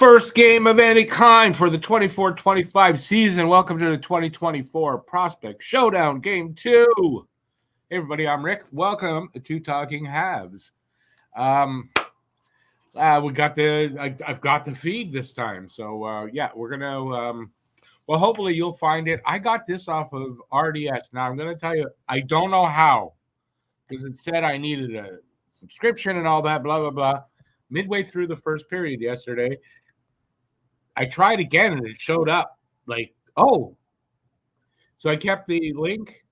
First game of any kind for the 24-25 season. Welcome to the 2024 Prospect Showdown Game 2. Hey, everybody, I'm Rick. Welcome to Talking Habs. I've got the feed this time. So, yeah, we're going to, well, hopefully you'll find it. I got this off of RDS. Now, I'm going to tell you, I don't know how, because it said I needed a subscription and all that, blah, blah, blah. Midway through the first period yesterday, I tried again and it showed up like, oh. So I kept the link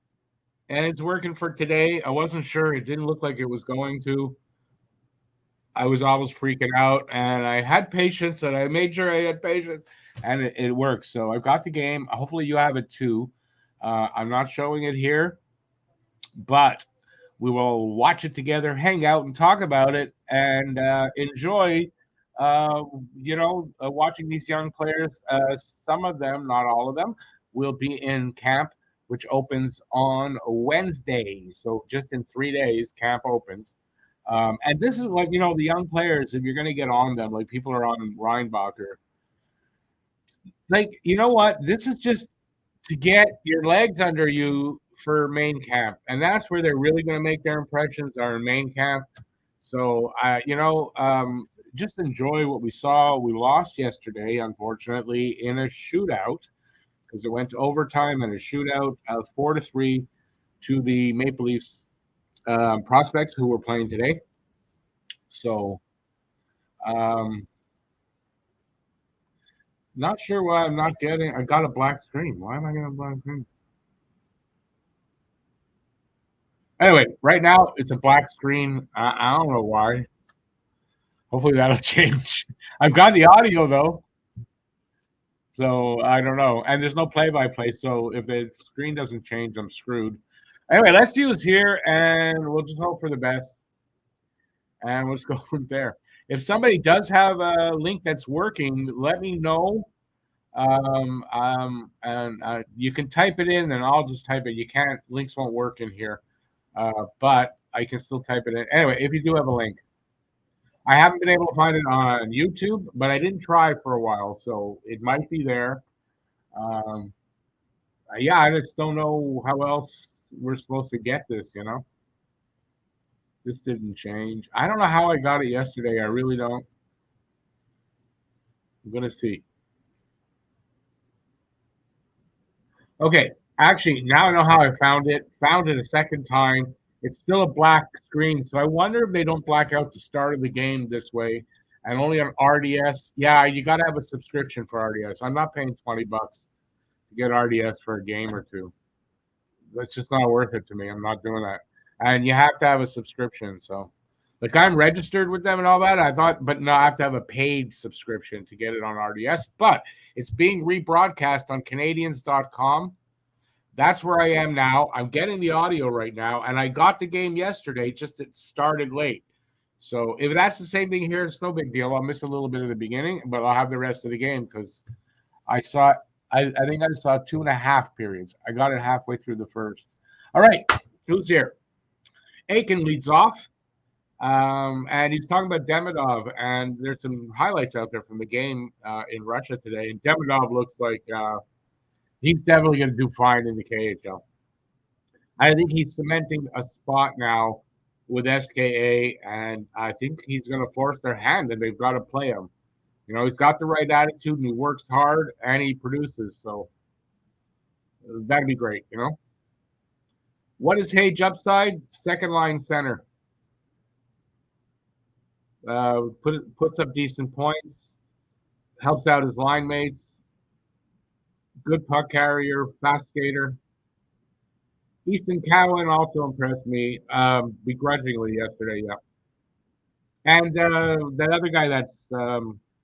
and it's working for today. I wasn't sure. It didn't look like it was going to. I was almost freaking out and I had patience and I made sure I had patience and it works. So I've got the game. Hopefully you have it too. I'm not showing it here, but we will watch it together, hang out and talk about it and enjoy watching these young players. Some of them, not all of them, will be in camp, which opens on Wednesday. So just in 3 days, camp opens. And this is what, the young players, if you're going to get on them, like people are on Reinbacher, like, you know what? This is just to get your legs under you for main camp. And that's where they're really going to make their impressions, are in main camp. So, just enjoy what we saw. We lost yesterday, unfortunately, in a shootout because it went to overtime and a shootout of 4-3 to the Maple Leafs prospects who were playing today. So, not sure why I'm not getting. I got a black screen. Why am I getting a black screen? Anyway, right now it's a black screen. I don't know why. Hopefully that'll change. I've got the audio though, so I don't know. And there's no play-by-play, so if the screen doesn't change, I'm screwed. Anyway, let's do this here, and we'll just hope for the best. And we'll just go from there. If somebody does have a link that's working, let me know. You can type it in, and I'll just type it. You can't. Links won't work in here. But I can still type it in. Anyway, if you do have a link. I haven't been able to find it on YouTube, but I didn't try for a while, so it might be there. Yeah, I just don't know how else we're supposed to get this, This didn't change. I don't know how I got it yesterday. I really don't. I'm going to see. Okay, actually, now I know how I found it. Found it a second time. It's still a black screen, so I wonder if they don't black out the start of the game this way and only on RDS. Yeah, you got to have a subscription for RDS. I'm not paying $20 to get RDS for a game or two. That's just not worth it to me. I'm not doing that. And you have to have a subscription. So, like, I'm registered with them and all that. I thought, but no, I have to have a paid subscription to get it on RDS. But it's being rebroadcast on Canadiens.com. That's where I am now. I'm getting the audio right now, and I got the game yesterday, just it started late. So if that's the same thing here, it's no big deal. I'll miss a little bit of the beginning, but I'll have the rest of the game because I saw I think I saw 2.5 periods. I got it halfway through the first. All right, who's here? Aiken leads off, and he's talking about Demidov, and there's some highlights out there from the game in Russia today, and Demidov looks like he's definitely going to do fine in the KHL. I think he's cementing a spot now with SKA, and I think he's going to force their hand, and they've got to play him. He's got the right attitude, and he works hard, and he produces. So that'd be great, What is Hage upside? Second line center. Puts up decent points, helps out his line mates. Good puck carrier, fast skater. Easton Cowan also impressed me begrudgingly yesterday, yeah. And that other guy that's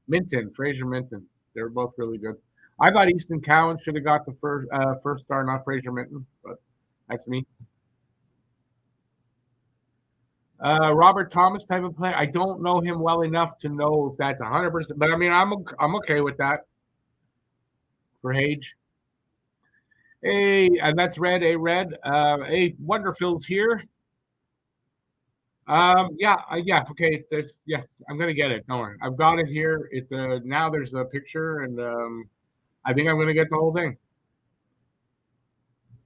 Minton, Fraser Minton. They were both really good. I thought Easton Cowan should have got the first star, not Fraser Minton, but that's me. Robert Thomas type of player. I don't know him well enough to know if that's 100%, but I mean, I'm okay with that for Hage. Hey, and that's Red. Hey, Red. Hey, Wonderfield's here. Yeah. Okay. Yes, I'm gonna get it. Don't worry. I've got it here. Now there's a picture, and I think I'm gonna get the whole thing.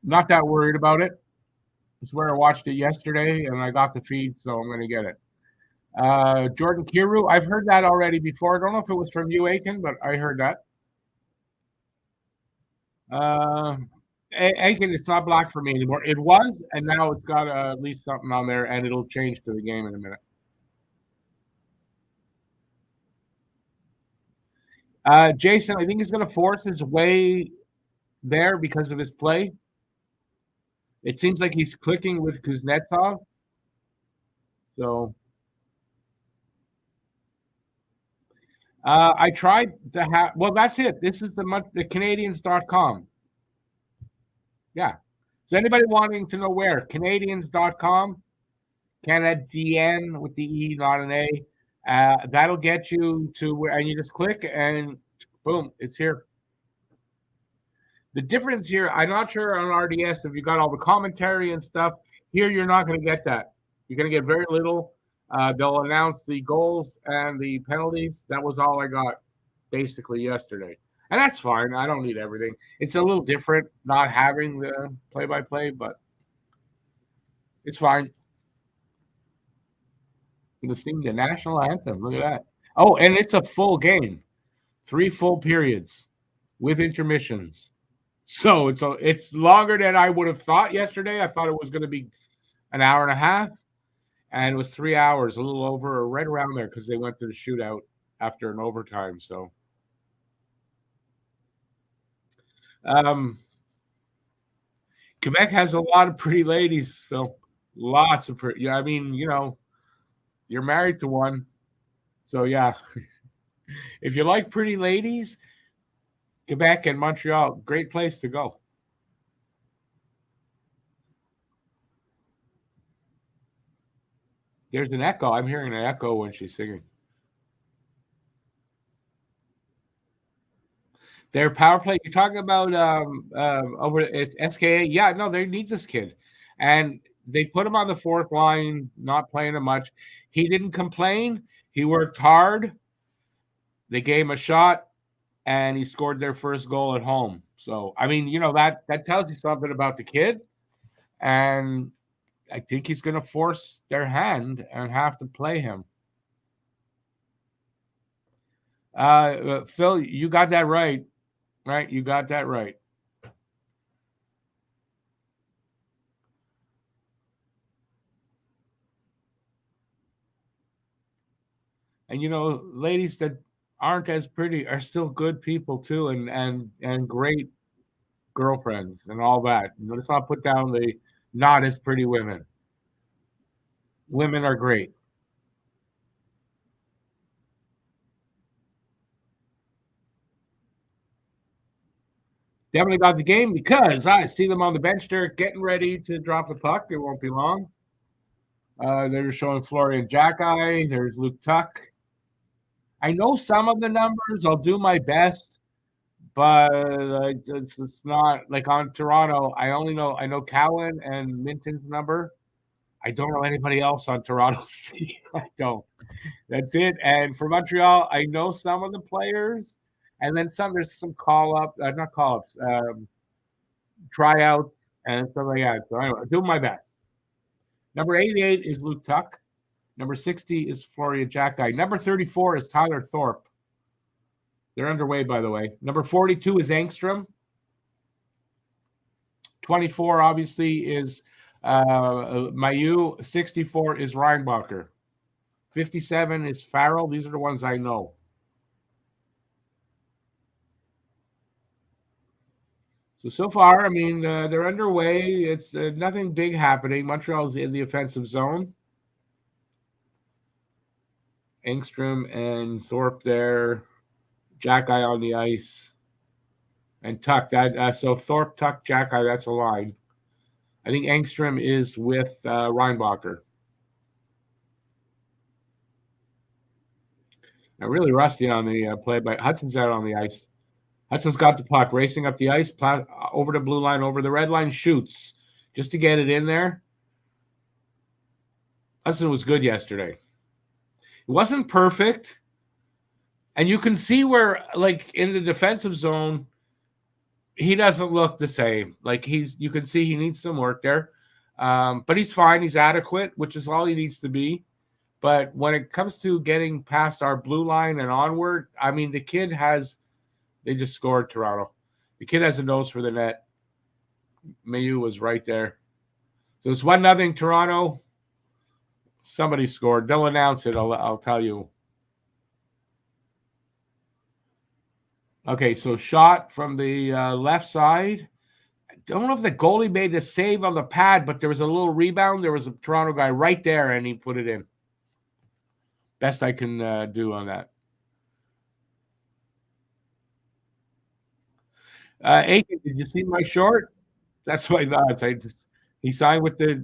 Not that worried about it. It's where I watched it yesterday, and I got the feed, so I'm gonna get it. Jordan Kiru, I've heard that already before. I don't know if it was from you, Aiken, but I heard that. Uh, Aiken, it's not black for me anymore. It was, and now it's got at least something on there, and it'll change to the game in a minute. Jason, I think he's going to force his way there because of his play. It seems like he's clicking with Kuznetsov. So I tried to have, well, that's it. This is the Canadiens.com. Yeah. So anybody wanting to know where? Canadiens.com, Canadien with the E, not an A. That'll get you to where, and you just click and boom, it's here. The difference here, I'm not sure on RDS if you got all the commentary and stuff. Here, you're not going to get that. You're going to get very little. They'll announce the goals and the penalties. That was all I got basically yesterday. And that's fine. I don't need everything. It's a little different not having the play-by-play, but it's fine. Going to sing the national anthem. Look at that. Oh, and it's a full game. 3 full periods with intermissions. So it's longer than I would have thought yesterday. I thought it was going to be an hour and a half, and it was 3 hours, a little over or right around there because they went to the shootout after an overtime. So, Quebec has a lot of pretty ladies, Phil. Lots of pretty. Yeah, I mean, you're married to one, so yeah. If you like pretty ladies, Quebec and Montreal, great place to go. There's an echo. I'm hearing an echo when she's singing. Their power play. You're talking about over it's SKA. Yeah, no, they need this kid, and they put him on the fourth line, not playing him much. He didn't complain. He worked hard. They gave him a shot, and he scored their first goal at home. So, I mean, that tells you something about the kid, and I think he's going to force their hand and have to play him. Phil, you got that right. Right, you got that right. And ladies that aren't as pretty are still good people too, and great girlfriends and all that. Let's not put down the not as pretty women. Women are great. Definitely got the game because I see them on the bench there getting ready to drop the puck. It won't be long. They're showing Florian Jackeye. There's Luke Tuck. I know some of the numbers. I'll do my best, but it's not like on Toronto. I know Cowan and Minton's number. I don't know anybody else on Toronto City. I don't. That's it. And for Montreal, I know some of the players, and then there's some not call ups, tryouts and stuff like that. So anyway, do my best. Number 88 is Luke Tuck. Number 60 is Florian Jackeye. Number 34 is Tyler Thorpe. They're underway, by the way. Number 42 is Angstrom. 24, obviously, is Mayu. 64 is Reinbacher. 57 is Farrell. These are the ones I know. So far, I mean, they're underway. It's nothing big happening. Montreal's in the offensive zone. Engstrom and Thorpe there. Jackeye on the ice. And Tuck. So Thorpe, Tuck, Jackeye, that's a line. I think Engstrom is with Reinbacher. I'm really rusty on the play, but Hudson's out on the ice. Hudson's got the puck, racing up the ice, over the blue line, over the red line, shoots just to get it in there. Hudson was good yesterday. It wasn't perfect. And you can see where, like, in the defensive zone, he doesn't look the same. Like, you can see he needs some work there. But he's fine. He's adequate, which is all he needs to be. But when it comes to getting past our blue line and onward, I mean, the kid has – they just scored Toronto. The kid has a nose for the net. Mayu was right there. So it's 1-0 Toronto. Somebody scored. They'll announce it. I'll tell you. Okay, so shot from the left side. I don't know if the goalie made a save on the pad, but there was a little rebound. There was a Toronto guy right there, and he put it in. Best I can do on that. Aiken, did you see my short? That's my thoughts. He signed with the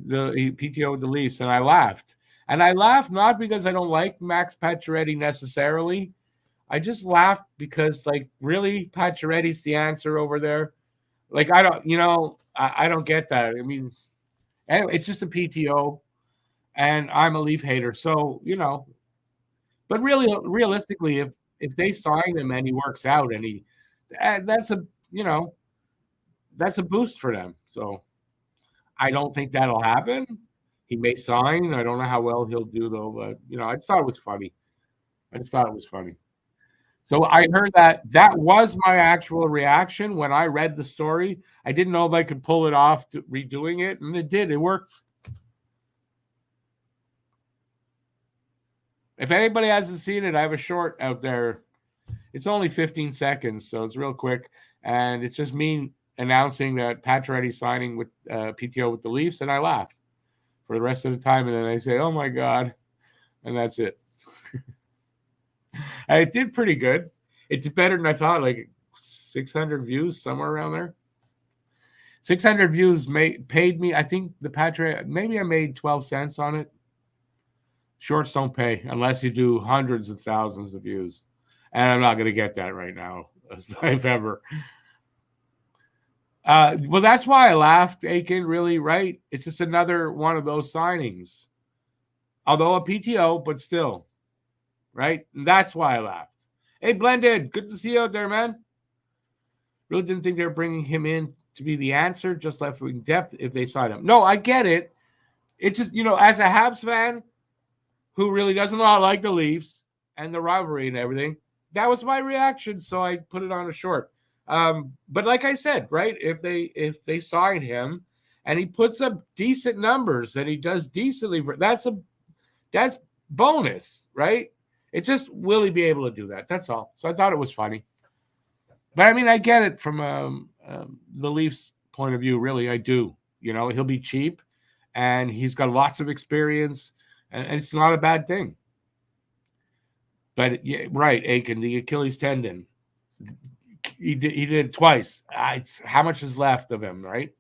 PTO with the Leafs, and I laughed. And I laughed not because I don't like Max Pacioretty necessarily. I just laughed because, like, really, Pacioretty's the answer over there. Like, I don't get that. I mean, anyway, it's just a PTO, and I'm a Leaf hater, so But really, realistically, if they sign him and he works out, and that's a boost for them. So I don't think that'll happen. He may sign. I don't know how well he'll do though, but I just thought it was funny. So I heard that was my actual reaction when I read the story. I didn't know if I could pull it off redoing it, and it did. It worked. If anybody hasn't seen it, I have a short out there. It's only 15 seconds, so it's real quick, and it's just me announcing that Pacioretty's signing with PTO with the Leafs, and I laugh for the rest of the time, and then I say, "Oh my god," and that's it. And it did pretty good. It did better than I thought, like 600 views, somewhere around there. 600 views paid me. I think the Patriot, maybe I made 12 cents on it. Shorts don't pay unless you do hundreds of thousands of views. And I'm not going to get that right now, if ever. Well, that's why I laughed, Aiken, really, right? It's just another one of those signings. Although a PTO, but still, right? And that's why I laughed. Hey, Blended, good to see you out there, man. Really didn't think they were bringing him in to be the answer, just left with depth if they sign him. No, I get it. It's just, as a Habs fan who really doesn't like the Leafs and the rivalry and everything, that was my reaction, so I put it on a short. But like I said, right, if they sign him and he puts up decent numbers and he does decently, that's bonus, right? It's just, will he be able to do that? That's all. So I thought it was funny. But I mean, I get it from the Leafs' point of view. Really, I do. He'll be cheap, and he's got lots of experience, and it's not a bad thing. But yeah, right, Aiken, the Achilles tendon. He did it twice. How much is left of him, right?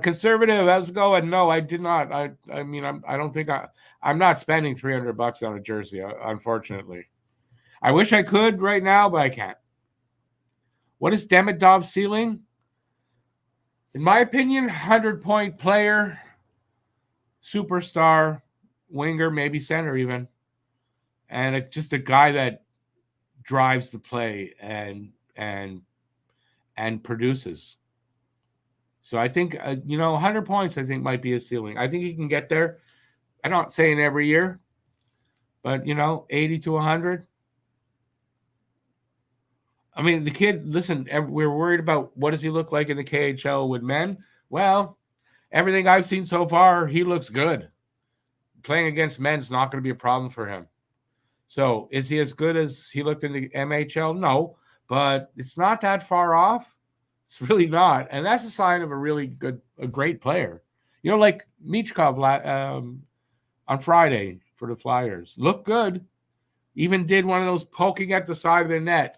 Conservative, how's it going? No, I did not. I mean, I don't think I'm not spending $300 on a jersey, unfortunately. I wish I could right now, but I can't. What is Demidov's ceiling? In my opinion, 100-point player, superstar, winger, maybe center even, and just a guy that drives the play and produces. So I think 100 points I think might be his ceiling. I think he can get there. I'm not saying every year, but 80 to 100. I mean, the kid, listen, we're worried about what does he look like in the KHL with men. Well, everything I've seen so far, he looks good. Playing against men's not going to be a problem for him. So is he as good as he looked in the MHL? No, but it's not that far off. It's really not. And that's a sign of a great player. Like Michkov on Friday for the Flyers. Looked good. Even did one of those poking at the side of the net.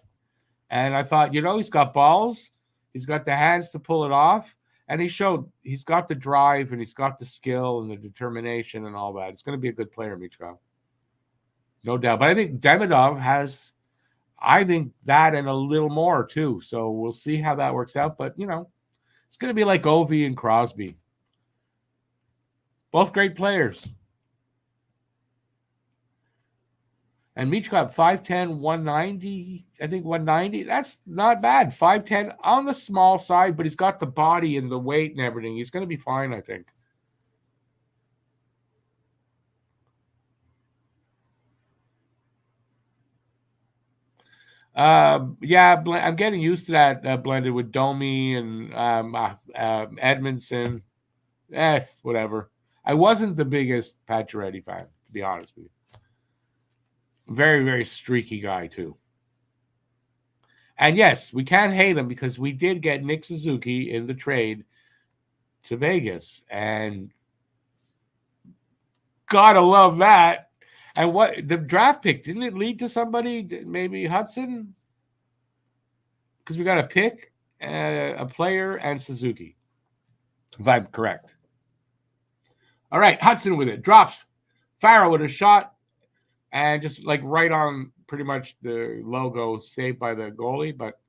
And I thought, he's got balls. He's got the hands to pull it off. And he's got the drive and he's got the skill and the determination and all that. It's going to be a good player, Michkov. No doubt. But I think Demidov has, that and a little more too. So we'll see how that works out. But, it's going to be like Ovi and Crosby. Both great players. And Meach got 5'10", 190, I think 190. That's not bad. 5'10", on the small side, but he's got the body and the weight and everything. He's going to be fine, I think. Yeah, I'm getting used to that blended with Domi and Edmondson. Whatever. I wasn't the biggest Pacioretty fan, to be honest with you. Very, very streaky guy, too. And yes, we can't hate him because we did get Nick Suzuki in the trade to Vegas. And gotta love that. And what the draft pick, didn't it lead to somebody, maybe Hudson? Because we got a pick, a player, and Suzuki, if I'm correct. All right, Hudson with it. Drops. Farrell with a shot. And just like right on pretty much the logo, saved by the goalie. But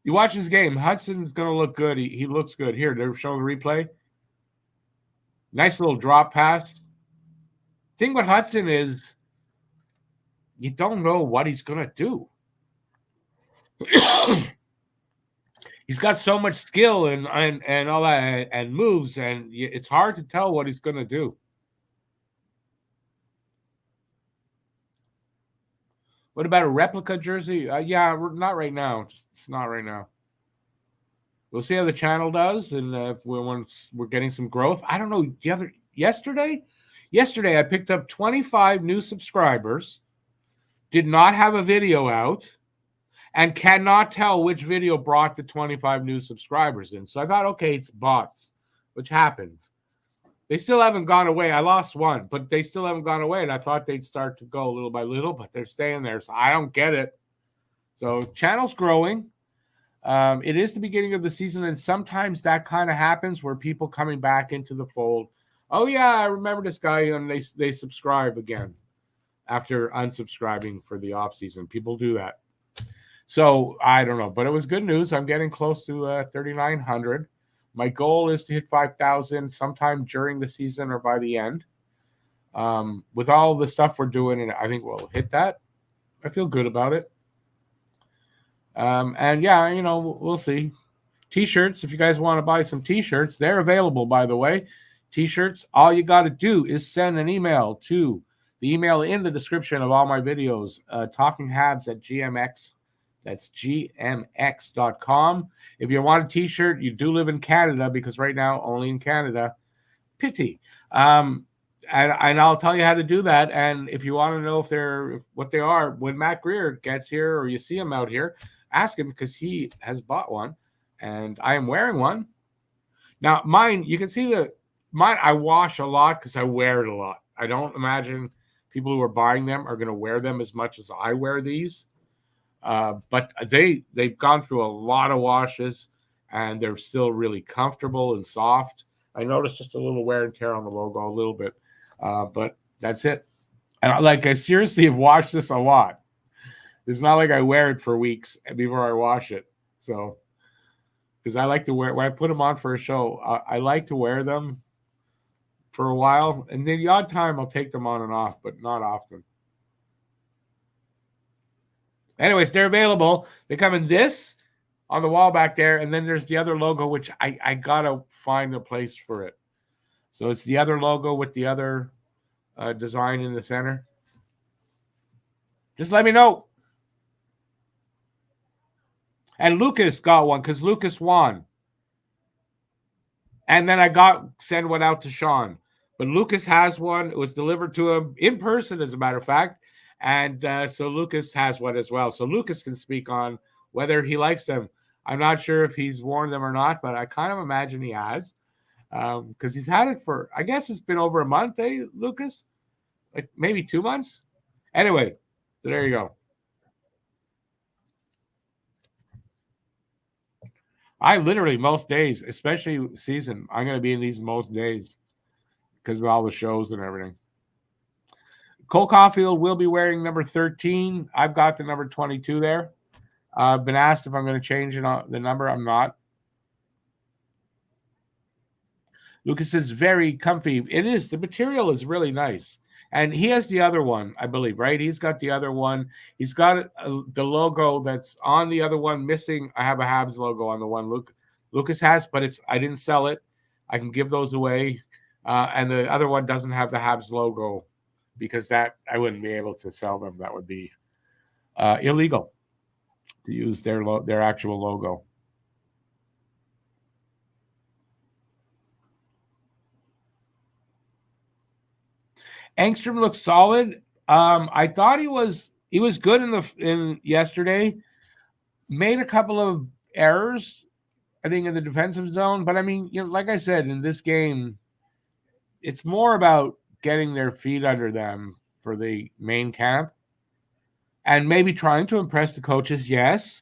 you watch this game, Hudson's going to look good. He looks good. Here, they're showing the replay. Nice little drop pass. Thing with Hudson is you don't know what he's going to do. He's got so much skill and all that and moves, and it's hard to tell what he's going to do. What about a replica jersey? Yeah, not right now. It's not right now. We'll see how the channel does, and once we're getting some growth. I don't know. Yesterday, I picked up 25 new subscribers. Did not have a video out, and cannot tell which video brought the 25 new subscribers in. So I thought, okay, it's bots, which happens. They still haven't gone away. I lost one, but they still haven't gone away. And I thought they'd start to go little by little, but they're staying there. So I don't get it. So channel's growing. It is the beginning of the season, and sometimes that kind of happens where people coming back into the fold. Oh, yeah, I remember this guy, and they subscribe again after unsubscribing for the offseason. People do that. So I don't know, but it was good news. I'm getting close to 3,900. My goal is to hit 5,000 sometime during the season or by the end. With all the stuff we're doing, and I think we'll hit that. I feel good about it. And yeah, we'll see. T-shirts, if you guys want to buy some T-shirts, they're available, by the way. T-shirts, all you got to do is send an email to the email in the description of all my videos, talkinghabs@gmx. That's gmx.com. If you want a T-shirt, you do live in Canada, because right now only in Canada. Pity. And I'll tell you how to do that. And if you want to know what they are, when Matt Greer gets here or you see him out here, ask him, because he has bought one, and I am wearing one. Now, mine, you can see mine I wash a lot because I wear it a lot. I don't imagine people who are buying them are going to wear them as much as I wear these. But they've gone through a lot of washes, and they're still really comfortable and soft. I noticed just a little wear and tear on the logo, a little bit, but that's it. And I seriously have washed this a lot. It's not like I wear it for weeks before I wash it. So, because I like to wear, when I put them on for a show, I like to wear them for a while, and then the odd time I'll take them on and off, but not often. Anyways, they're available. They come in this on the wall back there, and then there's the other logo, which I gotta find a place for it. So it's the other logo with the other design in the center. Just let me know. And Lucas got one because Lucas won. And then I send one out to Sean. But Lucas has one. It was delivered to him in person, as a matter of fact. And so Lucas has one as well. So Lucas can speak on whether he likes them. I'm not sure if he's worn them or not, but I kind of imagine he has. Because he's had it for, I guess it's been over a month, Lucas? Like maybe 2 months? Anyway, so there you go. I literally, most days, especially season, I'm going to be in these most days because of all the shows and everything. Cole Caulfield will be wearing number 13. I've got the number 22 there. I've been asked if I'm going to change the number. I'm not. Lucas is very comfy. It is. The material is really nice. And he has the other one, I believe, right? He's got the other one. He's got the logo that's on the other one missing. I have a Habs logo on the one Lucas has, but I didn't sell it. I can give those away. And the other one doesn't have the Habs logo because that I wouldn't be able to sell them. That would be illegal to use their actual logo. Engstrom looks solid. I thought he was good in yesterday. Made a couple of errors, I think, in the defensive zone. But I mean, like I said, in this game, it's more about getting their feet under them for the main camp and maybe trying to impress the coaches. Yes,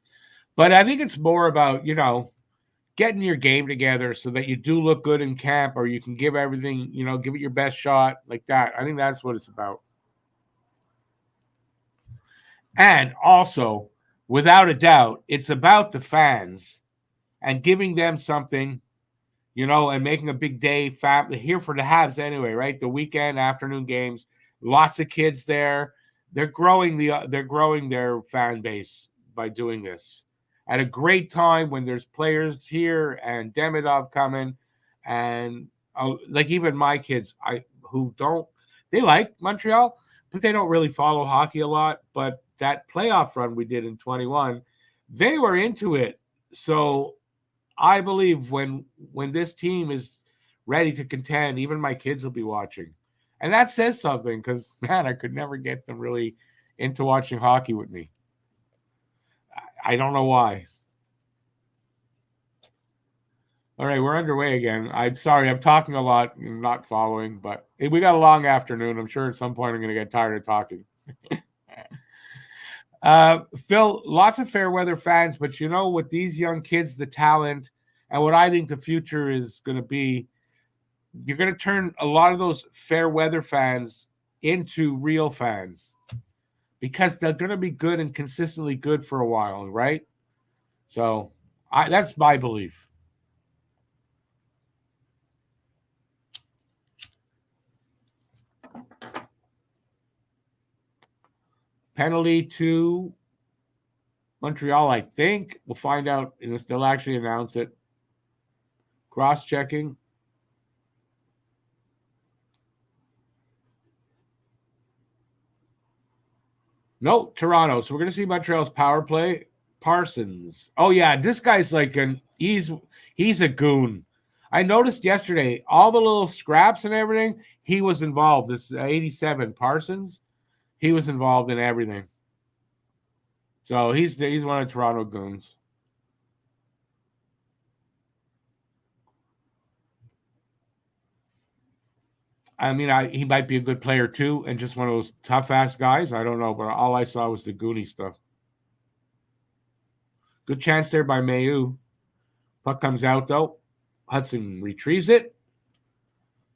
but I think it's more about getting your game together so that you do look good in camp, or you can give everything, give it your best shot like that. I think that's what it's about. And also, without a doubt, it's about the fans and giving them something, and making a big day here for the Habs anyway, right? The weekend afternoon games, lots of kids there. They're growing their fan base by doing this at a great time when there's players here and Demidov coming, and like even my kids, they like Montreal, but they don't really follow hockey a lot. But that playoff run we did in 21, they were into it. So I believe when this team is ready to contend, even my kids will be watching. And that says something because, man, I could never get them really into watching hockey with me. I don't know why. All right, we're underway again. I'm sorry, I'm talking a lot and not following, but we got a long afternoon. I'm sure at some point I'm going to get tired of talking. Phil, lots of fair weather fans, but with these young kids, the talent, and what I think the future is going to be, you're going to turn a lot of those fair weather fans into real fans because they're going to be good and consistently good for a while, right? So that's my belief. Penalty to Montreal, I think. We'll find out, and they'll actually announce it. Cross-checking. No, Toronto. So we're going to see Montreal's power play. Parsons. Oh, yeah, this guy's like he's a goon. I noticed yesterday, all the little scraps and everything, he was involved. This 87 Parsons, he was involved in everything. So he's one of Toronto goons. I mean, he might be a good player too, and just one of those tough-ass guys. I don't know, but all I saw was the Goonie stuff. Good chance there by Mayu. Puck comes out, though. Hudson retrieves it.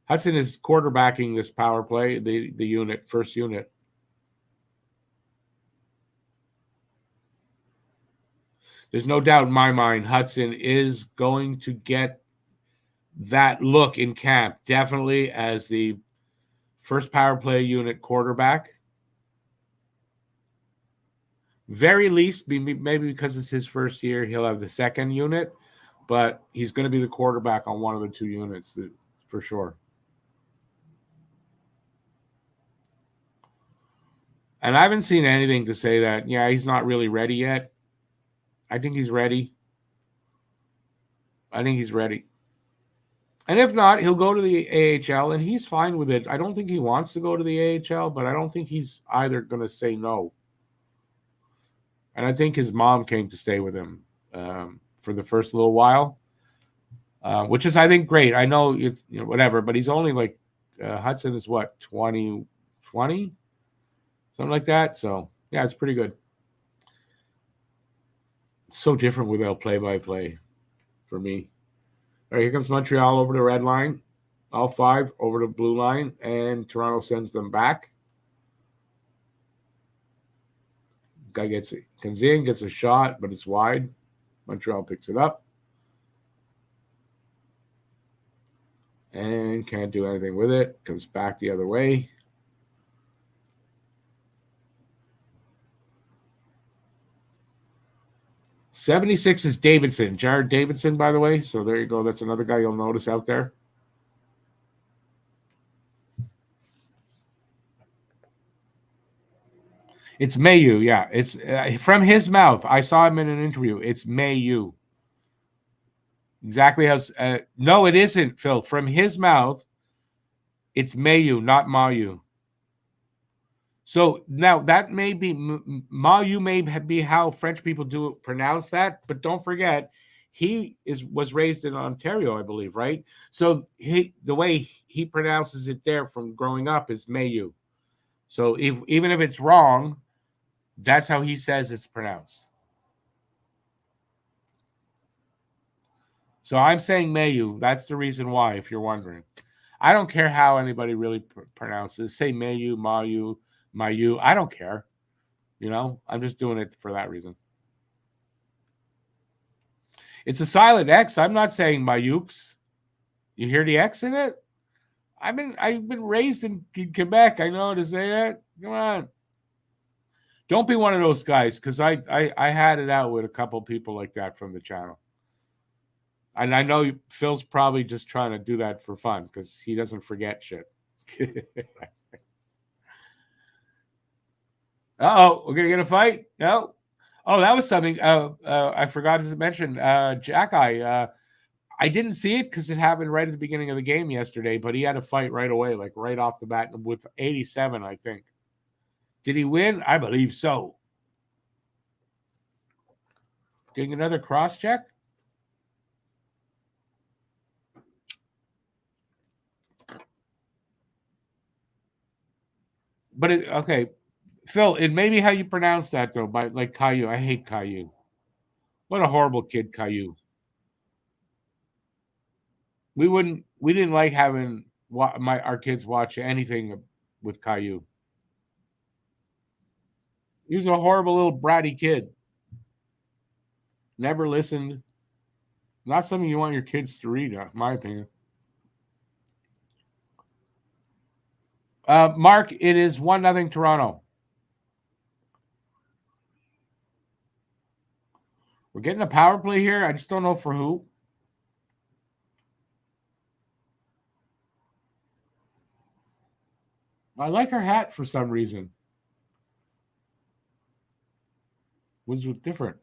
Hudson is quarterbacking this power play, the first unit. There's no doubt in my mind Hudson is going to get that look in camp, definitely as the first power play unit quarterback. Very least, maybe because it's his first year, he'll have the second unit, but he's going to be the quarterback on one of the two units for sure. And I haven't seen anything to say that, he's not really ready yet. I think he's ready. And if not, he'll go to the AHL, and he's fine with it. I don't think he wants to go to the AHL, but I don't think he's either going to say no. And I think his mom came to stay with him for the first little while, which is, I think, great. I know it's whatever, but he's only like Hudson is what, 20, something like that. So, yeah, it's pretty good. So different without play-by-play for me. All right, here comes Montreal over the red line. All five over the blue line, and Toronto sends them back. Guy comes in, gets a shot, but it's wide. Montreal picks it up. And can't do anything with it. Comes back the other way. '76 is Davidson. Jared Davidson, by the way. So there you go. That's another guy you'll notice out there. It's Mayu. Yeah. It's from his mouth. I saw him in an interview. It's Mayu. Exactly how. No, it isn't, Phil. From his mouth, it's Mayu, not Mayu. So now that may be Mayu may be how French people do pronounce that, but don't forget was raised in Ontario, I believe, right? So the way he pronounces it there from growing up is Mayu. So even if it's wrong, that's how he says it's pronounced. So I'm saying Mayu. That's the reason why, if you're wondering. I don't care how anybody really pronounces. Say Mayu, Mayu, Mayu. I don't care. I'm just doing it for that reason. It's a silent X. I'm not saying Mayukes. You hear the X in it? I've been raised in Quebec. I know how to say that. Come on. Don't be one of those guys, because I had it out with a couple people like that from the channel. And I know Phil's probably just trying to do that for fun because he doesn't forget shit. We're going to get a fight? No. Oh, that was something I forgot to mention. Jack Eye, I didn't see it because it happened right at the beginning of the game yesterday, but he had a fight right away, like right off the bat with 87, I think. Did he win? I believe so. Getting another cross check? But okay, Phil, it may be how you pronounce that though, by like Caillou. I hate Caillou. What a horrible kid, Caillou. We didn't like having our kids watch anything with Caillou. He was a horrible little bratty kid. Never listened. Not something you want your kids to read, in my opinion. Mark, it is 1-0 Toronto. We're getting a power play here. I just don't know for who. I like her hat for some reason. Was different.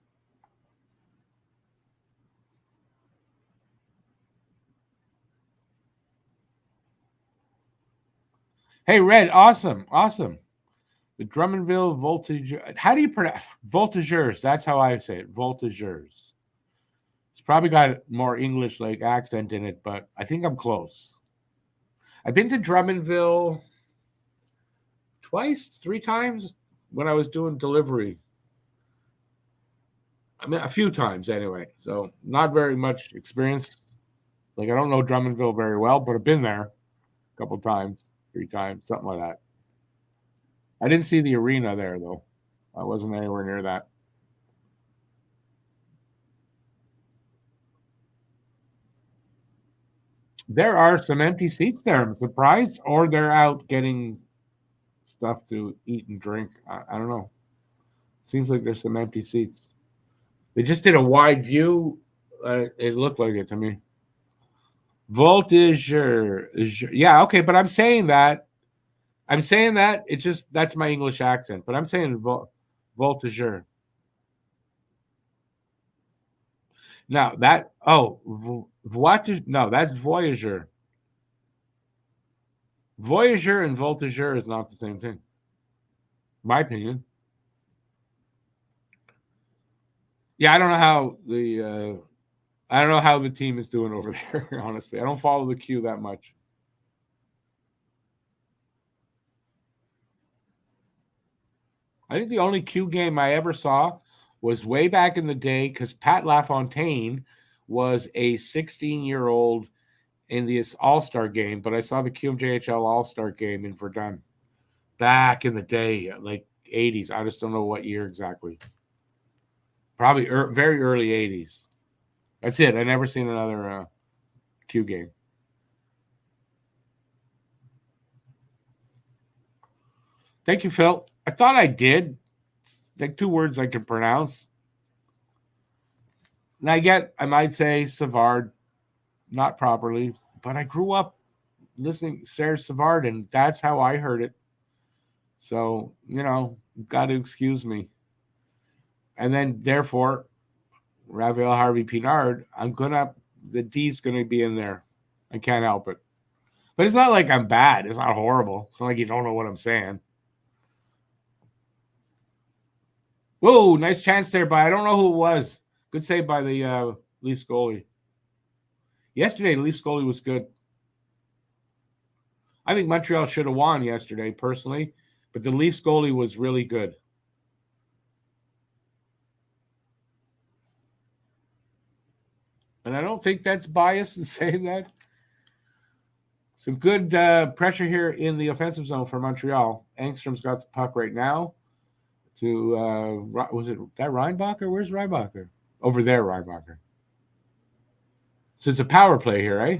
Hey, Red, awesome. The Drummondville voltage. How do you pronounce voltigeurs? That's how I say it. Voltigeurs. It's probably got more English like accent in it, but I think I'm close. I've been to Drummondville twice, 3 times when I was doing delivery. I mean, a few times anyway. So not very much experience. Like I don't know Drummondville very well, but I've been there a couple times, 3 times, something like that. I didn't see the arena there though. I wasn't anywhere near that. There are some empty seats there. I'm surprised, or they're out getting stuff to eat and drink. I don't know. Seems like there's some empty seats. They just did a wide view. It looked like it to me. Voltage, yeah, okay, but I'm saying that. It's just that's my English accent, but I'm saying voltigeur. Now that voyage, no, that's voyageur. Voyageur and voltigeur is not the same thing. My opinion. Yeah, I don't know how the team is doing over there. Honestly, I don't follow the queue that much. I think the only Q game I ever saw was way back in the day because Pat LaFontaine was a 16-year-old in this All-Star game, but I saw the QMJHL All-Star game in Verdun back in the day, like 80s. I just don't know what year exactly. Probably very early 80s. That's it. I never seen another Q game. Thank you, Phil. I thought I did. It's like 2 words I can pronounce. And I might say Savard, not properly, but I grew up listening to Serge Savard, and that's how I heard it. So, got to excuse me. And then, therefore, Raphael Harvey Pinard, the D's gonna be in there. I can't help it. But it's not like I'm bad. It's not horrible. It's not like you don't know what I'm saying. Whoa, nice chance there, but I don't know who it was. Good save by the Leafs goalie. Yesterday, the Leafs goalie was good. I think Montreal should have won yesterday, personally, but the Leafs goalie was really good. And I don't think that's biased in saying that. Some good pressure here in the offensive zone for Montreal. Engstrom's got the puck right now to, was it that Reinbacher? Where's Reinbacher? Over there, Reinbacher. So it's a power play here, eh?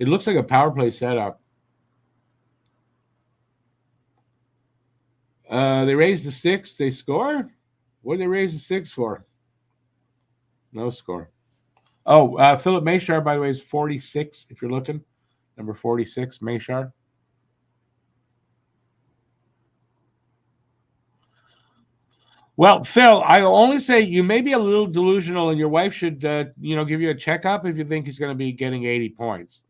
It looks like a power play setup. They raise the six. They score? What did they raise the six for? No score. Oh, Philip Mayshar, by the way, is 46, if you're looking. Number 46, Mayshar. Well, Phil, I only say you may be a little delusional, and your wife should, give you a checkup if you think he's going to be getting 80 points.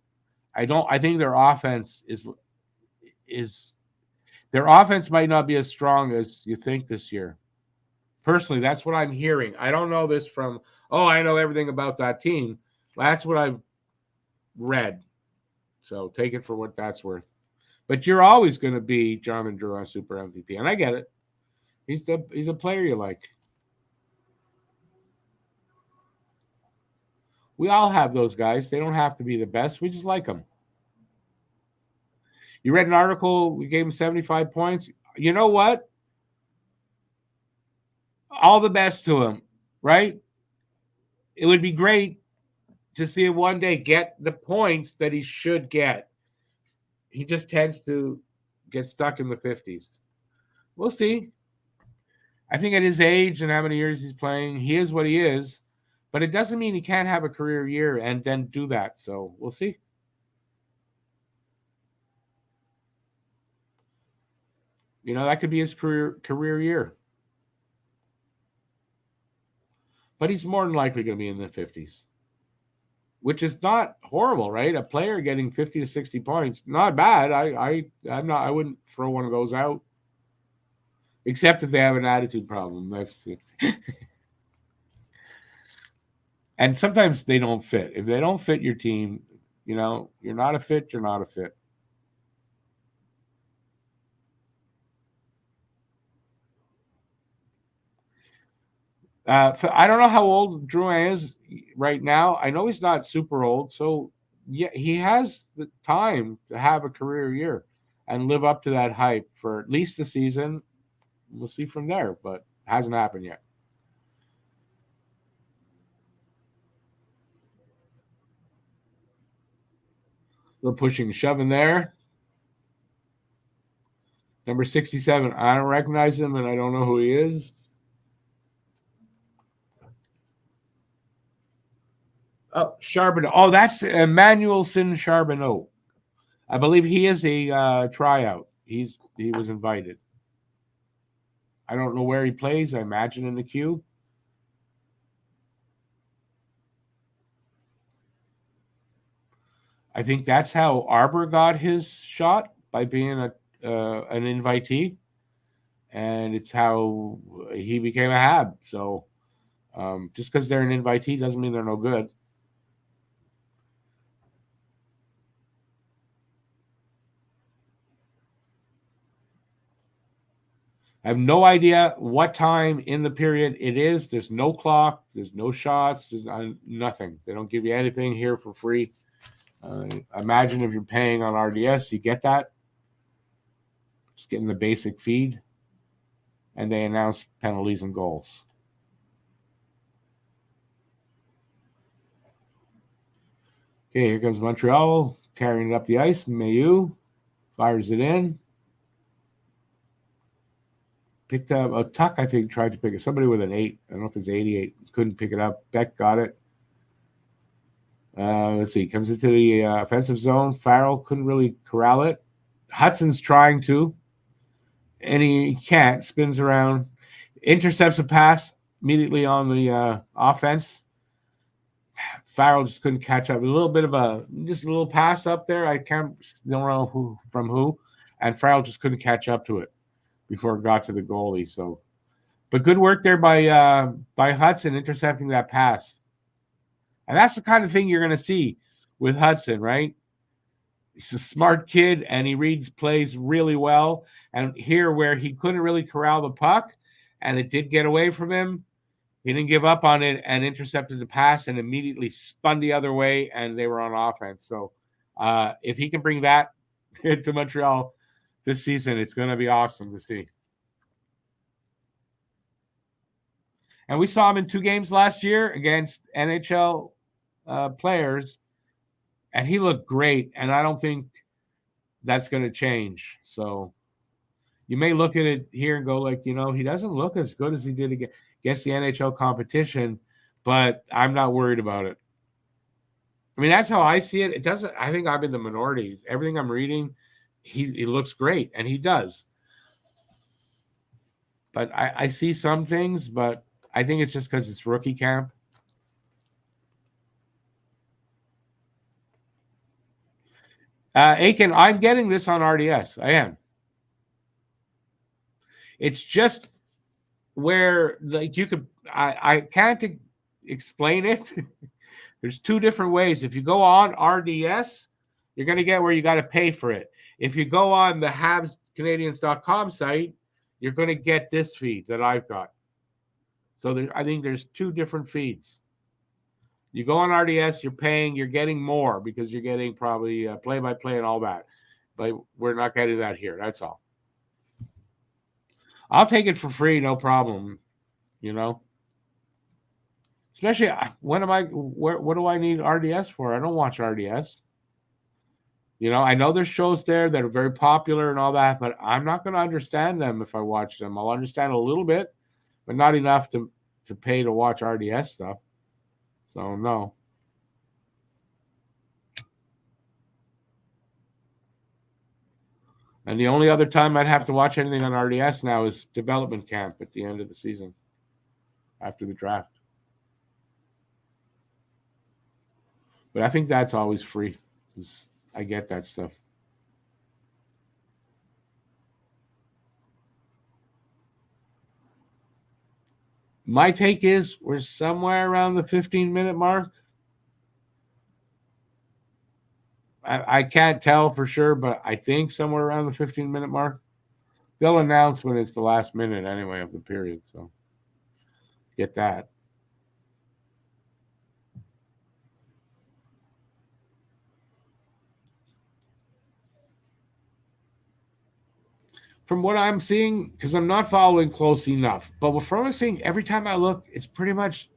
I think their offense their offense might not be as strong as you think this year. Personally, that's what I'm hearing. I don't know this from, I know everything about that team. That's what I've read. So take it for what that's worth. But you're always going to be Jarman Drew on Super MVP, and I get it. He's a player you like. We all have those guys. They don't have to be the best. We just like them. You read an article, we gave him 75 points. You know what? All the best to him, right? It would be great to see him one day get the points that he should get. He just tends to get stuck in the 50s. We'll see. I think at his age and how many years he's playing, he is what he is. But it doesn't mean he can't have a career year and then do that. So we'll see. That could be his career year. But he's more than likely going to be in the 50s, which is not horrible, right? A player getting 50 to 60 points, not bad. I wouldn't throw one of those out, except if they have an attitude problem. That's it. And sometimes they don't fit. If they don't fit your team, you're not a fit. You're not a fit. I don't know how old Drouin is right now. I know he's not super old, so yeah, he has the time to have a career year and live up to that hype for at least the season. We'll see from there, but it hasn't happened yet. A little pushing and shoving there. Number 67. I don't recognize him, and I don't know who he is. Oh, Charbonneau. Oh, that's Emmanuelson Charbonneau. I believe he is a tryout. He was invited. I don't know where he plays. I imagine in the queue. I think that's how Arbor got his shot, by being an invitee, and it's how he became a Hab. So just because they're an invitee doesn't mean they're no good. I have no idea what time in the period it is. There's no clock. There's no shots. There's nothing. They don't give you anything here for free. Imagine if you're paying on RDS, you get that. Just getting the basic feed. And they announce penalties and goals. Okay, here comes Montreal, carrying it up the ice. Mailloux fires it in. picked up a Tuck. I think tried to pick it. Somebody with an 8. I don't know if it's 88. Couldn't pick it up. Beck got it. Let's see. Comes into the offensive zone. Farrell couldn't really corral it. Hudson's trying to, and he can't. Spins around, intercepts a pass immediately on the offense. Farrell just couldn't catch up. A little bit of a little pass up there. I don't know who from who, and Farrell just couldn't catch up to it before it got to the goalie. So, but good work there by Hudson intercepting that pass. And that's the kind of thing you're going to see with Hudson, right? He's a smart kid, and he reads plays really well. And here, where he couldn't really corral the puck, and it did get away from him, he didn't give up on it and intercepted the pass and immediately spun the other way, and they were on offense. So if he can bring that to Montreal this season, it's going to be awesome to see. And we saw him in 2 games last year against NHL players, and he looked great, and I don't think that's going to change. So you may look at it here and go like, he doesn't look as good as he did against the NHL competition, but I'm not worried about it. I mean, that's how I see it. It doesn't. I think I'm in the minorities. Everything I'm reading, he looks great, and he does. But I see some things, but I think it's just because it's rookie camp. Aiken, I'm getting this on RDS. I am. It's just where you could. I can't explain it. There's 2 different ways. If you go on RDS, you're going to get where you got to pay for it. If you go on the habscanadiens.com site, you're going to get this feed that I've got. So I think there's 2 different feeds. You go on RDS, you're getting more because you're getting probably play-by-play and all that. But we're not getting that here. That's all. I'll take it for free, no problem. Especially what do I need RDS for? I don't watch RDS. I know there's shows there that are very popular and all that, but I'm not going to understand them if I watch them. I'll understand a little bit, but not enough to pay to watch RDS stuff. So no. And the only other time I'd have to watch anything on RDS now is development camp at the end of the season after the draft. But I think that's always free because I get that stuff. My take is we're somewhere around the 15-minute mark. I can't tell for sure, but I think somewhere around the 15-minute mark. They'll announce when it's the last minute anyway of the period. So get that. From what I'm seeing, because I'm not following close enough, but from what I'm seeing, every time I look, it's pretty much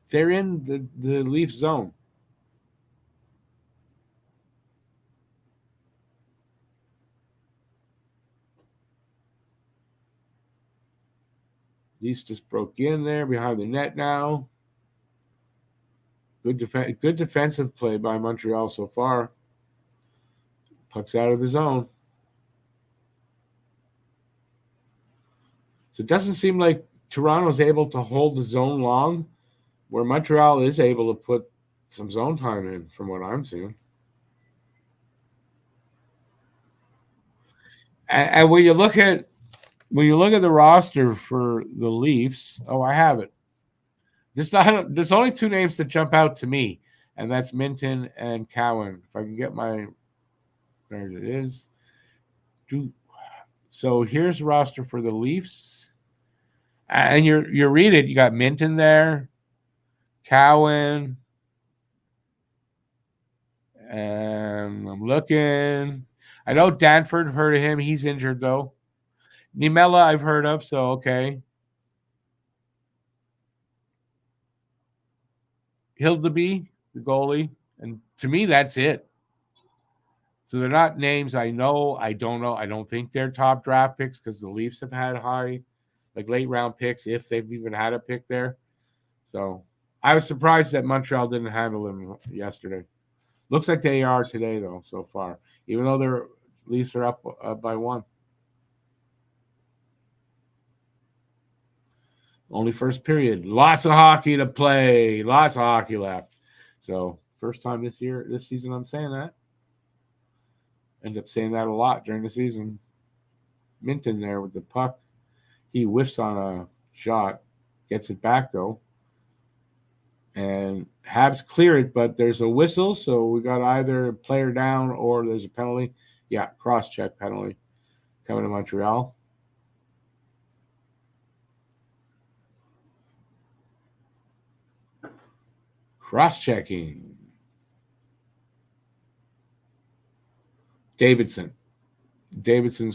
they're in the Leaf zone. Leafs just broke in there behind the net now. Good defensive play by Montreal so far. Puck's out of the zone. So it doesn't seem like Toronto's able to hold the zone long, where Montreal is able to put some zone time in, from what I'm seeing. And when you look at the roster for the Leafs, I have it. There's only 2 names that jump out to me, and that's Minton and Cowan. If I can get there it is. So here's the roster for the Leafs. And you read it, you got Minton there, Cowan, and I'm looking. I know Danford, heard of him. He's injured, though. Niemela, I've heard of, so okay. Hildeby, the goalie. And to me, that's it. So they're not names I know. I don't know. I don't think they're top draft picks because the Leafs have had high. like late round picks, if they've even had a pick there. So I was surprised that Montreal didn't handle them yesterday. Looks like they are today, though, so far, even though their Leafs are up by 1. Only first period. Lots of hockey to play. Lots of hockey left. So first time this season, I'm saying that. End up saying that a lot during the season. Minton there with the puck. He whiffs on a shot. Gets it back, though. And Habs clear it, but there's a whistle, so we got either a player down or there's a penalty. Yeah, cross-check penalty coming to Montreal. Cross-checking. Davidson's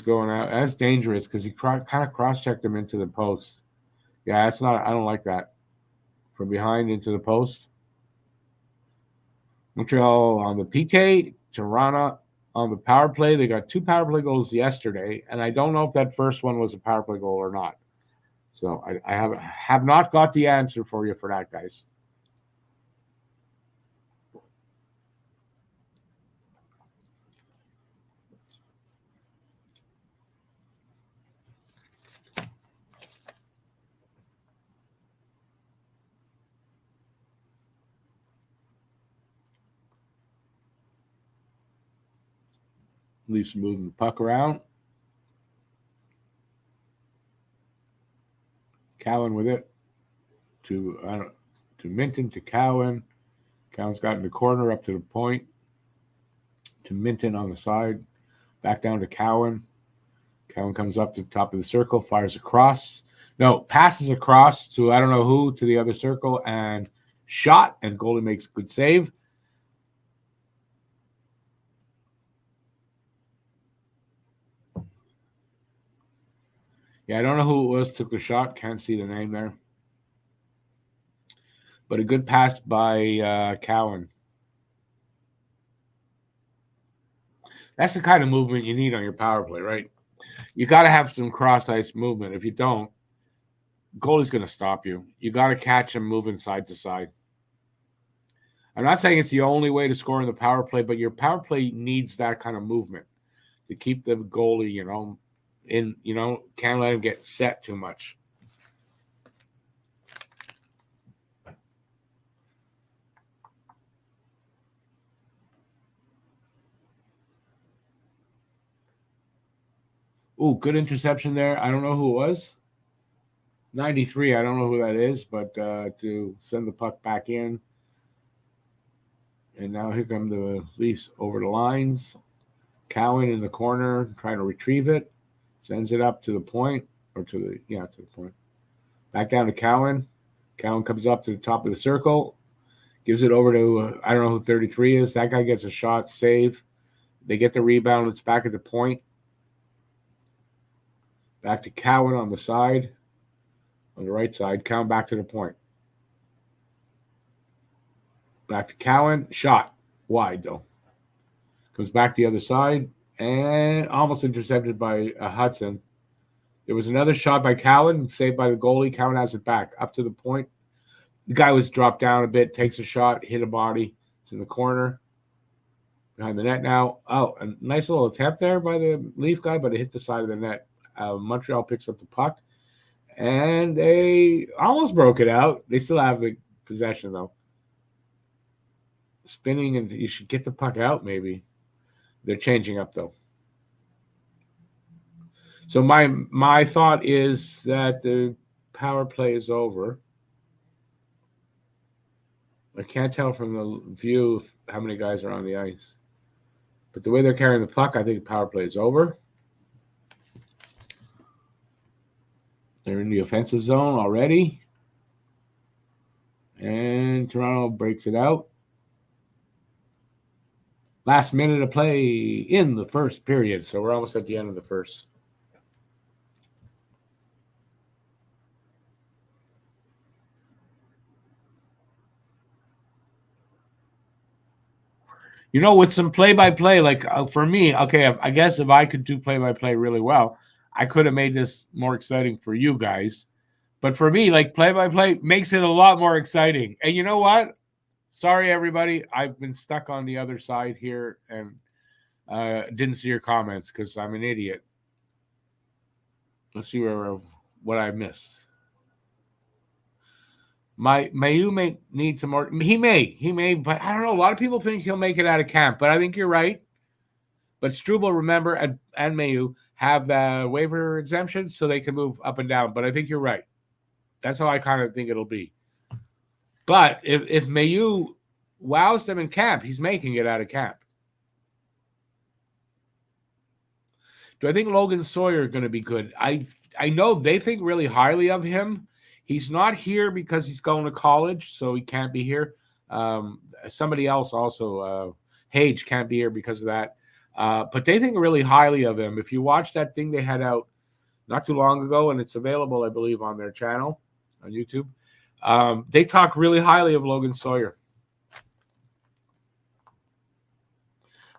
going out. That's dangerous because he kind of cross-checked him into the post. Yeah, that's not – I don't like that. From behind into the post. Montreal on the PK, Toronto on the power play. They got 2 power play goals yesterday, and I don't know if that first one was a power play goal or not. So I have not got the answer for you for that, guys. Leafs moving the puck around. Cowan with it to Minton, to Cowan. Cowan's got in the corner up to the point. To Minton on the side. Back down to Cowan. Cowan comes up to the top of the circle, fires across. No, passes across to I don't know who, to the other circle, and shot, and goalie makes a good save. Yeah, I don't know who it was took the shot. Can't see the name there. But a good pass by Cowan. That's the kind of movement you need on your power play, right? You got to have some cross-ice movement. If you don't, goalie's going to stop you. You got to catch him moving side to side. I'm not saying it's the only way to score in the power play, but your power play needs that kind of movement to keep the goalie, can't let him get set too much. Ooh, good interception there. I don't know who it was. 93, I don't know who that is, but to send the puck back in. And now here come the Leafs over the lines. Cowan in the corner trying to retrieve it. Sends it up to the point, or to the point. Back down to Cowan. Cowan comes up to the top of the circle. Gives it over to, I don't know who 33 is. That guy gets a shot, save. They get the rebound. It's back at the point. Back to Cowan on the side. On the right side. Cowan back to the point. Back to Cowan. Shot. Wide, though. Comes back the other side. And almost intercepted by Hudson. There was another shot by Cowan, saved by the goalie. Cowan has it back. Up to the point. The guy was dropped down a bit. Takes a shot. Hit a body. It's in the corner. Behind the net now. Oh, a nice little attempt there by the Leaf guy, but it hit the side of the net. Montreal picks up the puck. And they almost broke it out. They still have the possession, though. Spinning, and you should get the puck out, maybe. They're changing up, though. So my thought is that the power play is over. I can't tell from the view how many guys are on the ice. But the way they're carrying the puck, I think the power play is over. They're in the offensive zone already. And Toronto breaks it out. Last minute of play in the first period. So we're almost at the end of the first. With some play-by-play, like for me, okay, I guess if I could do play-by-play really well, I could have made this more exciting for you guys. But for me, like play-by-play makes it a lot more exciting. And you know what? Sorry, everybody. I've been stuck on the other side here and didn't see your comments because I'm an idiot. Let's see what I missed. Mayu may need some more. He may, but I don't know. A lot of people think he'll make it out of camp, but I think you're right. But Struble, remember, and Mayu have the waiver exemptions, so they can move up and down. But I think you're right. That's how I kind of think it'll be. But if Mayu wows them in camp, he's making it out of camp. Do I think Logan Sawyer is going to be good? I know they think really highly of him. He's not here because he's going to college, so he can't be here. Somebody else also, Hage, can't be here because of that. But they think really highly of him. If you watch that thing they had out not too long ago, and it's available, I believe, on their channel on YouTube, they talk really highly of Logan Sawyer.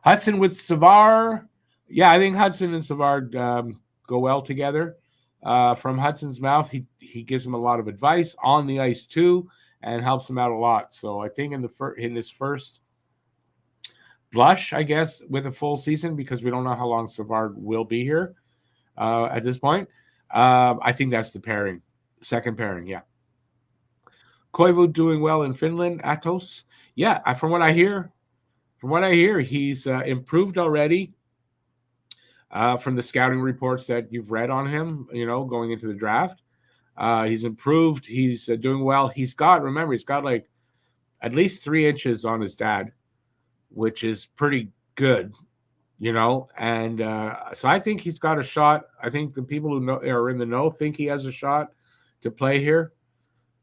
Hudson with Savard. Yeah, I think Hudson and Savard go well together. From Hudson's mouth, he gives him a lot of advice on the ice too, and helps him out a lot. So I think in his first blush, I guess, with a full season, because we don't know how long Savard will be here at this point, I think that's the pairing, second pairing. Yeah, Koivu doing well in Finland. Atos, yeah. From what I hear, he's improved already. From the scouting reports that you've read on him, going into the draft, he's improved. He's doing well. He's got like at least 3 inches on his dad, which is pretty good, And so I think he's got a shot. I think the people who are in the know think he has a shot to play here.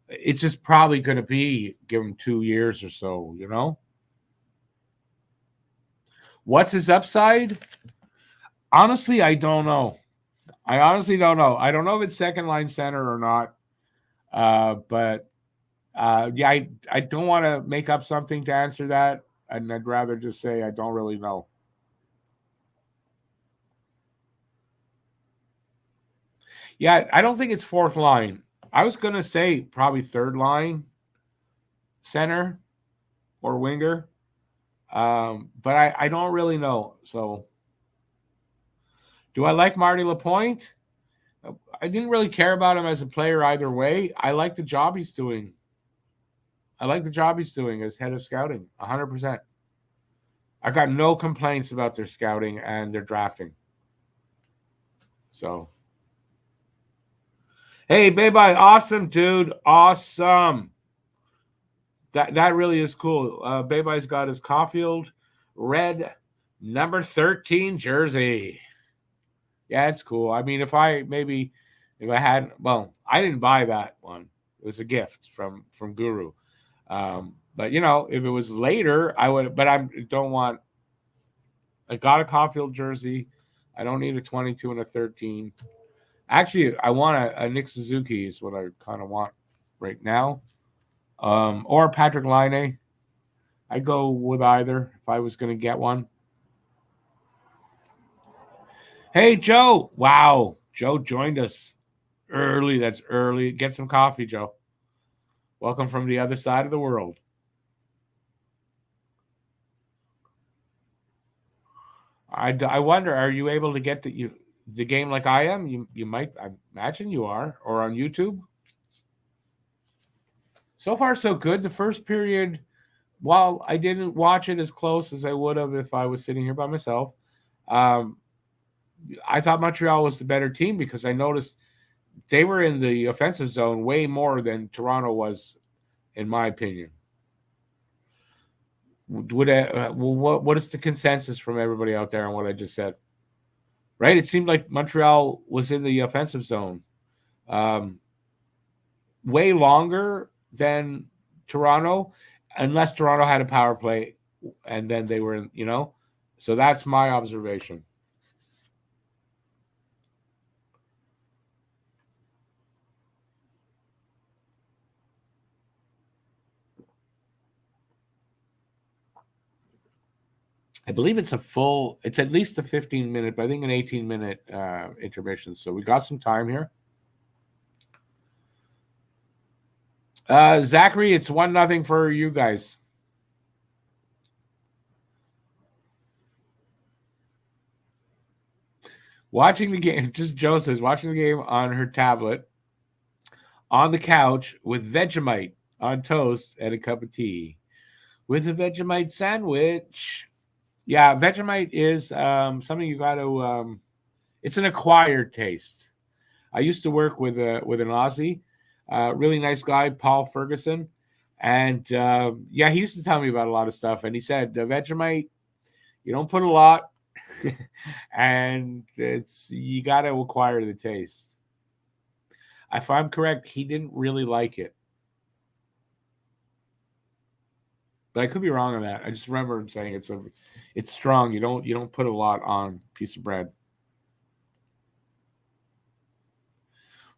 It's just probably going to be give him 2 years or so, What's his upside? Honestly, I don't know. I honestly don't know. I don't know if it's second line center or not. But yeah, I don't want to make up something to answer that. And I'd rather just say I don't really know. Yeah, I don't think it's fourth line. I was going to say probably third line center or winger. But I don't really know. So do I like Marty Lapointe? I didn't really care about him as a player either way. I like the job he's doing. I like the job he's doing as head of scouting, 100%. I got no complaints about their scouting and their drafting. So, hey, Bye-Bye, awesome, dude. Awesome. That really is cool. Bye-Bye's got his Caulfield red number 13 jersey. Yeah, it's cool. I mean, if I had, well, I didn't buy that one. It was a gift from Guru. But if it was later, I would. But I got a Caulfield jersey. I don't need a 22 and a 13. Actually, I want a Nick Suzuki is what I kind of want right now, or Patrick Laine. I go with either if I was going to get one. Hey, Joe! Wow, Joe joined us early. That's early. Get some coffee, Joe. Welcome from the other side of the world. I wonder, are you able to get the game like I am? You might, I imagine you are, or on YouTube. So far, so good. The first period, while I didn't watch it as close as I would have if I was sitting here by myself, I thought Montreal was the better team because I noticed they were in the offensive zone way more than Toronto was, in my opinion. What is the consensus from everybody out there on what I just said? Right? It seemed like Montreal was in the offensive zone way longer than Toronto, unless Toronto had a power play, and then they were in, So that's my observation. I believe it's at least a 15-minute, but I think an 18-minute intermission. So we got some time here. Zachary, it's 1-0 for you guys. Watching the game, just Joe says, watching the game on her tablet, on the couch with Vegemite on toast and a cup of tea. With a Vegemite sandwich. Yeah, Vegemite is something you got to. It's an acquired taste. I used to work with an Aussie, really nice guy, Paul Ferguson, and yeah, he used to tell me about a lot of stuff. And he said Vegemite, you don't put a lot, and you got to acquire the taste. If I'm correct, he didn't really like it. But I could be wrong on that. I just remember him saying it's strong. You don't put a lot on a piece of bread.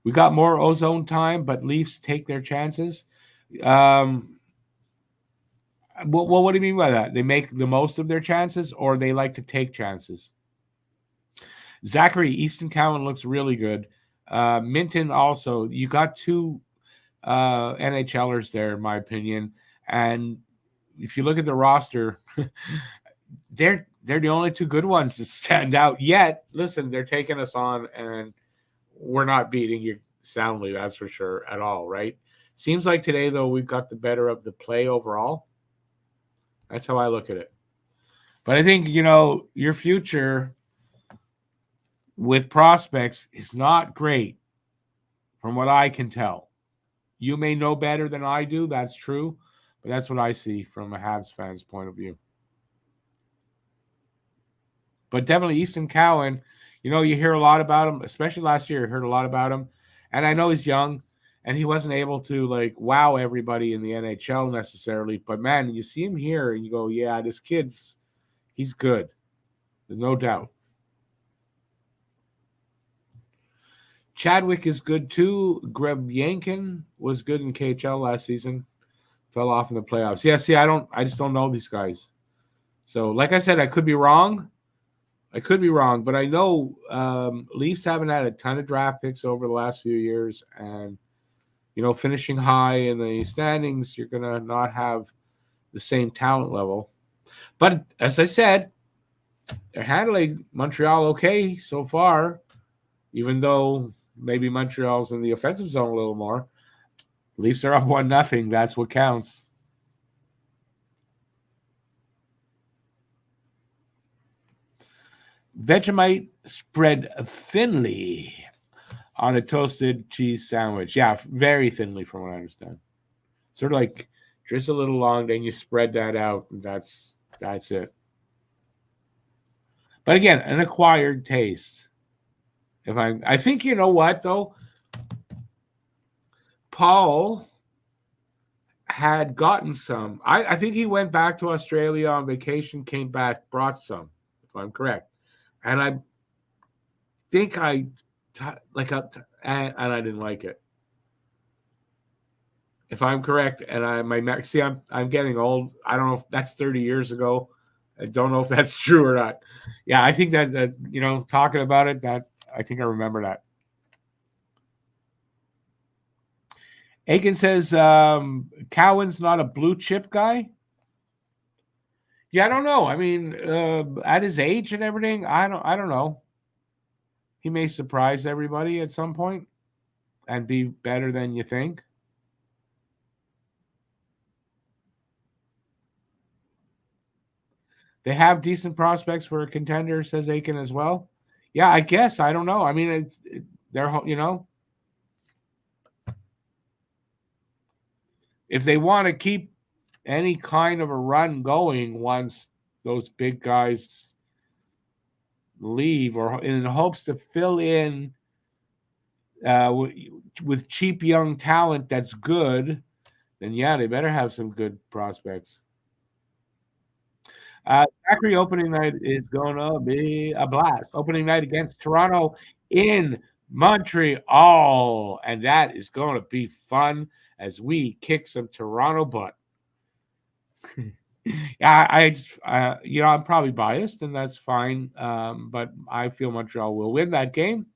We got more ozone time, but Leafs take their chances. Well, what do you mean by that? They make the most of their chances, or they like to take chances? Zachary, Easton Cowan looks really good. Minton also. You got two NHLers there, in my opinion. And if you look at the roster, they're the only two good ones that stand out. Yet, listen, they're taking us on, and we're not beating you soundly, that's for sure, at all, right? Seems like today, though, we've got the better of the play overall. That's how I look at it. But I think, your future with prospects is not great from what I can tell. You may know better than I do. That's true. But that's what I see from a Habs fan's point of view. But definitely Easton Cowan, you hear a lot about him, especially last year. I heard a lot about him. And I know he's young, and he wasn't able to, wow everybody in the NHL necessarily. But, man, you see him here, and you go, yeah, this he's good. There's no doubt. Chadwick is good, too. Greb Yankin was good in KHL last season. Fell off in the playoffs. Yeah, see, I just don't know these guys. So, like I said, I could be wrong. But I know Leafs haven't had a ton of draft picks over the last few years. And, finishing high in the standings, you're going to not have the same talent level. But as I said, they're handling Montreal okay so far, even though maybe Montreal's in the offensive zone a little more. Leafs are up 1-0. That's what counts. Vegemite spread thinly on a toasted cheese sandwich. Yeah, very thinly from what I understand. Sort of like just a little long, then you spread that out. And that's it. But again, an acquired taste. I think you know what though? Paul had gotten some. I think he went back to Australia on vacation, came back, brought some, if I'm correct. And I think and I didn't like it. If I'm correct, and I'm getting old. I don't know if that's 30 years ago. I don't know if that's true or not. Yeah, I think that talking about it, that I think I remember that. Aiken says Cowan's not a blue chip guy. Yeah, I don't know. I mean, at his age and everything, I don't know. He may surprise everybody at some point and be better than you think. They have decent prospects for a contender, says Aiken as well. Yeah, I guess. I don't know. I mean, they're. If they want to keep any kind of a run going once those big guys leave, or in hopes to fill in with cheap young talent that's good, then yeah, they better have some good prospects. Zachary, opening night is going to be a blast. Opening night against Toronto in Montreal, and that is going to be fun as we kick some Toronto butt. Yeah, I just, I'm probably biased, and that's fine. But I feel Montreal will win that game.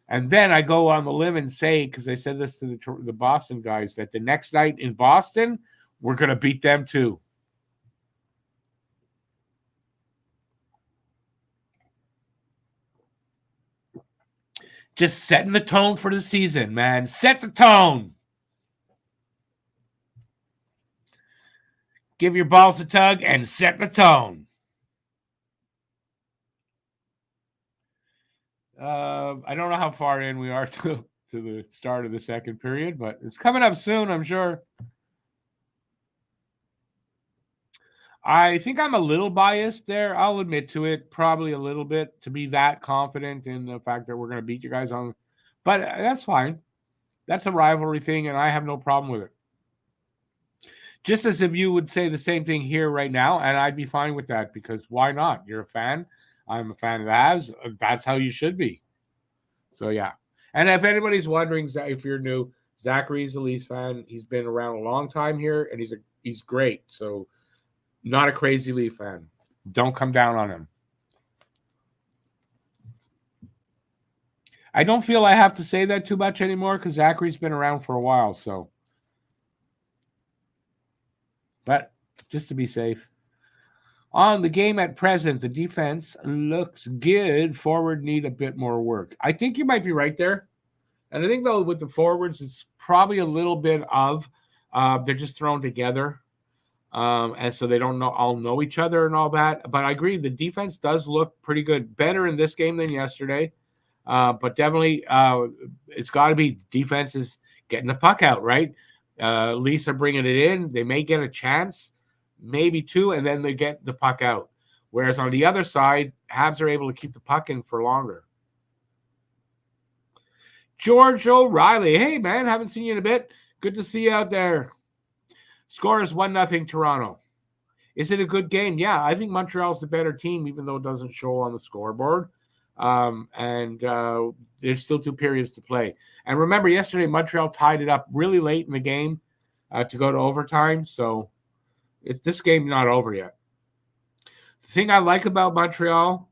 And then I go on the limb and say, because I said this to the Boston guys, that the next night in Boston, we're going to beat them too. Just setting the tone for the season, man. Set the tone. Give your balls a tug and set the tone. I don't know how far in we are to the start of the second period, but it's coming up soon, I'm sure. I think I'm a little biased there. I'll admit to it, probably a little bit, to be that confident in the fact that we're going to beat you guys on. But that's fine. That's a rivalry thing, and I have no problem with it. Just as if you would say the same thing here right now, and I'd be fine with that, because why not? You're a fan. I'm a fan of the Habs. That's how you should be. So, yeah. And if anybody's wondering, if you're new, Zachary's a Leafs fan. He's been around a long time here, and he's great. So, not a crazy Leaf fan. Don't come down on him. I don't feel I have to say that too much anymore, because Zachary's been around for a while. So, but just to be safe. On the game at present, the defense looks good. Forward need a bit more work. I think you might be right there. And I think, though, with the forwards, it's probably a little bit of they're just thrown together. And so they don't all know each other and all that. But I agree, the defense does look pretty good. Better in this game than yesterday. But definitely it's got to be defenses getting the puck out, right? Leafs are bringing it in. They may get a chance, maybe two, and then they get the puck out. Whereas on the other side, Habs are able to keep the puck in for longer. George O'Reilly. Hey, man, haven't seen you in a bit. Good to see you out there. Score is 1-0 Toronto. Is it a good game? Yeah, I think Montreal's the better team, even though it doesn't show on the scoreboard. And there's still 2 periods to play. And remember, yesterday, Montreal tied it up really late in the game to go to overtime. So this game's not over yet. The thing I like about Montreal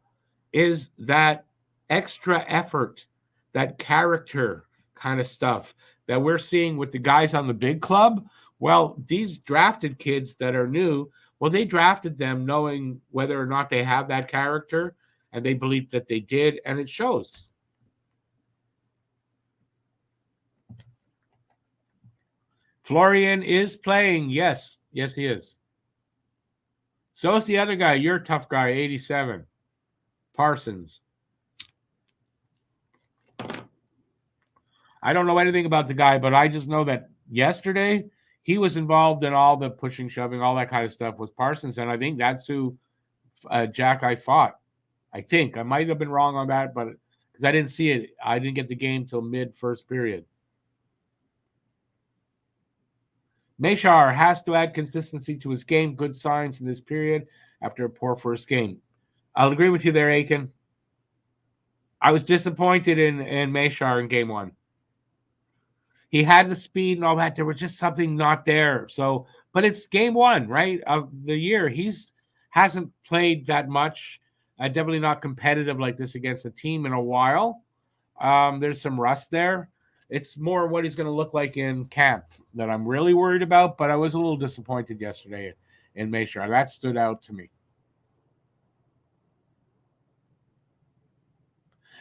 is that extra effort, that character kind of stuff that we're seeing with the guys on the big club. Well, these drafted kids that are new, well, they drafted them knowing whether or not they have that character, and they believe that they did, and it shows. Florian is playing. Yes, he is. So is the other guy. You're a tough guy, 87. Parsons. I don't know anything about the guy, but I just know that yesterday he was involved in all the pushing, shoving, all that kind of stuff with Parsons, and I think that's who Jack I fought. I think. I might have been wrong on that, but because I didn't see it. I didn't get the game till mid-first period. Meshar has to add consistency to his game. Good signs in this period after a poor first game. I'll agree with you there, Aiken. I was disappointed in Meshar in game 1. He had the speed and all that. There was just something not there. So, but it's game 1, right, of the year. Hasn't played that much. Definitely not competitive like this against a team in a while. There's some rust there. It's more what he's going to look like in camp that I'm really worried about, but I was a little disappointed yesterday in Meshar. That stood out to me.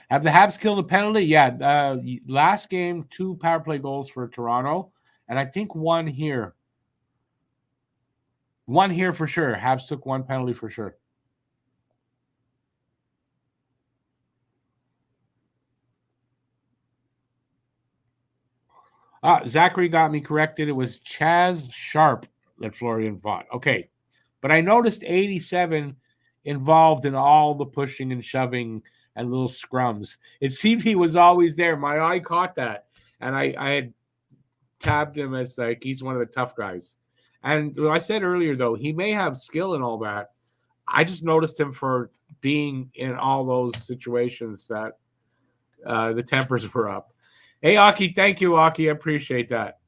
Have the Habs killed a penalty? Yeah. Last game, 2 power play goals for Toronto, and I think 1 here. 1 here for sure. Habs took 1 penalty for sure. Zachary got me corrected. It was Chaz Sharp that Florian fought. Okay. But I noticed 87 involved in all the pushing and shoving and little scrums. It seemed he was always there. My eye caught that. And I had tabbed him as like he's one of the tough guys. And I said earlier, though, he may have skill and all that. I just noticed him for being in all those situations that the tempers were up. Hey, Aki, thank you, Aki. I appreciate that.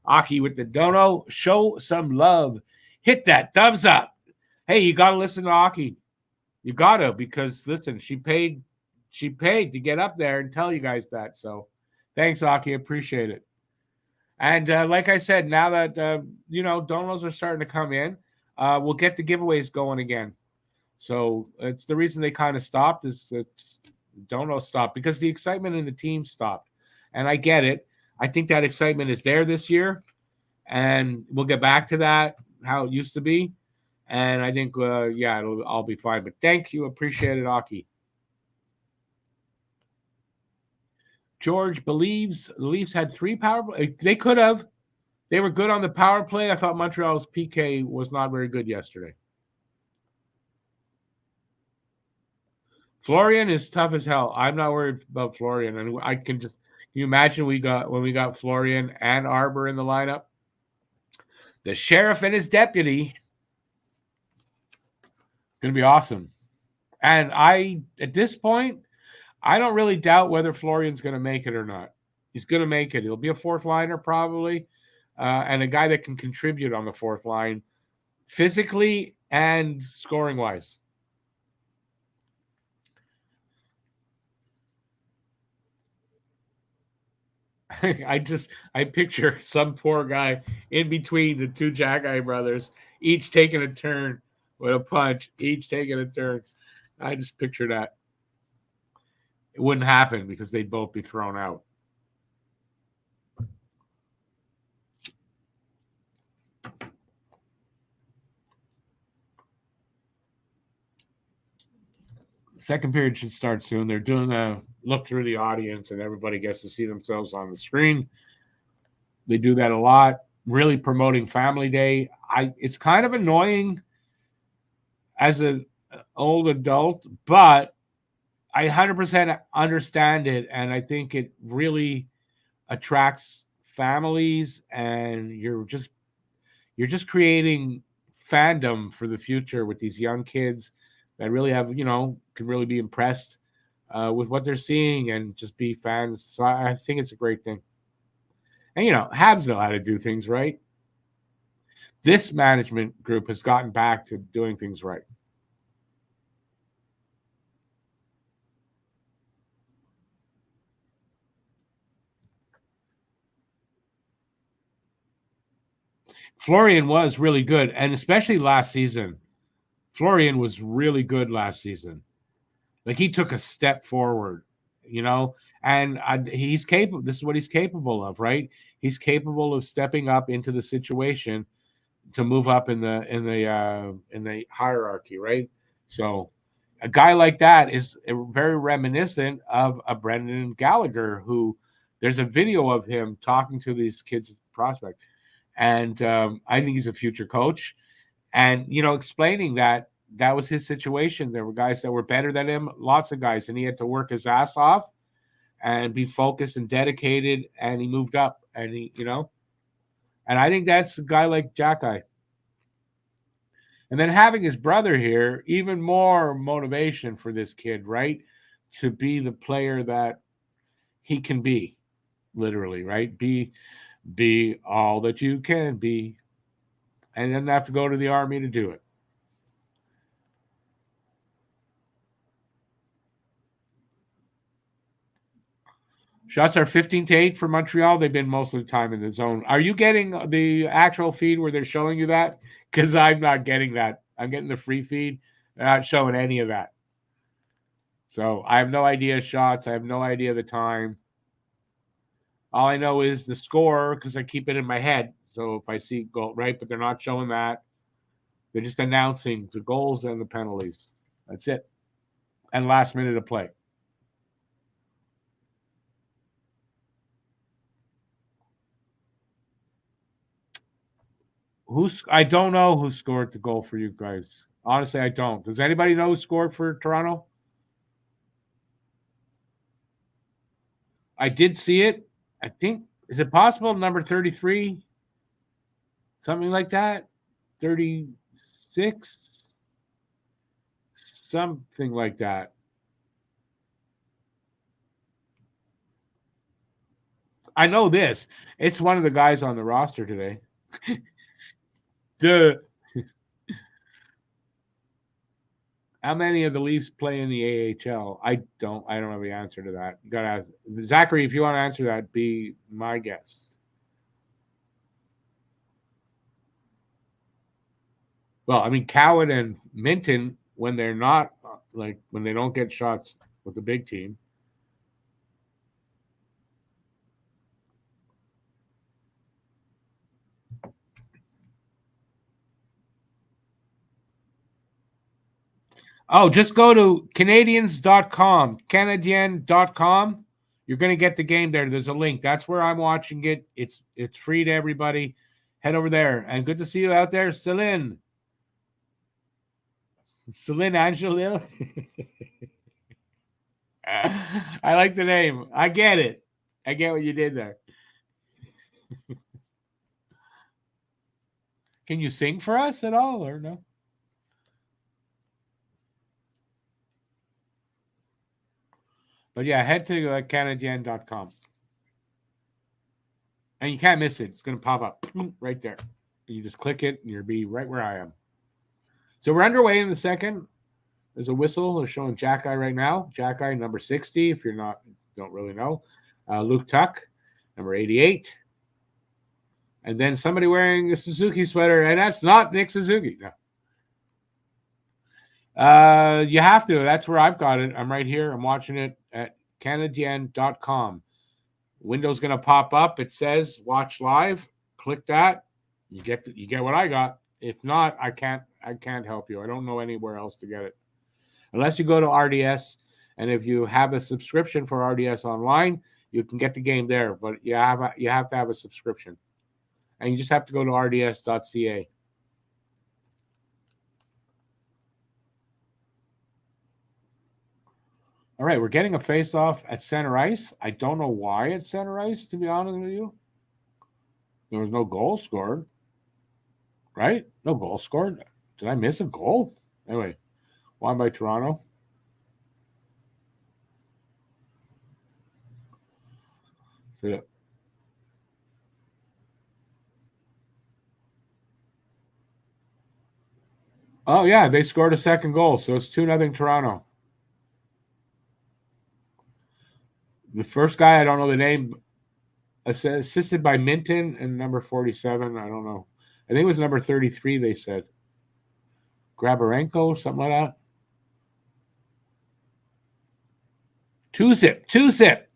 Aki with the dono. Show some love. hit that thumbs up. Hey, you got to listen to Aki. You got to, because listen, she paid to get up there and tell you guys that. So thanks, Aki. Appreciate it. And like I said, now that, donos are starting to come in, we'll get the giveaways going again. So it's the reason they kind of stopped is that donos stopped because the excitement in the team stopped. And I get it. I think that excitement is there this year. And we'll get back to that, how it used to be. And I think, it'll all be fine. But thank you. Appreciate it, Aki. George believes the Leafs had 3 power play. They could have. They were good on the power play. I thought Montreal's PK was not very good yesterday. Florian is tough as hell. I'm not worried about Florian. And I can just, can you imagine when we got Florian and Arbor in the lineup? The sheriff and his deputy. Going to be awesome. And at this point, I don't really doubt whether Florian's going to make it or not. He's going to make it. He'll be a 4th liner probably, and a guy that can contribute on the 4th line physically and scoring-wise. I picture some poor guy in between the 2 Jackeye brothers, each taking a turn with a punch, each taking a turn. I just picture that. It wouldn't happen because they'd both be thrown out. Second period should start soon. They're doing a look through the audience and everybody gets to see themselves on the screen. They do that a lot, really promoting Family Day. It's kind of annoying as an old adult, but I 100% understand it, and I think it really attracts families, and you're just creating fandom for the future with these young kids that really have, can really be impressed with what they're seeing and just be fans. So I think it's a great thing. And, Habs know how to do things right. This management group has gotten back to doing things right. Florian was really good, and especially last season. Florian was really good last season. Like, he took a step forward, and he's capable. This is what he's capable of, right? He's capable of stepping up into the situation to move up in the hierarchy, right? So a guy like that is very reminiscent of a Brendan Gallagher, who there's a video of him talking to these kids prospect. And I think he's a future coach. And, explaining that was his situation. There were guys that were better than him, lots of guys, and he had to work his ass off and be focused and dedicated, and he moved up. And and I think that's a guy like Jackeye. And then having his brother here, even more motivation for this kid, right? To be the player that he can be, literally, right? Be all that you can be, and then have to go to the Army to do it. Shots are 15-8 for Montreal. They've been most of the time in the zone. Are you getting the actual feed where they're showing you that? Because I'm not getting that. I'm getting the free feed. They're not showing any of that. So I have no idea shots. I have no idea the time. All I know is the score because I keep it in my head. So if I see goal, right, but they're not showing that. They're just announcing the goals and the penalties. That's it. And last minute of play. I don't know who scored the goal for you guys. Honestly, I don't. Does anybody know who scored for Toronto? I did see it. I think, is it possible number 33? Something like that? 36? Something like that. I know this. It's one of the guys on the roster today. How many of the Leafs play in the AHL? I don't have the answer to that. You gotta ask Zachary if you want to answer that. Be my guest. Well, I mean, Cowan and Minton when they're not when they don't get shots with the big team. Oh, just go to Canadiens.com, Canadien.com. You're going to get the game there. There's a link. That's where I'm watching it. It's free to everybody. Head over there. And good to see you out there, Celine. Celine Angelil. I like the name. I get it. I get what you did there. Can you sing for us at all or no? But yeah, head to Canadien.com. And you can't miss it. It's going to pop up right there. You just click it and you'll be right where I am. So we're underway in the second. There's a whistle. They're showing Jack Eye right now. Jack Eye, number 60, if you're don't really know. Luke Tuck, number 88. And then somebody wearing a Suzuki sweater, and that's not Nick Suzuki. No. You have to. That's where I've got it. I'm right here. I'm watching it at Canadien.com. Window's going to pop up. It says watch live. Click that. You get what I got. If not, I can't help you. I don't know anywhere else to get it. Unless you go to RDS, and if you have a subscription for RDS online, you can get the game there, but you have to have a subscription. And you just have to go to rds.ca. All right, we're getting a face-off at center ice. I don't know why it's center ice, to be honest with you. There was no goal scored, right? No goal scored. Did I miss a goal? Anyway, won by Toronto. Yeah. Oh, yeah, they scored a second goal, so it's 2-0 Toronto. The first guy, I don't know the name, assisted by Minton and number 47. I don't know. I think it was number 33, they said. Grabarenko, something like that. Two-zip.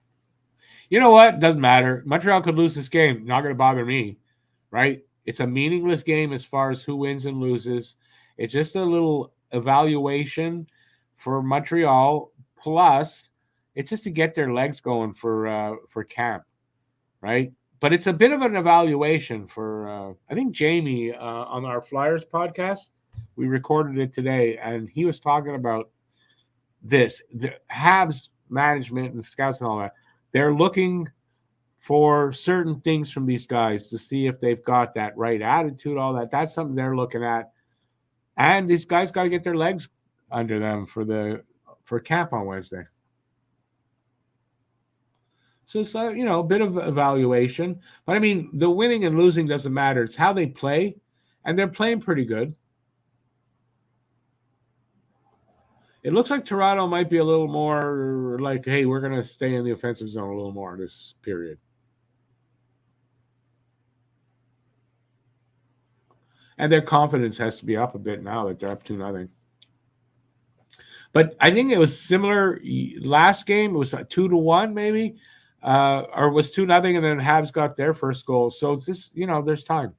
You know what? Doesn't matter. Montreal could lose this game. Not going to bother me, right? It's a meaningless game as far as who wins and loses. It's just a little evaluation for Montreal. Plus, it's just to get their legs going for camp, right? But it's a bit of an evaluation for I think Jamie on our Flyers podcast. We recorded it today, and he was talking about this. The Habs management and scouts and all that. They're looking for certain things from these guys to see if they've got that right attitude, all that. That's something they're looking at. And these guys got to get their legs under them for camp on Wednesday. So it's a bit of evaluation. But I mean, the winning and losing doesn't matter. It's how they play, and they're playing pretty good. It looks like Toronto might be a little more like, hey, we're going to stay in the offensive zone a little more this period. And their confidence has to be up a bit now that they're up 2-0. But I think it was similar last game. It was 2-1 maybe, or it was 2-0, and then Habs got their first goal. So it's just, there's time.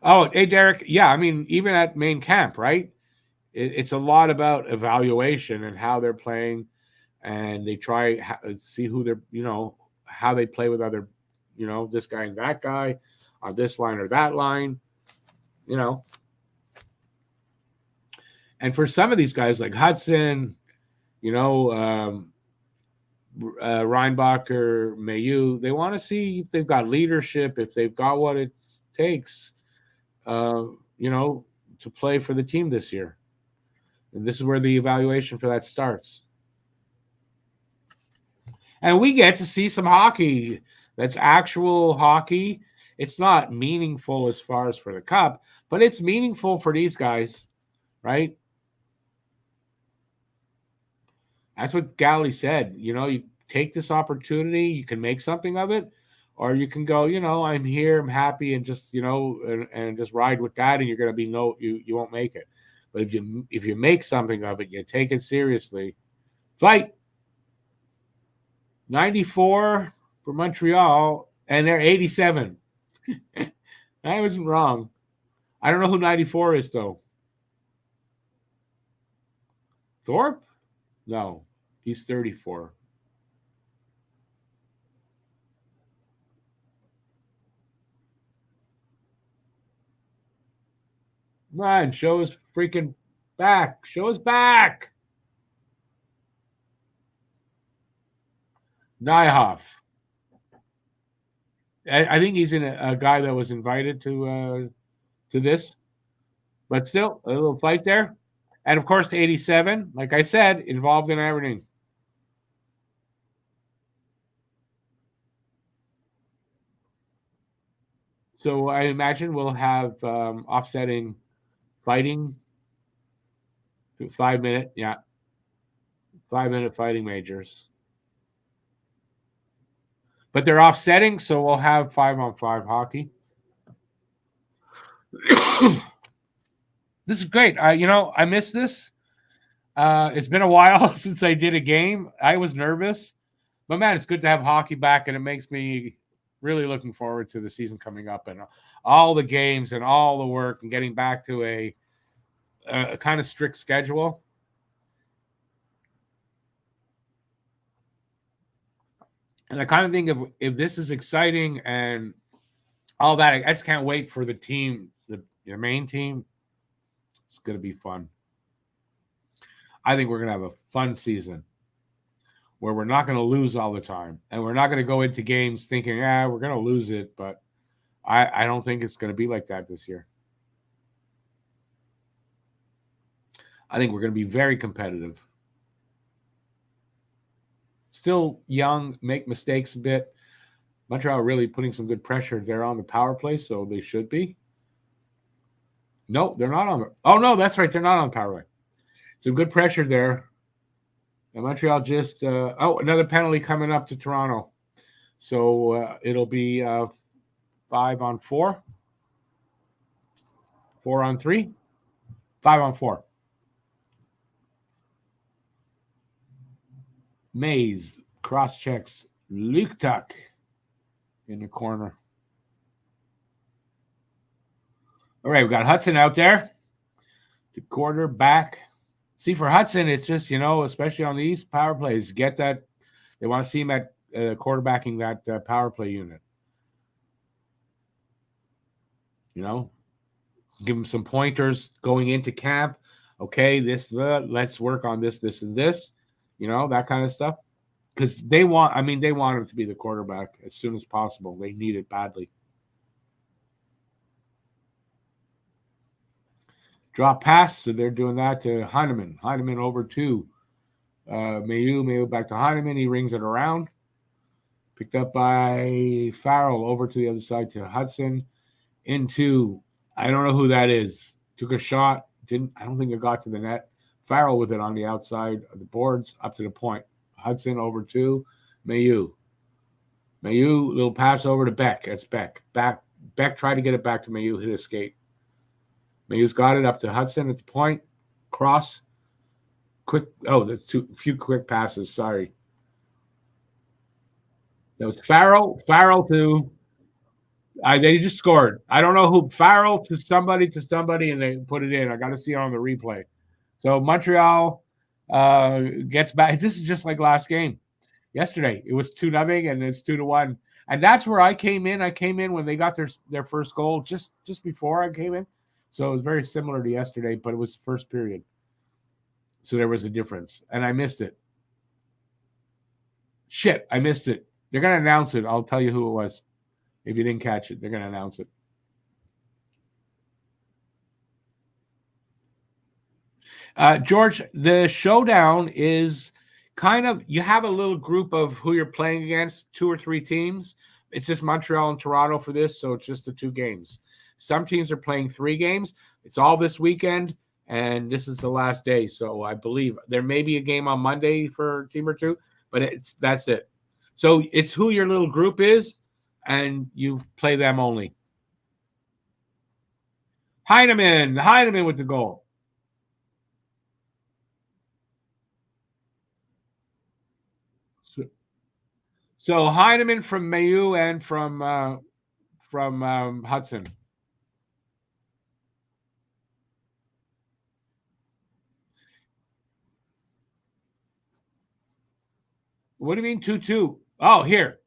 Oh, hey, Derek. Yeah, I mean, even at main camp, right? It's a lot about evaluation and how they're playing, and they try see who they're, how they play with other, this guy and that guy on this line or that line, And for some of these guys like Hudson, Reinbacher, Mayu, they want to see if they've got leadership, if they've got what it takes, to play for the team this year. And this is where the evaluation for that starts. And we get to see some hockey. That's actual hockey. It's not meaningful as far as for the cup, but it's meaningful for these guys, right? That's what Galley said. You take this opportunity, you can make something of it, or you can go, I'm here, I'm happy, and just, and just ride with that, and you're going to be you won't make it. But if you make something of it, you take it seriously. Fight 94 for Montreal, and they're 87. I wasn't wrong. I don't know who 94 is though. Thorpe? No, he's 34. Man, show his freaking back. Show his back. Nyhoff. I think he's a guy that was invited to this, but still a little fight there. And of course, 87, like I said, involved in everything. So I imagine we'll have offsetting fighting 5-minute, 5-minute fighting majors. But they're offsetting, so we'll have 5-on-5 hockey. This is great. I missed this. It's been a while since I did a game. I was nervous, but man, it's good to have hockey back, and it makes me really looking forward to the season coming up and all the games and all the work and getting back to a kind of strict schedule. And I kind of think if this is exciting and all that, I just can't wait for the team, the main team. It's going to be fun. I think we're going to have a fun season where we're not going to lose all the time. And we're not going to go into games thinking, we're going to lose it. But I don't think it's going to be like that this year. I think we're going to be very competitive. Still young, make mistakes a bit. Montreal really putting some good pressure there on the power play, so they should be. No, they're not on. Oh, no, that's right. They're not on power play. Some good pressure there. And Montreal just another penalty coming up to Toronto. So it'll be 5-on-4, 4-on-3, 5-on-4. Mays cross checks Luke Tuck in the corner. All right, we got Hudson out there. The quarterback. See, for Hudson, it's just, especially on these power plays, get that. They want to see him at quarterbacking that power play unit. Give him some pointers going into camp. Okay, let's work on this, and this. That kind of stuff. Because they want him to be the quarterback as soon as possible. They need it badly. Drop pass, so they're doing that to Heineman. Heineman over to Mayu. Mayu back to Heineman. He rings it around. Picked up by Farrell over to the other side to Hudson. Into, I don't know who that is. Took a shot. I don't think it got to the net. Farrell with it on the outside of the boards up to the point. Hudson over to Mayu. Mayu, little pass over to Beck. That's Beck. Beck tried to get it back to Mayu, hit a skate. Mayu's got it up to Hudson at the point. Cross. Quick. Oh, that's few quick passes. Sorry. That was Farrell. Farrell to. They just scored. I don't know who. Farrell to somebody, and they put it in. I got to see it on the replay. So Montreal gets back. This is just like last game. Yesterday, it was 2-0, and it's 2-1. And that's where I came in. I came in when they got their first goal, just before I came in. So it was very similar to yesterday, but it was first period. So there was a difference. And I missed it. Shit, I missed it. They're going to announce it. I'll tell you who it was. If you didn't catch it, they're going to announce it. George, the showdown is kind of, you have a little group of who you're playing against, 2 or 3 teams, It's just Montreal and Toronto for this, so it's just the 2 games. Some teams are playing 3 games. It's all this weekend, and this is the last day. So I believe there may be a game on Monday for a team or 2, but that's it. So it's who your little group is, and you play them only. Heineman with the goal. So Heineman from Mayu and from Hudson. What do you mean 2-2? Oh, here.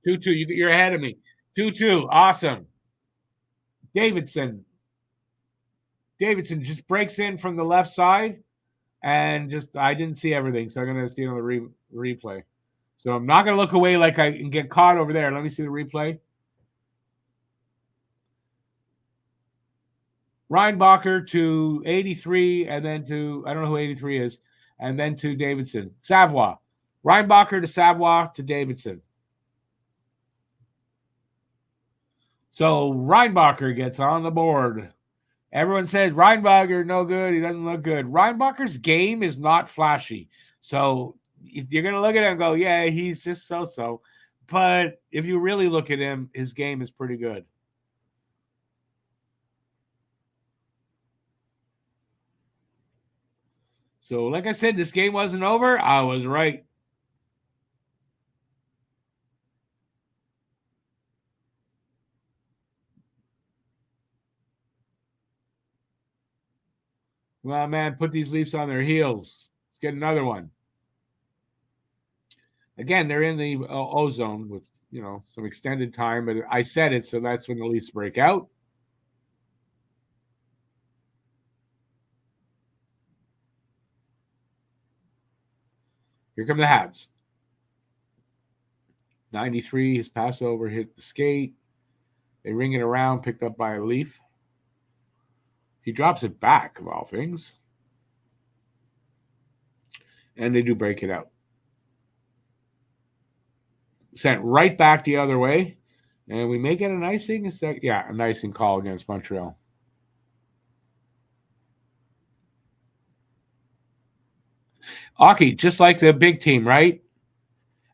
2-2. You're ahead of me. 2-2. Awesome. Davidson just breaks in from the left side, and I didn't see everything, so I'm going to see it on the replay. So I'm not going to look away like I can get caught over there. Let me see the replay. Reinbacher to 83, and then to, I don't know who 83 is, and then to Davidson. Savoie. Reinbacher to Savoie to Davidson. So Reinbacher gets on the board. Everyone said Reinbacher, no good. He doesn't look good. Reinbacher's game is not flashy. So if you're going to look at him and go, yeah, he's just so-so. But if you really look at him, his game is pretty good. So like I said, this game wasn't over. I was right. Well, man, put these Leafs on their heels. Let's get another one. Again, they're in the O-zone with, some extended time. But I said it, so that's when the Leafs break out. Here come the Habs. 93, his pass over hit the skate. They ring it around, picked up by a Leaf. He drops it back, of all things. And they do break it out. Sent right back the other way. And we may get an icing. Yeah, an icing call against Montreal. Hockey, just like the big team, right?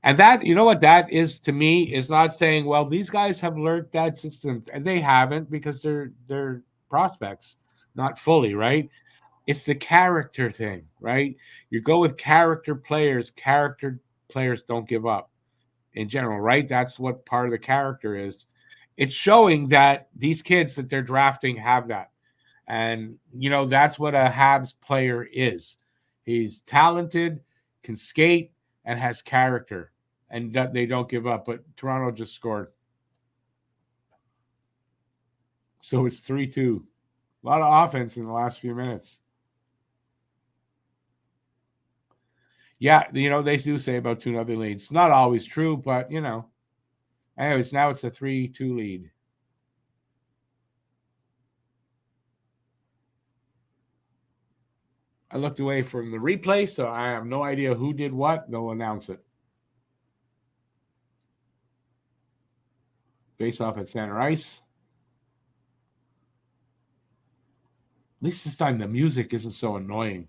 And that, you know what that is to me, is not saying, well, these guys have learned that system. And they haven't, because they're prospects, not fully, right? It's the character thing, right? You go with character players don't give up in general, right? That's what part of the character is. It's showing that these kids that they're drafting have that. And, that's what a Habs player is. He's talented, can skate, and has character, and that they don't give up. But Toronto just scored. So it's 3-2. A lot of offense in the last few minutes. Yeah, they do say about 2-0 leads. It's not always true, but, Anyways, now it's a 3-2 lead. I looked away from the replay, so I have no idea who did what. They'll announce it. Face off at center ice. At least this time the music isn't so annoying.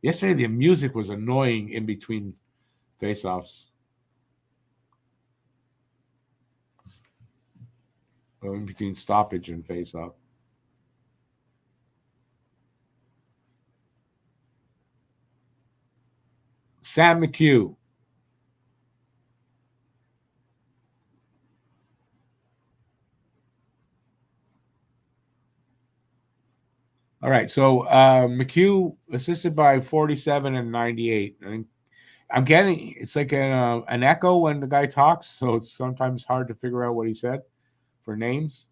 Yesterday the music was annoying in between face-offs. Or in between stoppage and face-off. Sam McHugh. All right, so McHugh assisted by 47 and 98. I'm getting, it's like an echo when the guy talks, so it's sometimes hard to figure out what he said for names.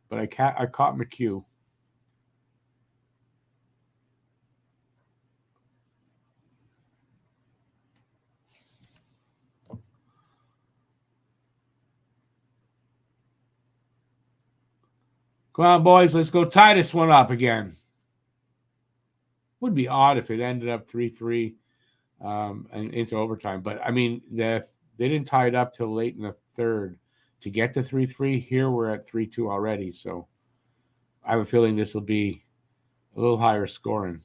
But I caught McHugh. Come on, boys, let's go tie this one up again. Would be odd if it ended up 3-3 and into overtime. But, I mean, the They didn't tie it up till late in the third to get to 3-3. Here we're at 3-2 already, so I have a feeling this will be a little higher scoring.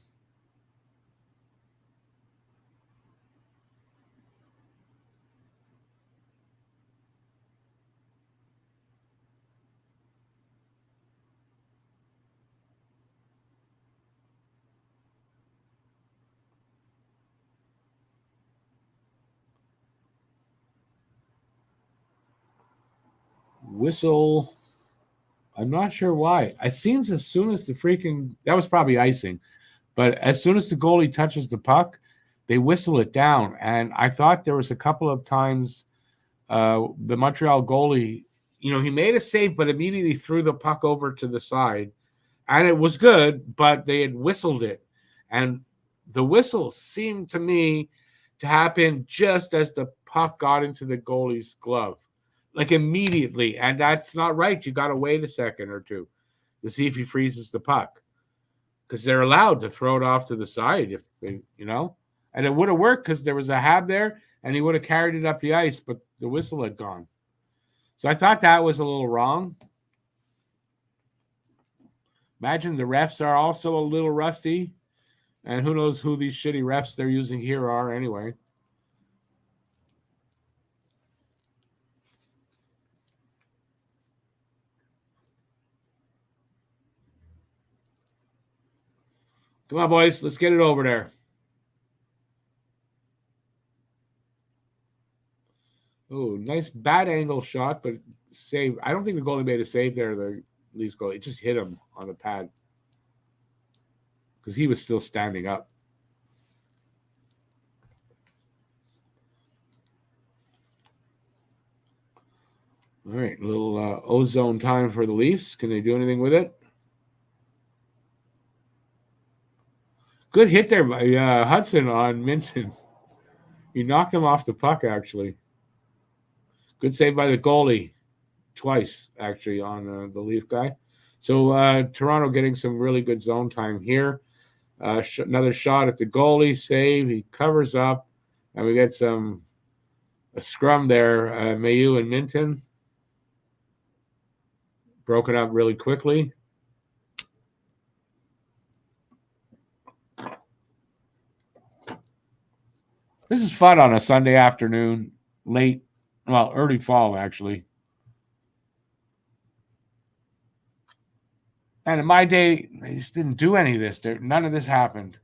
Whistle. I'm not sure why. It seems as soon as the freaking that was probably icing, but as soon as the goalie touches the puck, they whistle it down. And I thought there was a couple of times the Montreal goalie, he made a save, but immediately threw the puck over to the side, and it was good, but they had whistled it, and the whistle seemed to me to happen just as the puck got into the goalie's glove, like immediately, and that's not right. You got to wait a second or two to see if he freezes the puck, because they're allowed to throw it off to the side if they, and it would have worked because there was a Hab there, and he would have carried it up the ice, but the whistle had gone. So I thought that was a little wrong. Imagine the refs are also a little rusty, and who knows who these shitty refs they're using here are anyway. Come on, boys, let's get it over there. Oh, nice bad angle shot, but save. I don't think the goalie made a save there, the Leafs goalie. It just hit him on the pad because he was still standing up. All right, a little ozone time for the Leafs. Can they do anything with it? Good hit there by Hudson on Minton. He knocked him off the puck, actually. Good save by the goalie. Twice, actually, on the Leaf guy. So Toronto getting some really good zone time here. Another shot at the goalie, save. He covers up, and we get a scrum there. Mayu and Minton broken up really quickly. This is fun on a Sunday afternoon, early fall, actually. And in my day, they just didn't do any of this. None of this happened.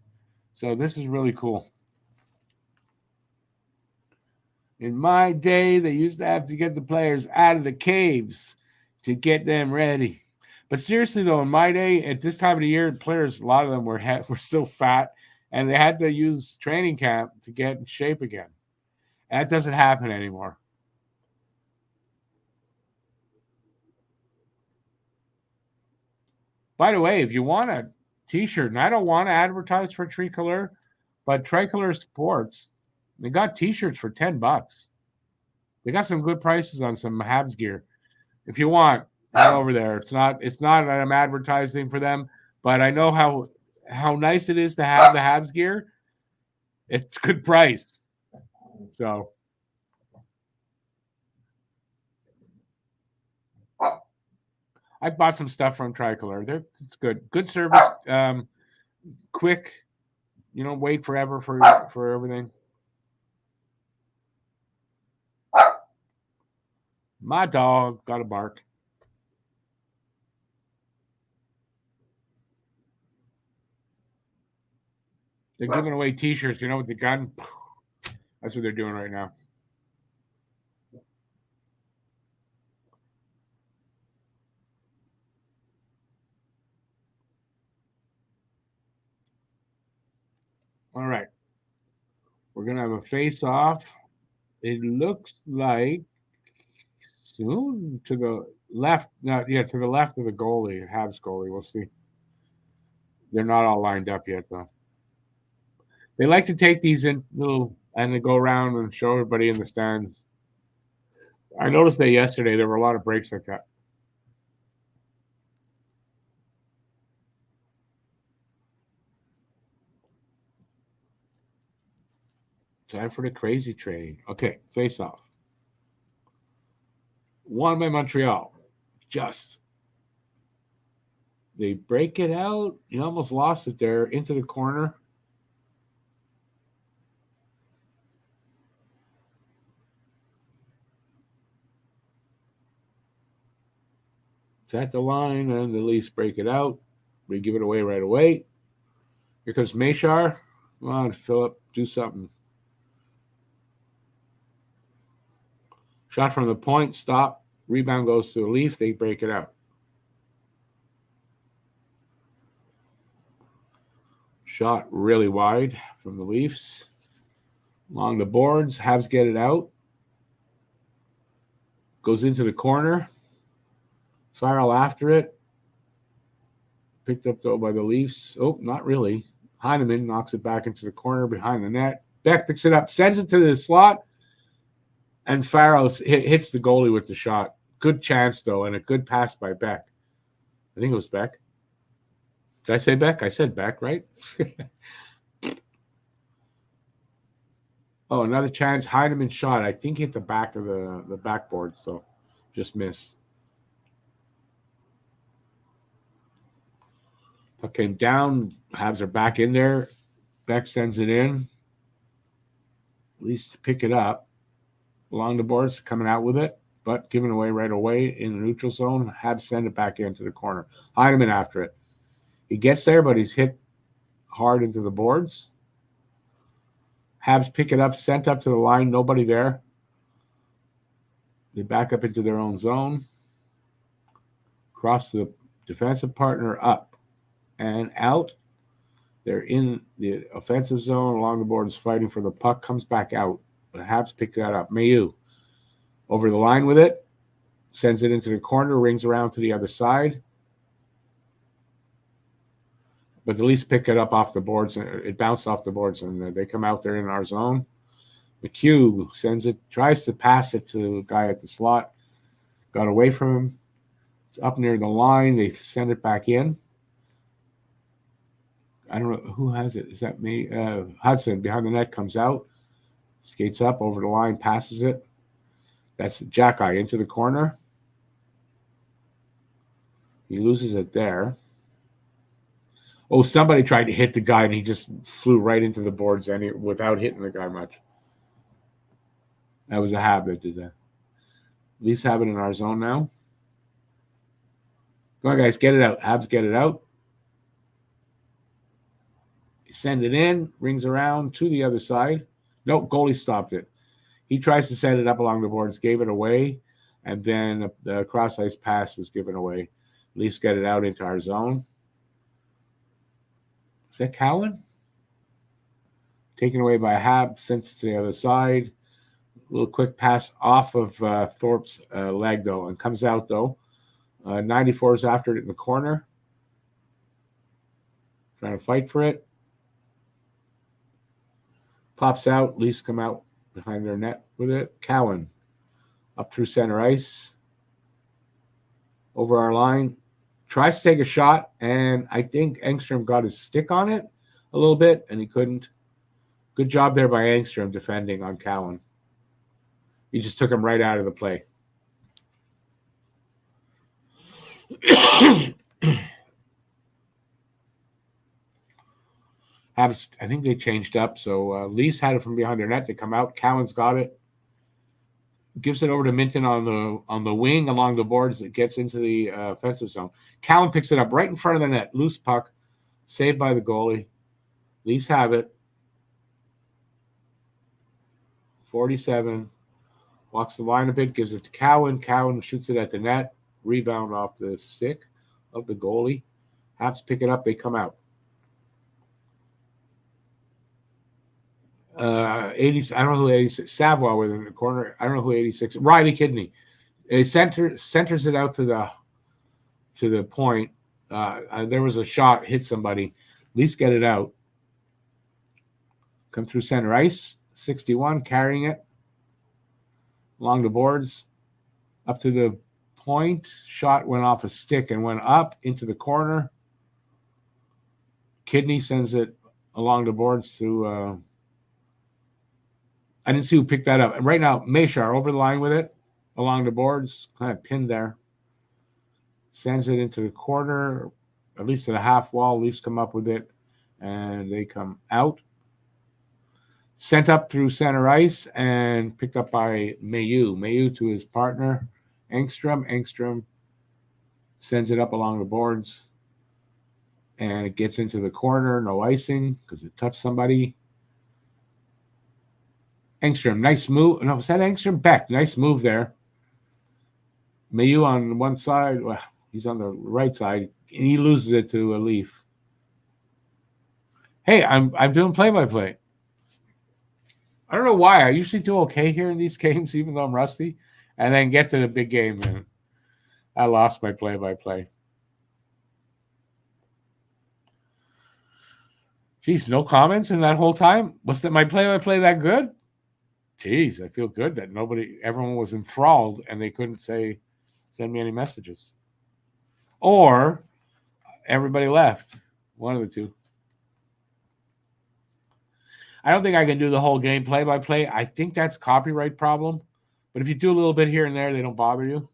So this is really cool. In my day, they used to have to get the players out of the caves to get them ready. But seriously, though, in my day, at this time of the year, players, a lot of them were still fat, and they had to use training camp to get in shape again. And that doesn't happen anymore. By the way, if you want a T-shirt, and I don't want to advertise for Tricolor, but Tricolor Sports, they got T-shirts for $10. They got some good prices on some Habs gear. If you want, head over there. It's not that I'm advertising for them, but I know how nice it is to have the Habs gear. It's good price. So I bought some stuff from Tricolor. It's good. Good service. Quick. You don't wait forever for everything. My dog got a bark. They're giving away T-shirts, with the gun. That's what they're doing right now. All right. We're going to have a face-off. It looks like soon to the left. No, yeah, to the left of the goalie, Habs goalie. We'll see. They're not all lined up yet, though. They like to take these in little and they go around and show everybody in the stands. I noticed that yesterday there were a lot of breaks like that. Time for the crazy train. Okay, face off. Won by Montreal. Just. They break it out. You almost lost it there into the corner. It's at the line, and the Leafs break it out. We give it away right away. Here comes Mashar. Come on, Philip, do something. Shot from the point, stop. Rebound goes to the Leaf. They break it out. Shot really wide from the Leafs. Along the boards, Habs get it out. Goes into the corner. Spiral after it. Picked up, though, by the Leafs. Oh, not really. Heineman knocks it back into the corner behind the net. Beck picks it up, sends it to the slot, and Farrell hits the goalie with the shot. Good chance, though, and a good pass by Beck. I think it was Beck. Did I say Beck? I said Beck, right? Oh, another chance. Heineman shot. I think hit the back of the backboard, so just missed. Puck came down. Habs are back in there. Beck sends it in. At least to pick it up. Along the boards, coming out with it, but given away right away in the neutral zone. Habs send it back into the corner. Heineman after it. He gets there, but he's hit hard into the boards. Habs pick it up, sent up to the line. Nobody there. They back up into their own zone. Cross the defensive partner up and out. They're in the offensive zone along the boards fighting for the puck. Comes back out. But Habs pick that up. Mayu over the line with it. Sends it into the corner. Rings around to the other side. But the Leafs pick it up off the boards. It bounced off the boards, and they come out there in our zone. McHugh sends it, tries to pass it to the guy at the slot. Got away from him. It's up near the line. They send it back in. I don't know who has it. Is that me? Hudson behind the net comes out. Skates up over the line, passes it. That's Jackeye into the corner. He loses it there. Oh, somebody tried to hit the guy, and he just flew right into the boards without hitting the guy much. That was a Hab that did that. Leafs have it in our zone now. Come on, guys, get it out. Habs get it out. Send it in, rings around to the other side. Nope, goalie stopped it. He tries to set it up along the boards, gave it away, and then the cross-ice pass was given away. Leafs get it out into our zone. Is that Cowan? Taken away by Hab, sent to the other side. A little quick pass off of Thorpe's leg, though, and comes out, though. 94 is after it in the corner. Trying to fight for it. Pops out. Leafs come out behind their net with it. Cowan up through center ice. Over our line. Tries to take a shot, and I think Engstrom got his stick on it a little bit, and he couldn't. Good job there by Engstrom defending on Cowan. He just took him right out of the play. Habs, I think they changed up, so Leafs had it from behind their net to come out. Cowan's got it. Gives it over to Minton on the wing along the boards. It gets into the offensive zone. Cowan picks it up right in front of the net. Loose puck. Saved by the goalie. Leafs have it. 47. Walks the line a bit. Gives it to Cowan. Cowan shoots it at the net. Rebound off the stick of the goalie. Habs pick it up. They come out. 80. I don't know who 86. Savoie was in the corner. I don't know who 86. Riley Kidney. It centers it out to the point. There was a shot, hit somebody. At least get it out. Come through center ice. 61 carrying it along the boards up to the point. Shot went off a stick and went up into the corner. Kidney sends it along the boards to. I didn't see who picked that up. And right now, Mashar over the line with it. along the boards, kind of pinned there. Sends it into the corner, at least to the half wall. Leafs come up with it, and they come out. Sent up through center ice and picked up by Mailloux. Mailloux to his partner, Engstrom. Engstrom sends it up along the boards, and it gets into the corner. No icing because it touched somebody. Engstrom, nice move. No, was that Engstrom? Beck, nice move there. Mailloux on one side. Well, he's on the right side, and he loses it to a Leaf. Hey, I'm doing play-by-play. I don't know why. I usually do okay here in these games, even though I'm rusty, and then get to the big game, and I lost my play-by-play. Jeez, no comments in that whole time? Was that my play-by-play that good? Jeez, I feel good that everyone was enthralled, and they couldn't send me any messages. Or everybody left. One of the two. I don't think I can do the whole game play-by-play. I think that's a copyright problem. But if you do a little bit here and there, they don't bother you.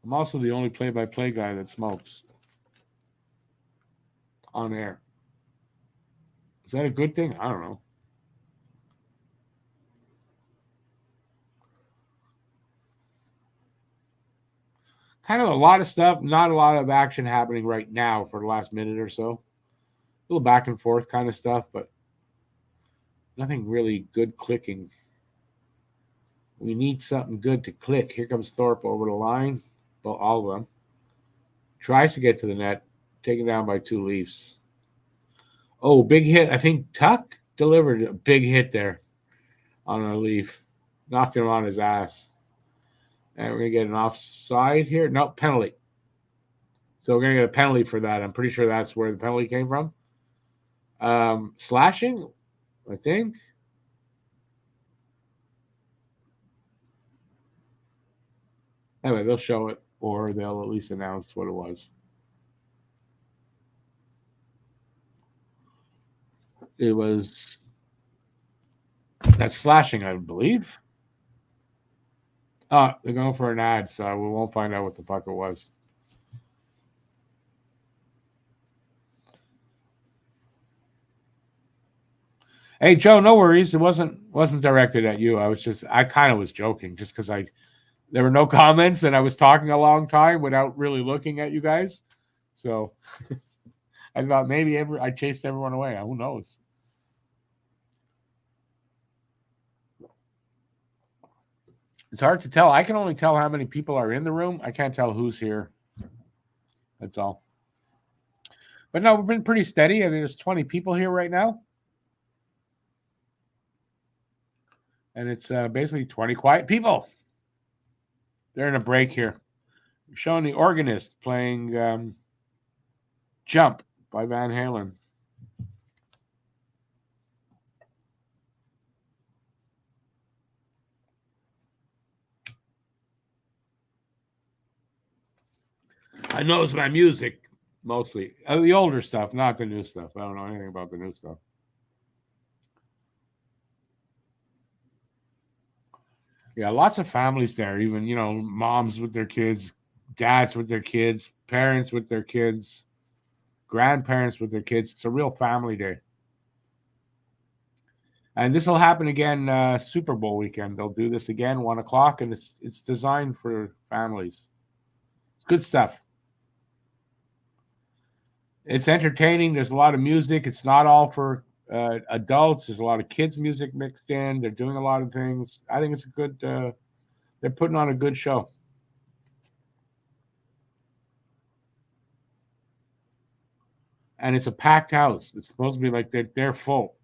I'm also the only play-by-play guy that smokes on air. Is that a good thing? I don't know. Kind of a lot of stuff, not a lot of action happening right now for the last minute or so. A little back and forth kind of stuff, but nothing really good clicking. We need something good to click. Here comes Thorpe over the line. Well, all of them. Tries to get to the net, taken down by two Leafs. Oh, big hit. I think Tuck delivered a big hit there on a Leaf. Knocked him on his ass. And we're going to get an offside here. No, penalty. So we're going to get a penalty for that. I'm pretty sure that's where the penalty came from. Slashing, I think. Anyway, they'll show it, or they'll at least announce what it was. It was that's slashing, I believe. They're going for an ad, so we won't find out what the fuck it was. Hey, Joe, no worries. It wasn't directed at you. I kind of was joking just because there were no comments and I was talking a long time without really looking at you guys. So I thought maybe I chased everyone away. Who knows? It's hard to tell. I can only tell how many people are in the room. I can't tell who's here. That's all. But no, we've been pretty steady. I mean, there's 20 people here right now. And it's basically 20 quiet people. They're in a break here. We're showing the organist playing Jump by Van Halen. I know it's my music, mostly. The older stuff, not the new stuff. I don't know anything about the new stuff. Yeah, lots of families there, even, moms with their kids, dads with their kids, parents with their kids, grandparents with their kids. It's a real family day. And this will happen again Super Bowl weekend. They'll do this again, 1 o'clock, and it's designed for families. It's good stuff. It's entertaining. There's a lot of music. It's not all for adults. There's a lot of kids' music mixed in. They're doing a lot of things. I think it's a good. They're putting on a good show. And it's a packed house. It's supposed to be like they're full.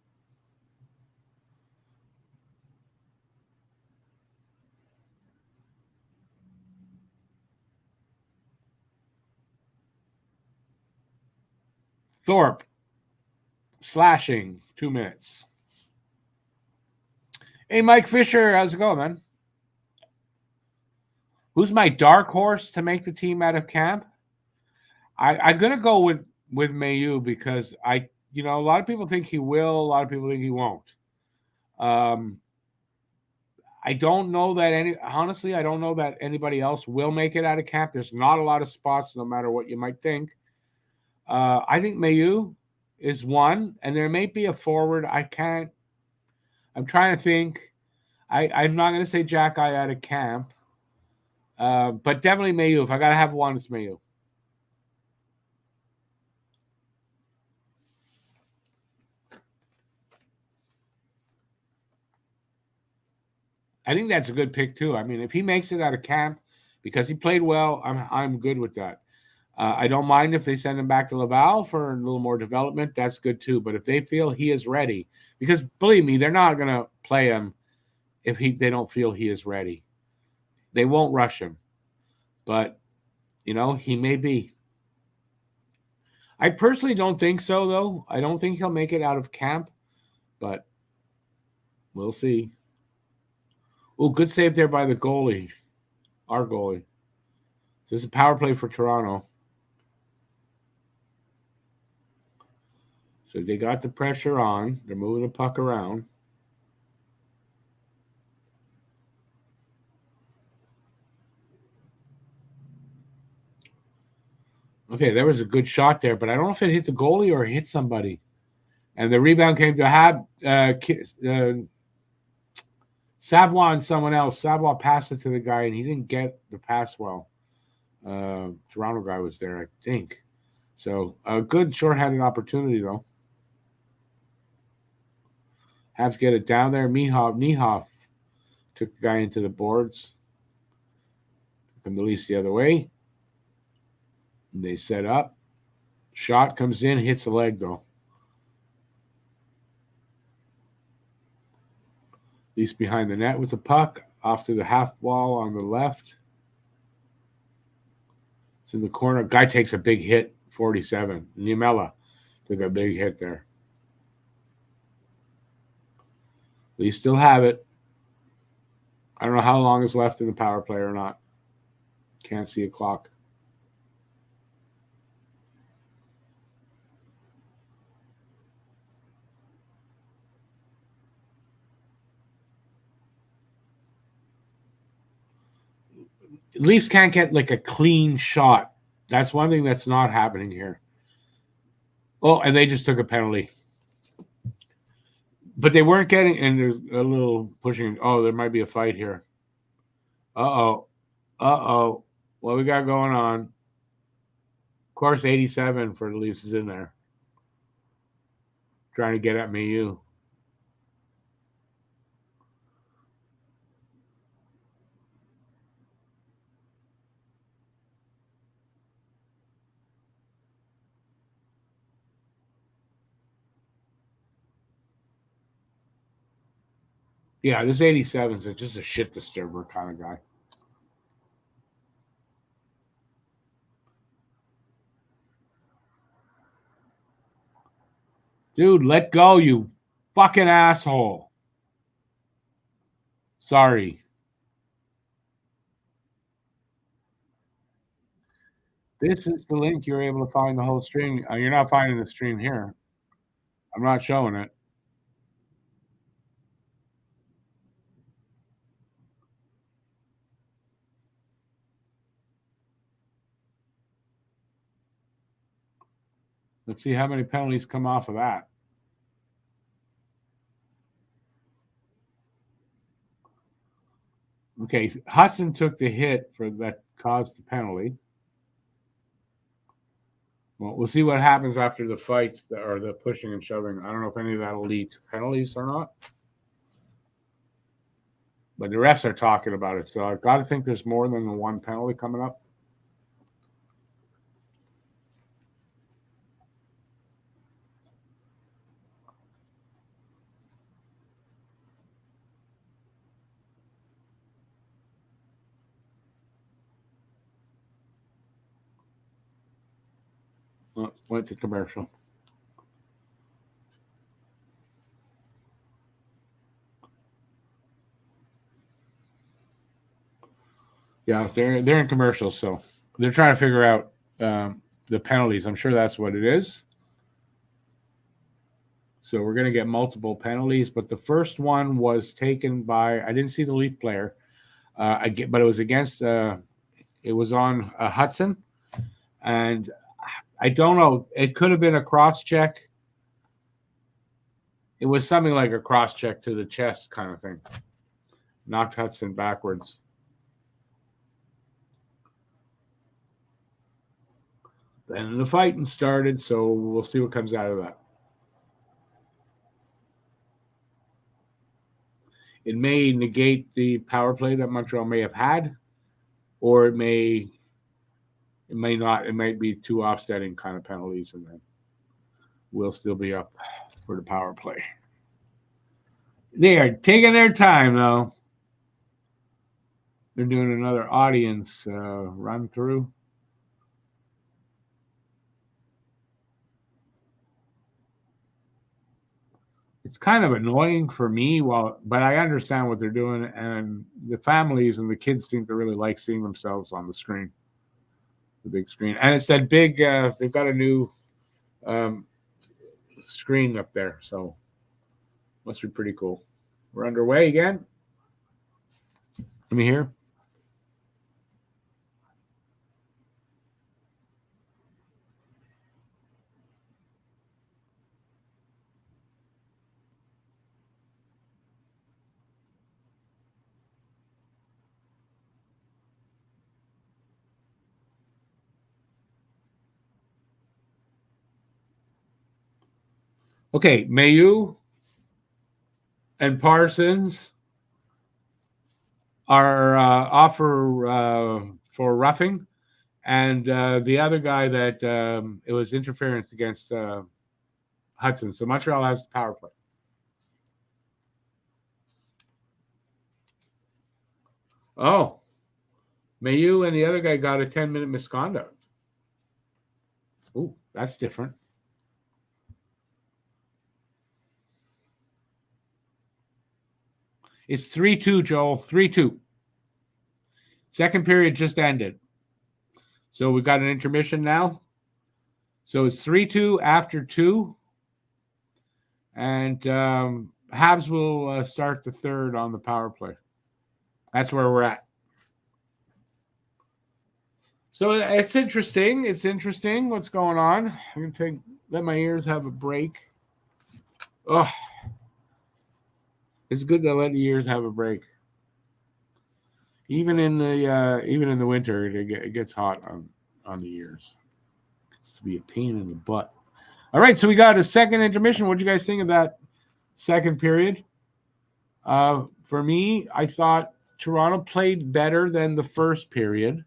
Thorpe slashing 2 minutes. Hey, Mike Fisher, how's it going, man? Who's my dark horse to make the team out of camp? I'm going to go with with Mayu because a lot of people think he will, a lot of people think he won't. I don't know that honestly, I don't know that anybody else will make it out of camp. There's not a lot of spots, no matter what you might think. I think Mayu is one, and there may be a forward. I'm trying to think. I'm not going to say Jack Eye out of camp, but definitely Mayu. If I got to have one, it's Mayu. I think that's a good pick too. I mean, if he makes it out of camp because he played well, I'm good with that. I don't mind if they send him back to Laval for a little more development. That's good too. But if they feel he is ready, because believe me, they're not going to play him if they don't feel he is ready. They won't rush him. But he may be. I personally don't think so, though. I don't think he'll make it out of camp, but we'll see. Oh, good save there by the goalie, our goalie. This is a power play for Toronto. So they got the pressure on. They're moving the puck around. Okay, there was a good shot there, but I don't know if it hit the goalie or hit somebody. And the rebound came to Savoie and someone else. Savoie passed it to the guy, and he didn't get the pass well. Toronto guy was there, I think. So a good short-handed opportunity, though. Habs get it down there. Niehoff took the guy into the boards. Took him the Leafs the other way. And they set up. Shot comes in, hits the leg, though. Leafs behind the net with the puck. Off to the half wall on the left. It's in the corner. Guy takes a big hit, 47. Niemela took a big hit there. Leafs still have it. I don't know how long is left in the power play or not. Can't see a clock. Leafs can't get like a clean shot. That's one thing that's not happening here. Oh, and they just took a penalty. But they weren't getting, and there's a little pushing. Oh, there might be a fight here. Uh-oh. What we got going on? Of course, 87 for the Leafs is in there. Trying to get at Mayu. Yeah, this 87 is just a shit disturber kind of guy. Dude, let go, you fucking asshole. Sorry. This is the link you're able to find the whole stream. You're not finding the stream here. I'm not showing it. Let's see how many penalties come off of that. Okay, Hudson took the hit for that caused the penalty. Well, we'll see what happens after the fights or the pushing and shoving. I don't know if any of that will lead to penalties or not. But the refs are talking about it, so I've got to think there's more than the one penalty coming up. Went to commercial. Yeah, they're in commercials, so they're trying to figure out the penalties. I'm sure that's what it is. So we're going to get multiple penalties, but the first one was taken by, I didn't see the Leaf player, but it was against, it was on Hudson. And I don't know, it could have been a cross check. It was something like a cross check to the chest kind of thing. Knocked Hudson backwards. Then the fighting started, so we'll see what comes out of that. It may negate the power play that Montreal may have had, or it may not. It might be two offsetting kind of penalties, and then we'll still be up for the power play. They are taking their time, though. They're doing another audience run through. It's kind of annoying for me, but I understand what they're doing, and the families and the kids seem to really like seeing themselves on the screen, the big screen. And it's that big, they've got a new screen up there, so must be pretty cool. We're underway again. Let me hear. Okay, Mayu and Parsons are offer for roughing, and the other guy that it was interference against Hudson. So Montreal has the power play. Oh, Mayu and the other guy got a 10-minute misconduct. Ooh, that's different. It's 3-2, Joel. 3-2. Second period just ended. So we got an intermission now. So it's 3-2 after 2. And Habs will start the third on the power play. That's where we're at. So it's interesting. It's interesting what's going on. I'm going to let my ears have a break. Oh, it's good to let the ears have a break. Even in the winter, it gets hot on the ears. It's to be a pain in the butt. All right, so we got a second intermission. What do you guys think of that second period? For me, I thought Toronto played better than the first period.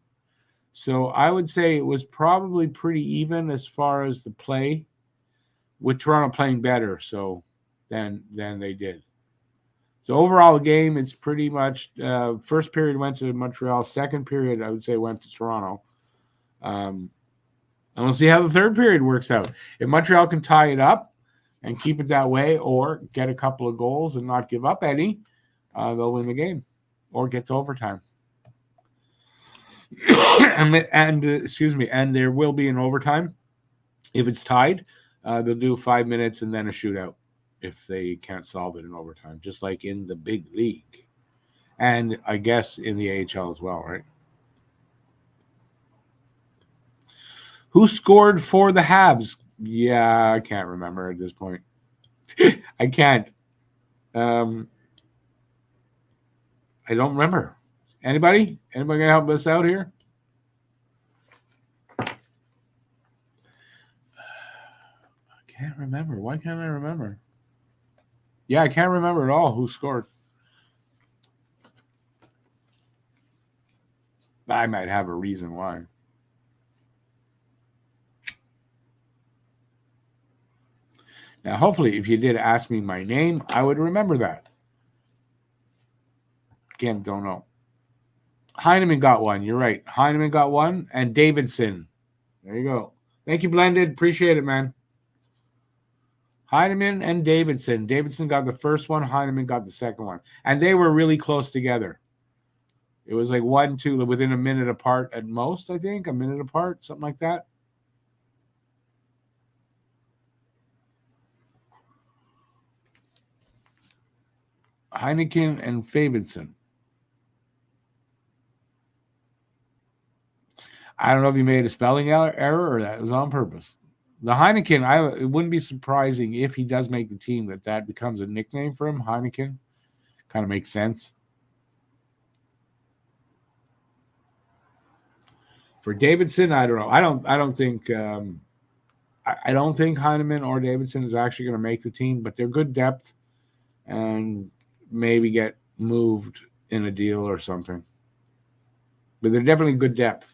So I would say it was probably pretty even as far as the play, with Toronto playing better than they did. So overall, the game, it's pretty much first period went to Montreal. Second period, I would say, went to Toronto. And we'll see how the third period works out. If Montreal can tie it up and keep it that way, or get a couple of goals and not give up any, they'll win the game or get to overtime. and there will be an overtime. If it's tied, they'll do 5 minutes and then a shootout if they can't solve it in overtime, just like in the big league. And I guess in the AHL as well, right? Who scored for the Habs? Yeah, I can't remember at this point. I can't. I don't remember. Anybody? Anybody gonna help us out here? I can't remember. Why can't I remember? Yeah, I can't remember at all who scored. I might have a reason why. Now, hopefully, if you did ask me my name, I would remember that. Again, don't know. Heineman got one. You're right. Heineman got one. And Davidson. There you go. Thank you, Blended. Appreciate it, man. Heineman and Davidson. Davidson got the first one. Heineman got the second one. And they were really close together. It was like 1-2 within a minute apart at most, I think. A minute apart, something like that. Heineken and Favidson. I don't know if you made a spelling error or that was on purpose. The Heineken, it wouldn't be surprising if he does make the team that becomes a nickname for him. Heineken kind of makes sense. For Davidson, I don't know. I don't think I don't think Heineman or Davidson is actually going to make the team, but they're good depth and maybe get moved in a deal or something. But they're definitely good depth.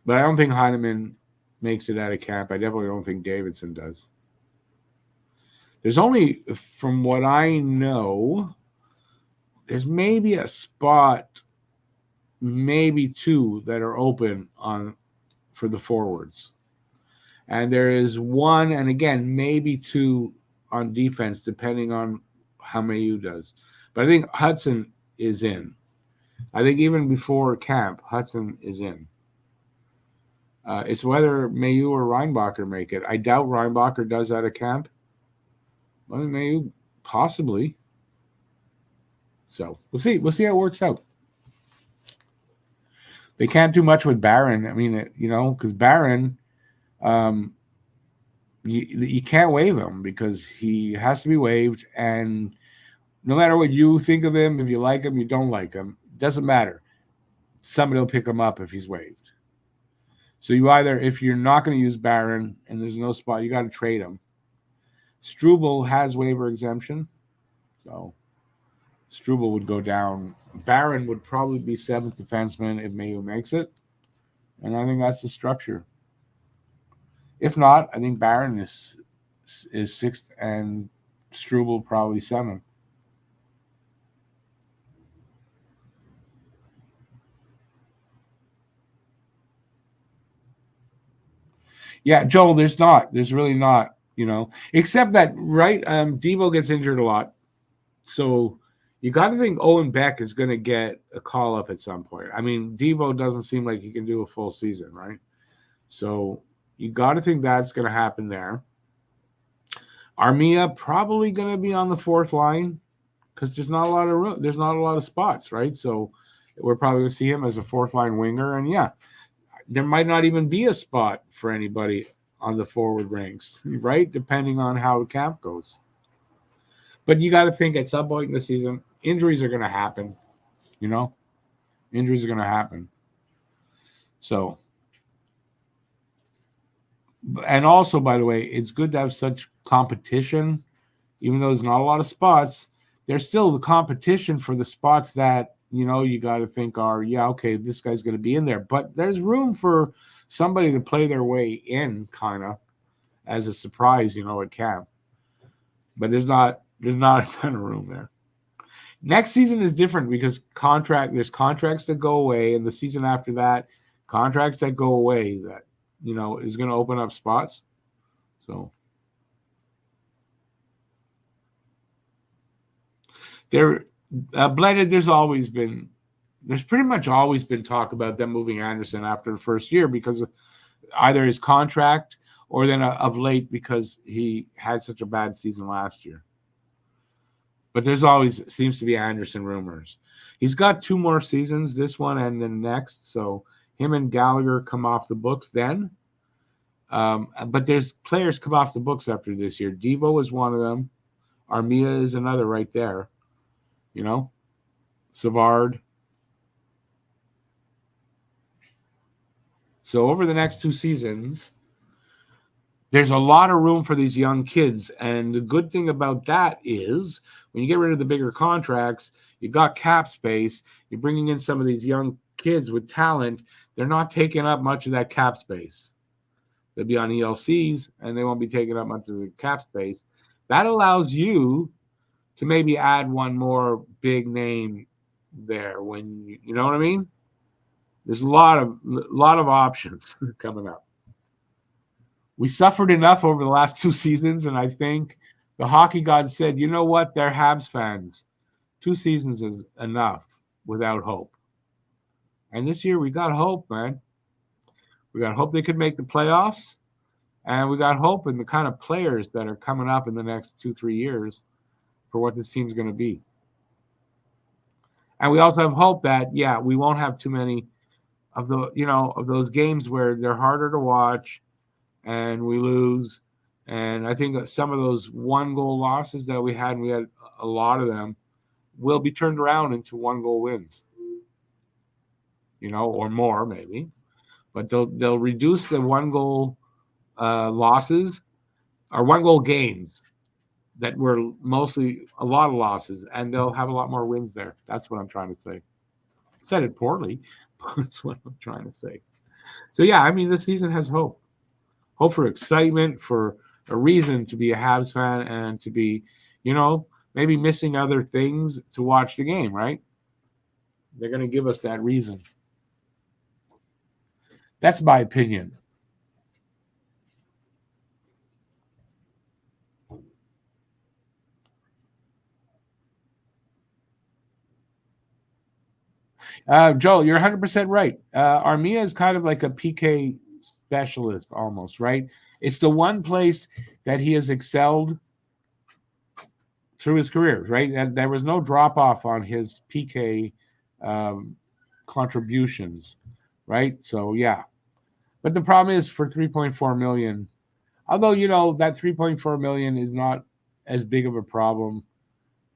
But I don't think Heineman makes it out of camp. I definitely don't think Davidson does. There's only, from what I know, there's maybe a spot, maybe two that are open for the forwards. And there is one, and again, maybe two on defense, depending on how Mayu does. But I think Hudson is in. I think even before camp, Hudson is in. It's whether Mayu or Reinbacher make it. I doubt Reinbacher does out of camp. Well, Mayu possibly. So we'll see. We'll see how it works out. They can't do much with Barron. I mean, because Barron, you can't waive him because he has to be waived. And no matter what you think of him, if you like him, you don't like him, it doesn't matter. Somebody will pick him up if he's waived. So you either, if you're not going to use Barron and there's no spot, you got to trade him. Struble has waiver exemption, so Struble would go down. Barron would probably be seventh defenseman if Mayu makes it, and I think that's the structure. If not, I think Barron is sixth and Struble probably seventh. Yeah, Joel, there's really not, except that, right? Devo gets injured a lot. So you got to think Owen Beck is going to get a call up at some point. I mean, Devo doesn't seem like he can do a full season, right? So you got to think that's going to happen there. Armia probably going to be on the fourth line because there's not a lot of room. There's not a lot of spots, right? So we're probably going to see him as a fourth line winger. And yeah, there might not even be a spot for anybody on the forward ranks, right? Depending on how the camp goes. But you got to think at some point in the season, injuries are going to happen, Injuries are going to happen. So, and also, by the way, it's good to have such competition. Even though there's not a lot of spots, there's still the competition for the spots that, you got to think are, okay, this guy's going to be in there. But there's room for somebody to play their way in kind of as a surprise, at camp. But there's not a ton of room there. Next season is different because there's contracts that go away, and the season after that, contracts that go away that, is going to open up spots. So Blended, there's pretty much always been talk about them moving Anderson after the first year because of either his contract or then of late because he had such a bad season last year. But there's always seems to be Anderson rumors. He's got 2 more seasons, this one and then next. So him and Gallagher come off the books then. But there's players come off the books after this year. Devo is one of them. Armia is another right there. Savard. So over the next 2 seasons, there's a lot of room for these young kids. And the good thing about that is when you get rid of the bigger contracts, you got cap space, you're bringing in some of these young kids with talent. They're not taking up much of that cap space. They'll be on ELCs, and they won't be taking up much of the cap space. That allows you to maybe add one more big name there when you know what I mean? There's a lot of options coming up. We suffered enough over the last 2 seasons, and I think the hockey gods said, you know what? They're Habs fans. 2 seasons is enough without hope. And this year we got hope, man. We got hope they could make the playoffs, and we got hope in the kind of players that are coming up in the next 2-3 years for what this team's going to be. And we also have hope that, we won't have too many of those games where they're harder to watch and we lose. And I think that some of those 1-goal losses that we had a lot of them, will be turned around into 1-goal wins, or more maybe. But they'll reduce the 1-goal losses or 1-goal games that were mostly a lot of losses, and they'll have a lot more wins there. That's what I'm trying to say. Said it poorly, but that's what I'm trying to say. So, this season has hope. Hope for excitement, for a reason to be a Habs fan and to be, maybe missing other things to watch the game, right? They're going to give us that reason. That's my opinion. Joel, you're 100% right. Armia is kind of like a PK specialist almost, right? It's the one place that he has excelled through his career, right? And there was no drop-off on his PK contributions, right? So, But the problem is for $3.4 million, although, that $3.4 million is not as big of a problem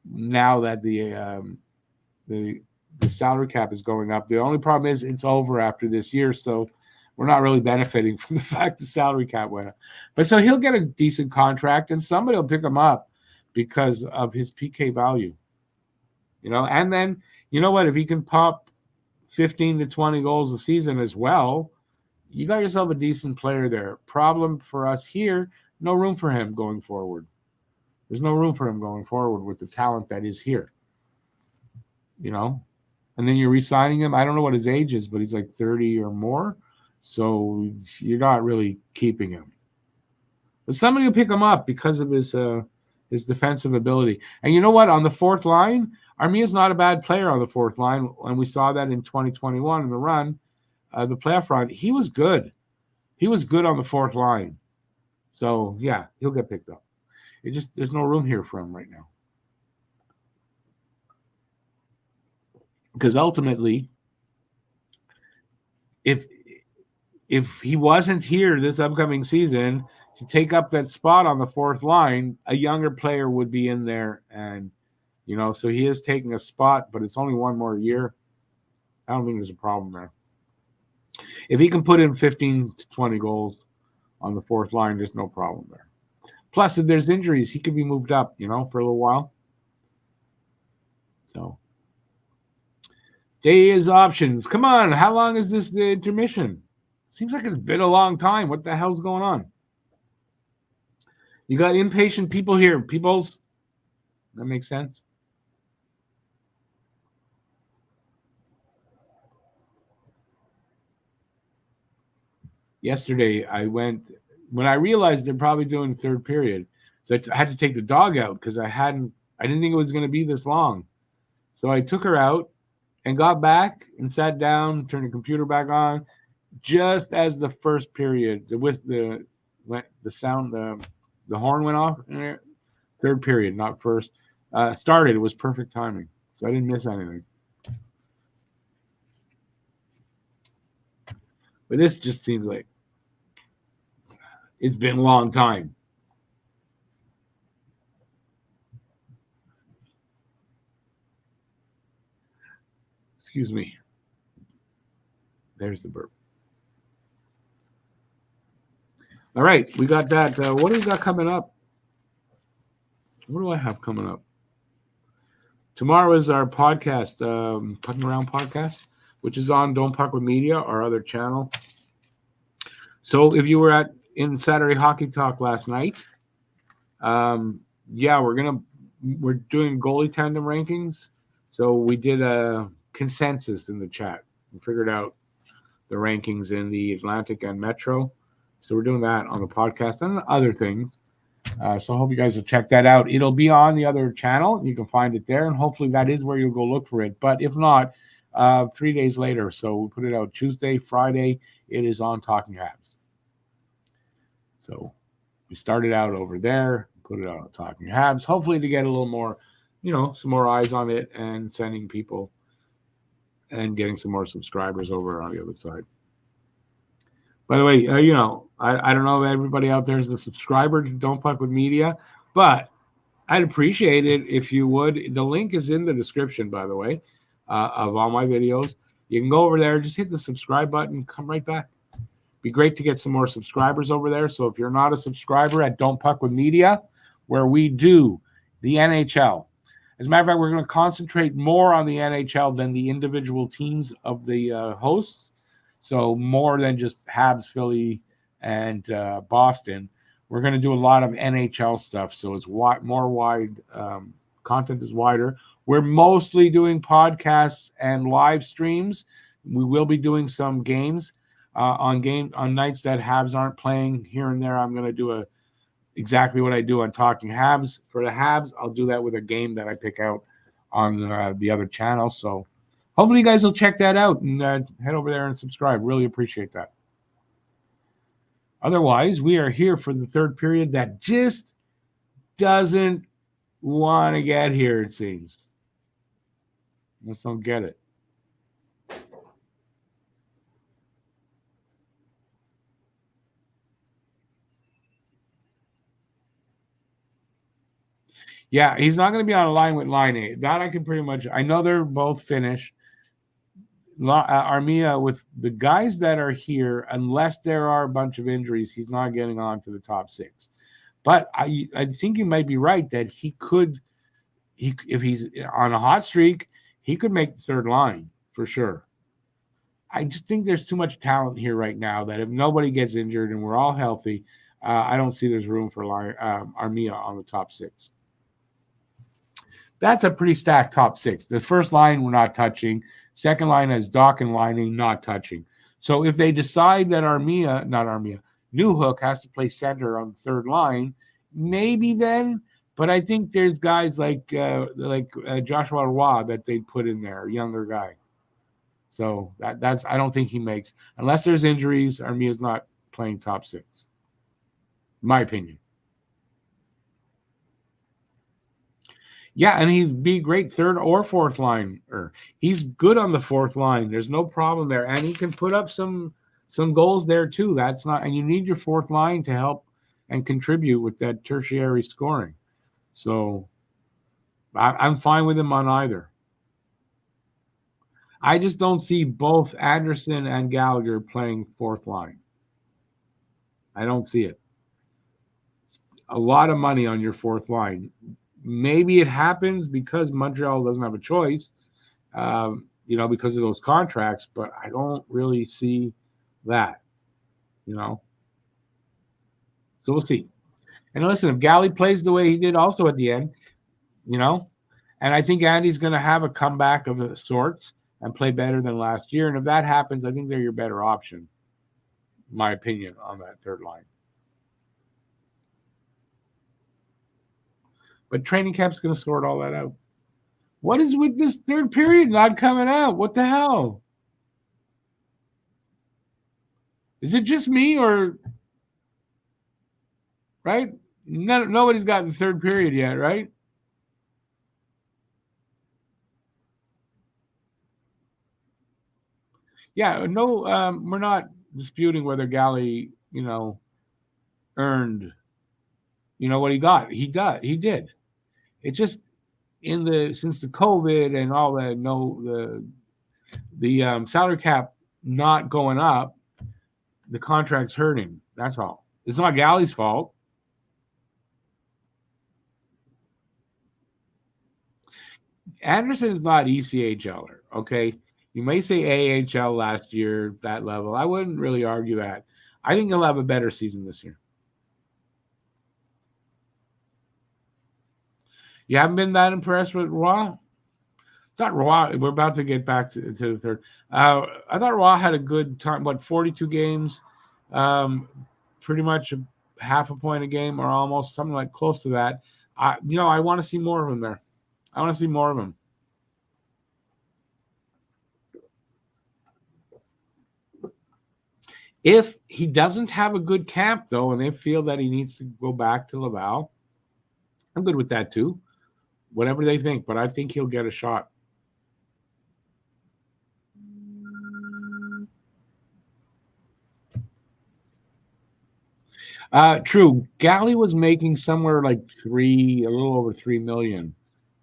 now that the salary cap is going up. The only problem is it's over after this year, so we're not really benefiting from the fact the salary cap went up. But so he'll get a decent contract, and somebody will pick him up because of his PK value. And then, what? If he can pop 15 to 20 goals a season as well, you got yourself a decent player there. Problem for us here, no room for him going forward. There's no room for him going forward with the talent that is here. And then you're re-signing him. I don't know what his age is, but he's like 30 or more. So you're not really keeping him. But somebody will pick him up because of his defensive ability. And you know what? On the fourth line, Armia's not a bad player on the fourth line. And we saw that in 2021 in the run, the playoff run. He was good. He was good on the fourth line. So, he'll get picked up. There's no room here for him right now. Because ultimately, if he wasn't here this upcoming season to take up that spot on the fourth line, a younger player would be in there. And, so he is taking a spot, but it's only one more year. I don't think there's a problem there. If he can put in 15 to 20 goals on the fourth line, there's no problem there. Plus, if there's injuries, he could be moved up, for a little while. So, day is options. Come on, how long is the intermission? Seems like it's been a long time. What the hell's going on? You got impatient people here. Peoples, that makes sense. Yesterday, when I realized they're probably doing third period, so I had to take the dog out because I didn't think it was going to be this long. So I took her out and got back and sat down, turned the computer back on, just as the first period, the horn went off. Third period, not first, started. It was perfect timing, so I didn't miss anything. But this just seems like it's been a long time. Excuse me. There's the burp. All right, we got that. What do we got coming up? What do I have coming up? Tomorrow is our podcast, Pucking Around podcast, which is on Don't Puck with Media, our other channel. So if you were in Saturday Hockey Talk last night, we're doing goalie tandem rankings. So we did a consensus in the chat and figured out the rankings in the Atlantic and Metro. So we're doing that on the podcast and other things. So I hope you guys will check that out. It'll be on the other channel. You can find it there, and hopefully that is where you'll go look for it. But if not, 3 days later. So we put it out Tuesday, Friday. It is on Talking Habs. So we started out over there, put it out on Talking Habs, hopefully to get a little more, some more eyes on it and sending people and getting some more subscribers over on the other side. By the way, I don't know if everybody out there is a subscriber to Don't Puck with Media, but I'd appreciate it if you would. The link is in the description, by the way, of all my videos. You can go over there, just hit the subscribe button, come right back. Be great to get some more subscribers over there. So if you're not a subscriber at Don't Puck with Media, where we do the NHL. As a matter of fact, we're going to concentrate more on the NHL than the individual teams of the hosts. So more than just Habs, Philly, and Boston. We're going to do a lot of NHL stuff. So it's more wide. Content is wider. We're mostly doing podcasts and live streams. We will be doing some games on nights that Habs aren't playing here and there. I'm going to do exactly what I do on Talking Habs. For the Habs, I'll do that with a game that I pick out on the other channel. So hopefully you guys will check that out and head over there and subscribe. Really appreciate that. Otherwise, we are here for the third period that just doesn't want to get here, it seems. Just don't get it. Yeah, he's not going to be on a line with Line 8. That I can pretty much. I know they're both Finnish. Armia, with the guys that are here, unless there are a bunch of injuries, he's not getting on to the top 6. But I think you might be right that he could, if he's on a hot streak, he could make the third line for sure. I just think there's too much talent here right now that if nobody gets injured and we're all healthy, I don't see there's room for Armia on the top 6. That's a pretty stacked top 6. The first line we're not touching. Second line has Doc and Lining not touching. So if they decide that Newhook has to play center on the third line, maybe then. But I think there's guys like Joshua Roy that they put in there, a younger guy. So that's I don't think he makes, unless there's injuries, Armia's not playing top 6. My opinion. Yeah, and he'd be great third or fourth line. He's good on the fourth line. There's no problem there, and he can put up some goals there too. That's not, and you need your fourth line to help and contribute with that tertiary scoring. So I'm fine with him on either. I just don't see both Anderson and Gallagher playing fourth line. I don't see it. A lot of money on your fourth line. Maybe it happens because Montreal doesn't have a choice, because of those contracts, but I don't really see that, So we'll see. And listen, if Galley plays the way he did also at the end, and I think Andy's going to have a comeback of sorts and play better than last year. And if that happens, I think they're your better option, in my opinion, on that third line. But training camp's going to sort all that out. What is with this third period not coming out? What the hell? Is it just me or right? Nobody's got the third period yet, right? Yeah, no, we're not disputing whether Galley, earned, what he got. He did. It just since the COVID and all that, the salary cap not going up, the contract's hurting. That's all. It's not Galley's fault. Anderson is not ECHLer, okay? You may say AHL last year, that level. I wouldn't really argue that. I think he'll have a better season this year. You haven't been that impressed with Roy? Thought Roy, we're about to get back to the third. I thought Roy had a good time, 42 games, pretty much half a point a game or almost something like close to that. I want to see more of him there. I want to see more of him. If he doesn't have a good camp, though, and they feel that he needs to go back to Laval, I'm good with that too. Whatever they think, but I think he'll get a shot. True. Galley was making somewhere like a little over 3 million.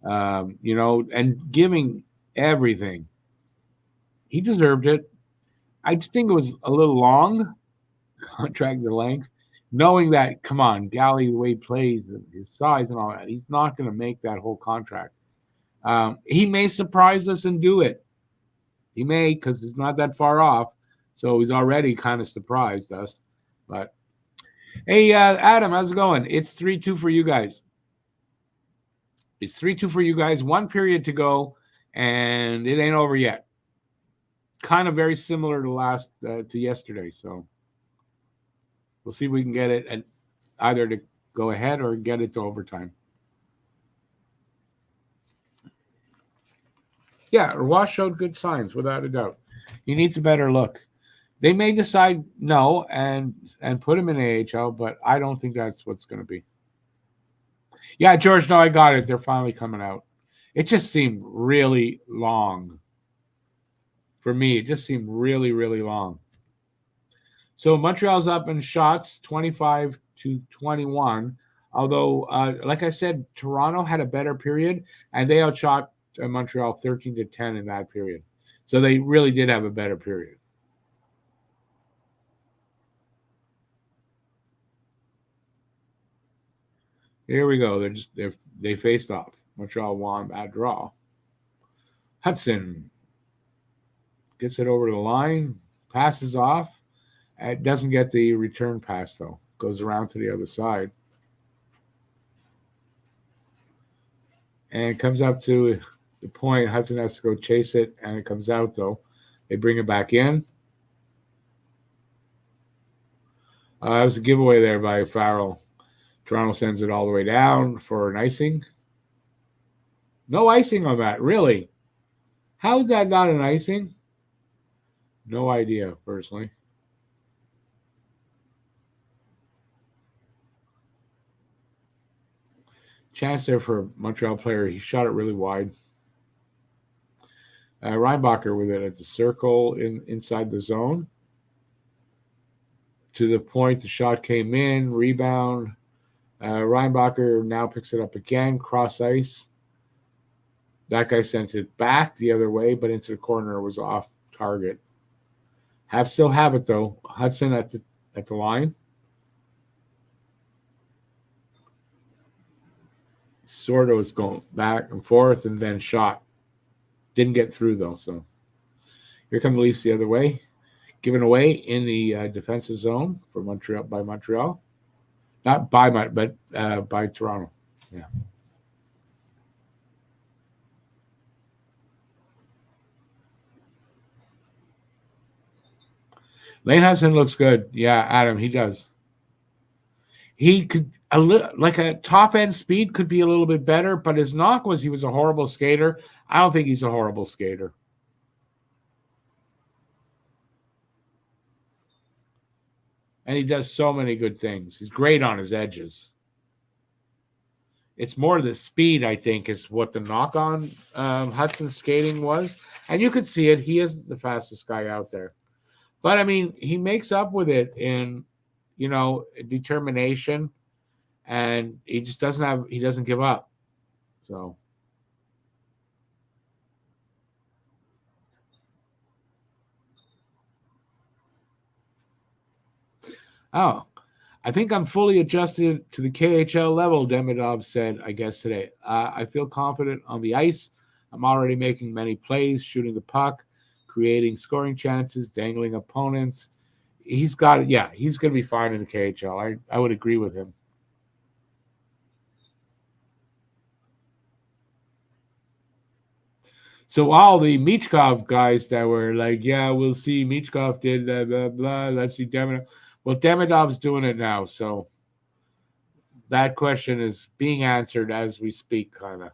And giving everything. He deserved it. I just think it was a little long, contract the length, knowing that, come on, Galley, the way he plays, his size and all that, he's not going to make that whole contract. He may surprise us and do it. He may, because it's not that far off. So he's already kind of surprised us. But hey, Adam, how's it going? It's 3-2 for you guys. It's 3-2 for you guys. One period to go, and it ain't over yet. Kind of very similar to yesterday. So we'll see if we can get it and either to go ahead or get it to overtime. Yeah, Roy showed good signs, without a doubt. He needs a better look. They may decide no and put him in AHL, but I don't think that's what's going to be. Yeah, George, no, I got it. They're finally coming out. It just seemed really long. For me, it just seemed really, really long. So Montreal's up in shots, 25-21. Although, like I said, Toronto had a better period, and they outshot Montreal 13-10 in that period. So they really did have a better period. Here we go. They faced off. Montreal won that draw. Hudson gets it over the line, passes off. It doesn't get the return pass, though. Goes around to the other side. And comes up to the point. Hudson has to go chase it, and it comes out, though. They bring it back in. That was a giveaway there by Farrell. Toronto sends it all the way down for an icing. No icing on that, really. How is that not an icing? No idea, personally. Chance there for a Montreal player. He shot it really wide. Reinbacher with it at the circle inside the zone. To the point, the shot came in, rebound. Reinbacher now picks it up again, cross ice. That guy sent it back the other way, but into the corner. It was off target. Habs still have it, though. Hudson at the line. Sort of was going back and forth and then shot. Didn't get through, though. So here come the Leafs the other way. Given away in the defensive zone for Montreal by Montreal. Not by but by Toronto. Yeah. Lane Hudson looks good. Yeah, Adam, he does. He could like a top end speed could be a little bit better, but his knock was he was a horrible skater. I don't think he's a horrible skater. And he does so many good things. He's great on his edges. It's more the speed, I think, is what the knock on Hudson's skating was. And you could see it. He is the fastest guy out there. But, I mean, he makes up with it in, determination. And he just doesn't give up. So. Oh, I think I'm fully adjusted to the KHL level, Demidov said, I guess, today. I feel confident on the ice. I'm already making many plays, shooting the puck, creating scoring chances, dangling opponents. He's got it. Yeah, he's going to be fine in the KHL. I would agree with him. So all the Michkov guys that were like, yeah, we'll see. Michkov did blah, blah, blah. Let's see Demidov. Well, Demidov's doing it now. So that question is being answered as we speak, kind of.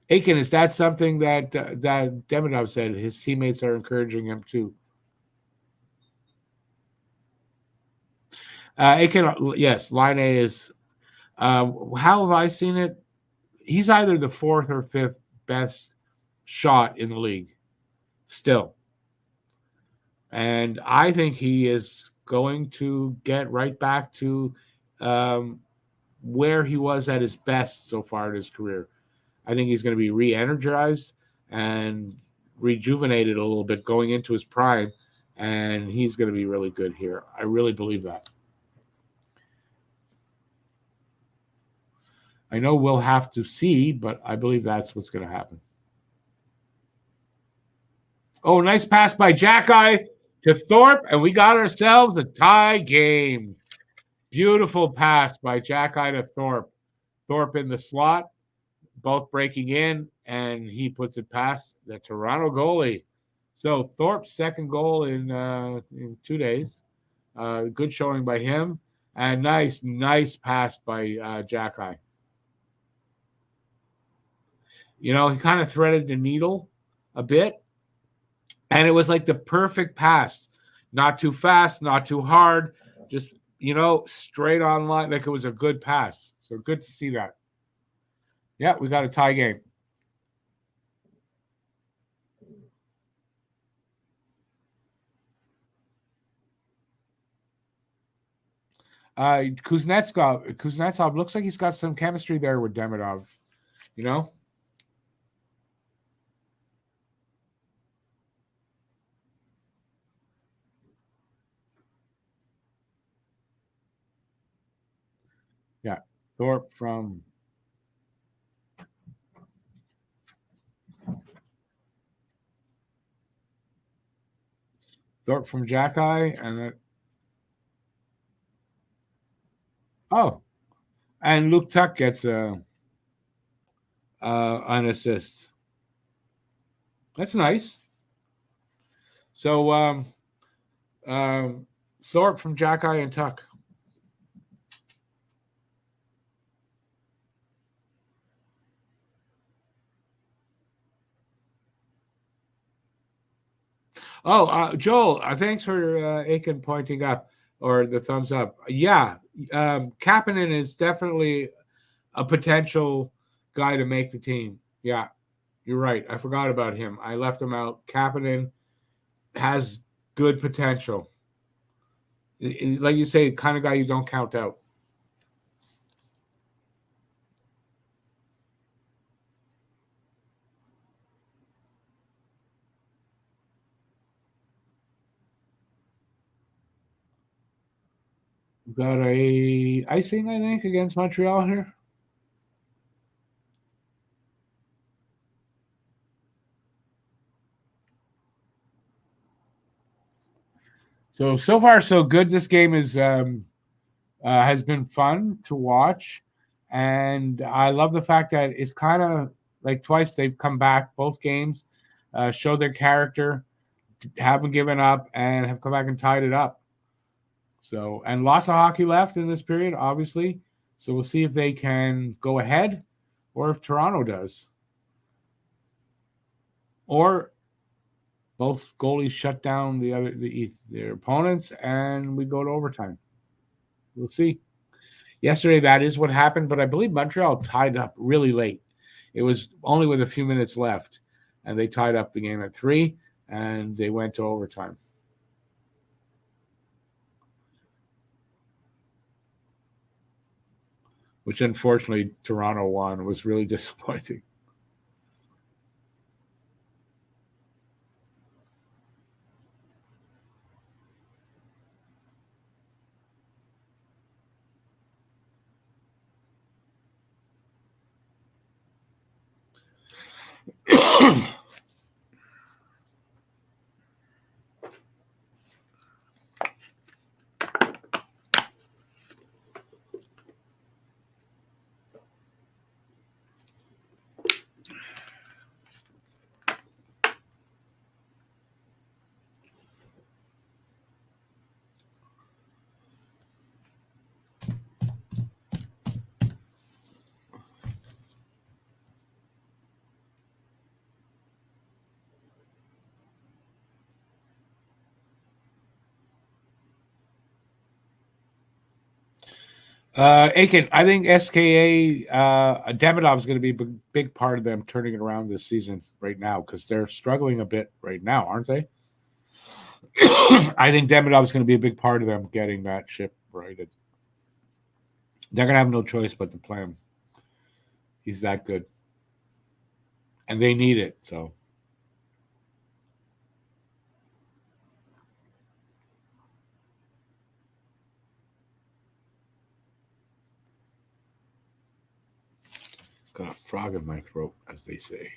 Aiken, is that something that that Demidov said? His teammates are encouraging him to. Aiken, yes, line A is. How have I seen it? He's either the fourth or fifth best shot in the league still. And I think he is going to get right back to um, where he was at his best so far in his career. I think he's going to be re-energized and rejuvenated a little bit going into his prime, and he's going to be really good here. I really believe that. I know we'll have to see, but I believe that's what's going to happen. Oh, nice pass by Jackeye to Thorpe, and we got ourselves a tie game. Beautiful pass by Jackeye to Thorpe. Thorpe in the slot, both breaking in, and he puts it past the Toronto goalie. So Thorpe's second goal in 2 days. Good showing by him, and nice pass by Jackeye. You know, he kind of threaded the needle a bit, and it was like the perfect pass. Not too fast, not too hard, just, straight on line. Like it was a good pass. So good to see that. Yeah, we got a tie game. Kuznetsov looks like he's got some chemistry there with Demidov. You know? Yeah. Thorpe from Jackeye, and then and Luke Tuck gets an assist. That's nice. So Thorpe from Jackeye and Tuck. Oh, Joel, thanks for Aiken pointing up or the thumbs up. Yeah, Kapanen is definitely a potential guy to make the team. Yeah, you're right. I forgot about him. I left him out. Kapanen has good potential. Like you say, kind of guy you don't count out. Got a icing, I think, against Montreal here. So far so good. This game is has been fun to watch, and I love the fact that it's kind of like twice they've come back. Both games show their character, haven't given up, and have come back and tied it up. So, and lots of hockey left in this period, obviously. So we'll see if they can go ahead, or if Toronto does, or both goalies shut down their opponents, and we go to overtime. We'll see. Yesterday, that is what happened, but I believe Montreal tied up really late. It was only with a few minutes left, and they tied up the game at 3, and they went to overtime. Which unfortunately Toronto won. It was really disappointing. Aiken, I think SKA Demidov is going to be a big part of them turning it around this season right now because they're struggling a bit right now, aren't they? I think Demidov is going to be a big part of them getting that ship righted. They're going to have no choice but to play him. He's that good. And they need it, so. Got a frog in my throat, as they say.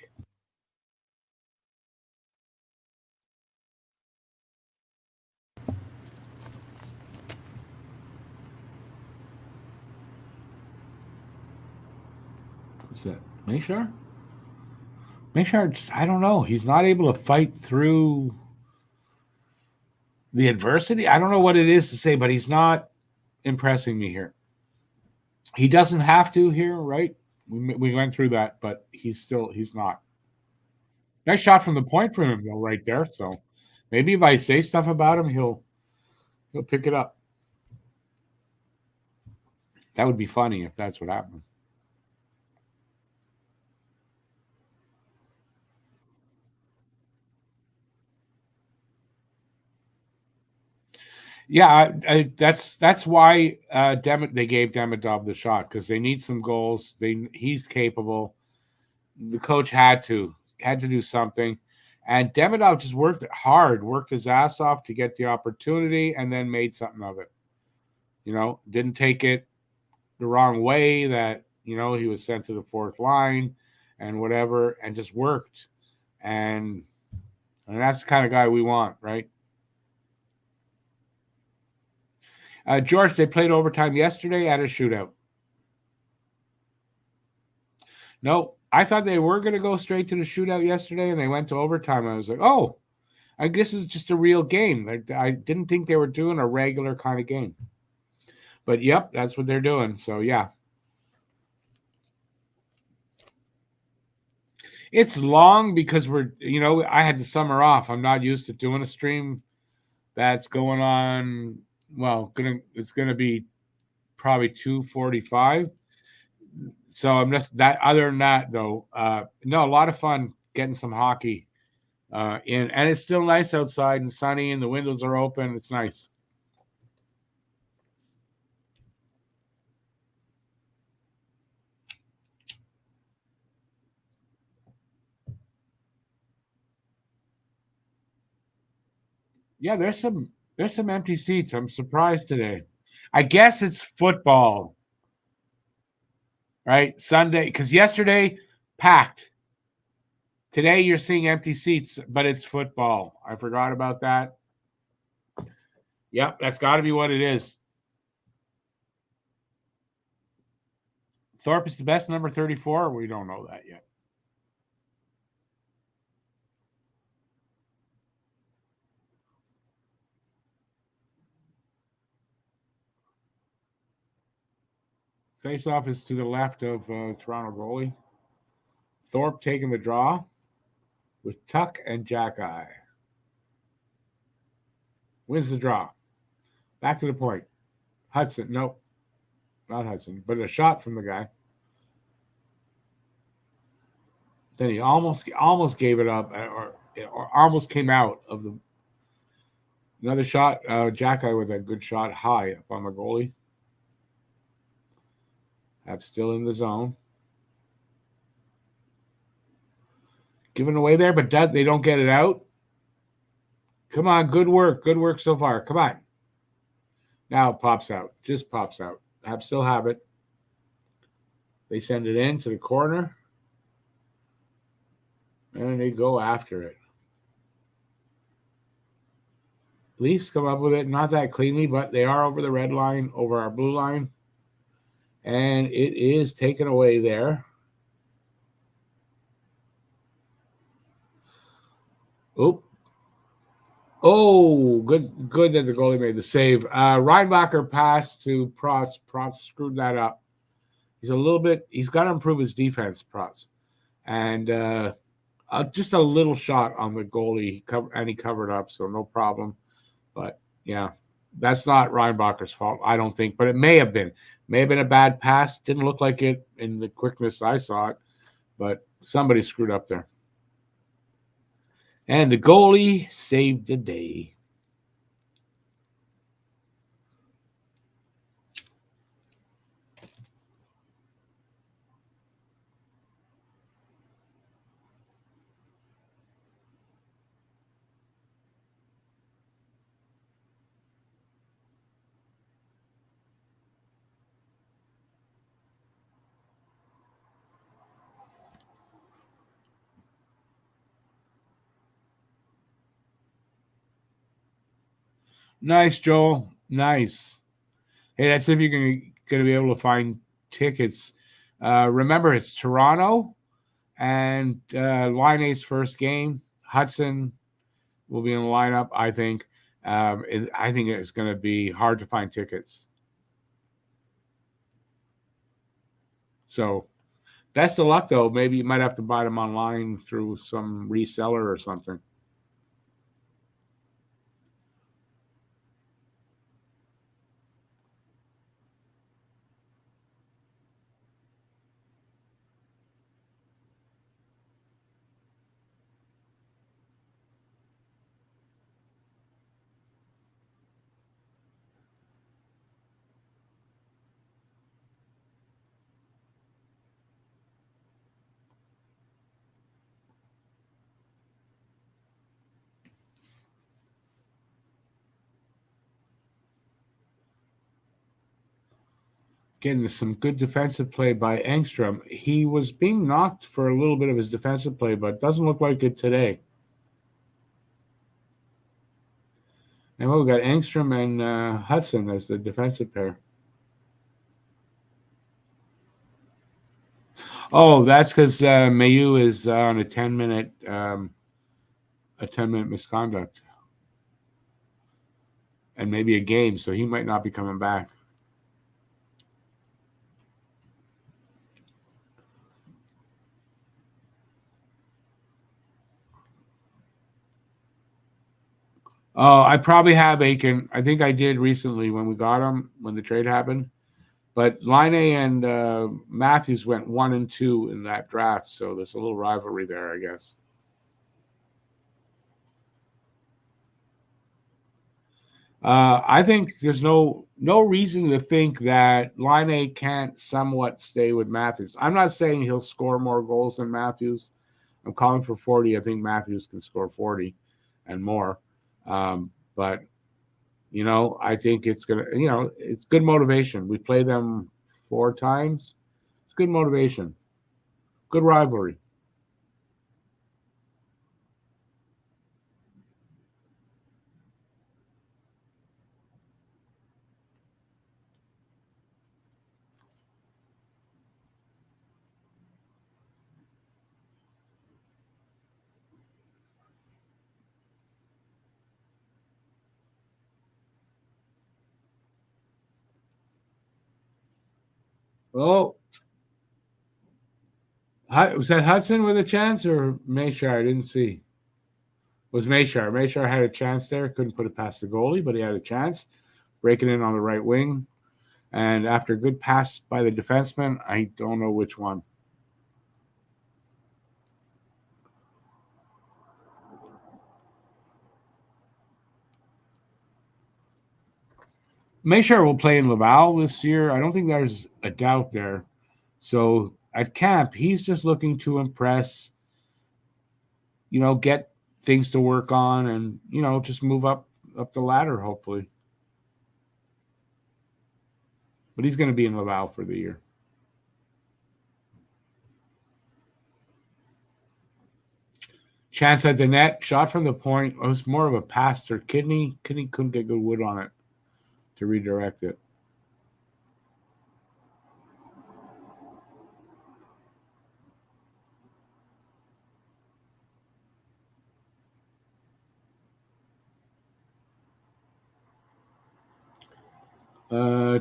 Who's that? Mayshar? Mayshar, just, I don't know. He's not able to fight through the adversity. I don't know what it is to say, but he's not impressing me here. He doesn't have to here, right? We went through that, but he's not. Nice shot from the point from him, though, right there. So maybe if I say stuff about him, he'll pick it up. That would be funny if that's what happened. Yeah, that's why they gave Demidov the shot because they need some goals. He's capable. The coach had to do something, and Demidov just worked hard, worked his ass off to get the opportunity, and then made something of it. Didn't take it the wrong way that he was sent to the fourth line and whatever, and just worked, and that's the kind of guy we want, right? George, they played overtime yesterday at a shootout. No, I thought they were going to go straight to the shootout yesterday, and they went to overtime. I was like, oh, I guess it's just a real game. I didn't think they were doing a regular kind of game. But, yep, that's what they're doing. So, yeah. It's long because I had the summer off. I'm not used to doing a stream that's going on. Well, it's going to be probably 2:45. So I'm just that. Other than that, though, no, a lot of fun getting some hockey in, and it's still nice outside and sunny, and the windows are open. It's nice. Yeah, there's some empty seats. I'm surprised today. I guess it's football, right? Sunday, because yesterday packed. Today you're seeing empty seats, but it's football. I forgot about that. Yep, that's got to be what it is. Thorpe is the best number 34. We don't know that yet. Face-off is to the left of Toronto goalie. Thorpe taking the draw with Tuck and Jackeye. Wins the draw. Back to the point. Hudson, nope, not Hudson, but a shot from the guy. Then he almost gave it up, or almost came out of the. Another shot, Jackeye with a good shot high up on the goalie. Habs still in the zone. Given away there, but they don't get it out. Come on, good work so far. Come on. Now it pops out, just pops out. Habs still have it. They send it in to the corner, and they go after it. Leafs come up with it, not that cleanly, but they are over the red line, over our blue line, and it is taken away there. Oop. Oh, good that the goalie made the save. Reinbacher passed to Protz. Protz screwed that up. He's got to improve his defense, Protz. And just a little shot on the goalie, and he covered up, so no problem. But, yeah. That's not Reinbacher's fault, I don't think, but it may have been. May have been a bad pass. Didn't look like it in the quickness I saw it, but somebody screwed up there. And the goalie saved the day. Nice, Joel. Nice. Hey, that's if you're going to be able to find tickets. Remember, it's Toronto and Line A's first game. Hudson will be in the lineup, I think. I think it's going to be hard to find tickets. So, best of luck, though. Maybe you might have to buy them online through some reseller or something. Getting some good defensive play by Engstrom. He was being knocked for a little bit of his defensive play, but doesn't look like it today. And we've got Engstrom and Hudson as the defensive pair. Oh, that's because Mayu is on a 10-minute misconduct, and maybe a game, so he might not be coming back. Oh, I probably have Aiken. I think I did recently when we got him when the trade happened. But Line and Matthews went 1 and 2 in that draft, so there's a little rivalry there, I guess. I think there's no reason to think that Line can't somewhat stay with Matthews. I'm not saying he'll score more goals than Matthews. I'm calling for 40. I think Matthews can score 40 and more. But I think it's it's good motivation. We play them 4 times. It's good motivation. Good rivalry. Oh, was that Hudson with a chance or Mayshire? I didn't see. It was Mayshire. Mayshire had a chance there. Couldn't put it past the goalie, but he had a chance. Breaking in on the right wing. And after a good pass by the defenseman, I don't know which one. Mayshire will play in Laval this year. I don't think there's a doubt there. So at camp, he's just looking to impress, get things to work on and, just move up the ladder, hopefully. But he's going to be in Laval for the year. Chance at the net, shot from the point. It was more of a pass to Kidney. Kidney couldn't get good wood on it to redirect it.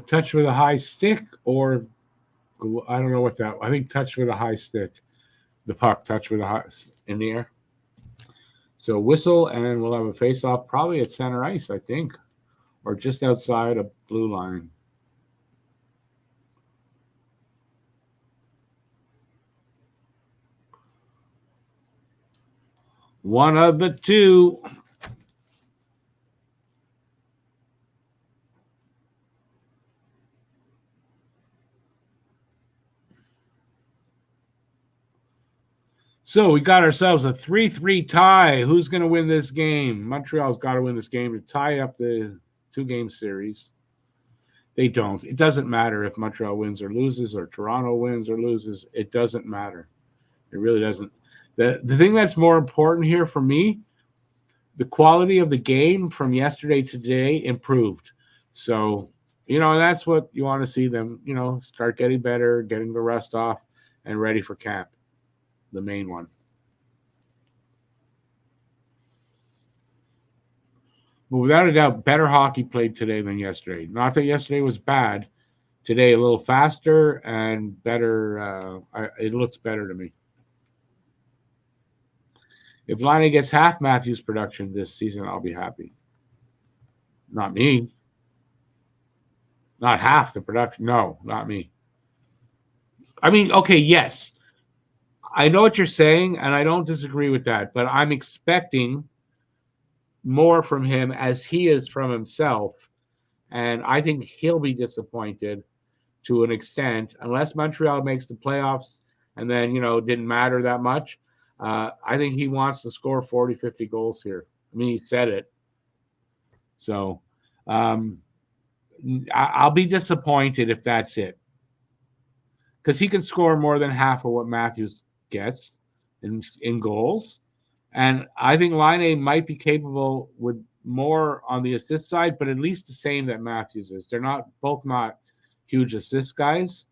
Touch with a high stick or I don't know what that. I think touch with a high stick. The puck touch with a high in the air. So whistle and we'll have a face off probably at center ice, I think, or just outside a blue line. One of the two. So we got ourselves a 3-3 tie. Who's going to win this game? Montreal's got to win this game to tie up the 2-game series. They don't. It doesn't matter if Montreal wins or loses, or Toronto wins or loses. It doesn't matter. It really doesn't. The thing that's more important here for me, the quality of the game from yesterday to today improved. So, that's what you want to see them, start getting better, getting the rust off, and ready for camp, the main one. But without a doubt, better hockey played today than yesterday. Not that yesterday was bad. Today, a little faster and better. It looks better to me. If Laine gets half Matthews' production this season, I'll be happy. Not me. Not half the production. No, not me. I mean, okay, yes. I know what you're saying, and I don't disagree with that, but I'm expecting more from him as he is from himself. And I think he'll be disappointed to an extent, unless Montreal makes the playoffs and then, didn't matter that much. I think he wants to score 40, 50 goals here. I mean, he said it. So I'll be disappointed if that's it. Because he can score more than half of what Matthews gets in goals. And I think Laine might be capable with more on the assist side, but at least the same that Matthews is. They're both not huge assist guys,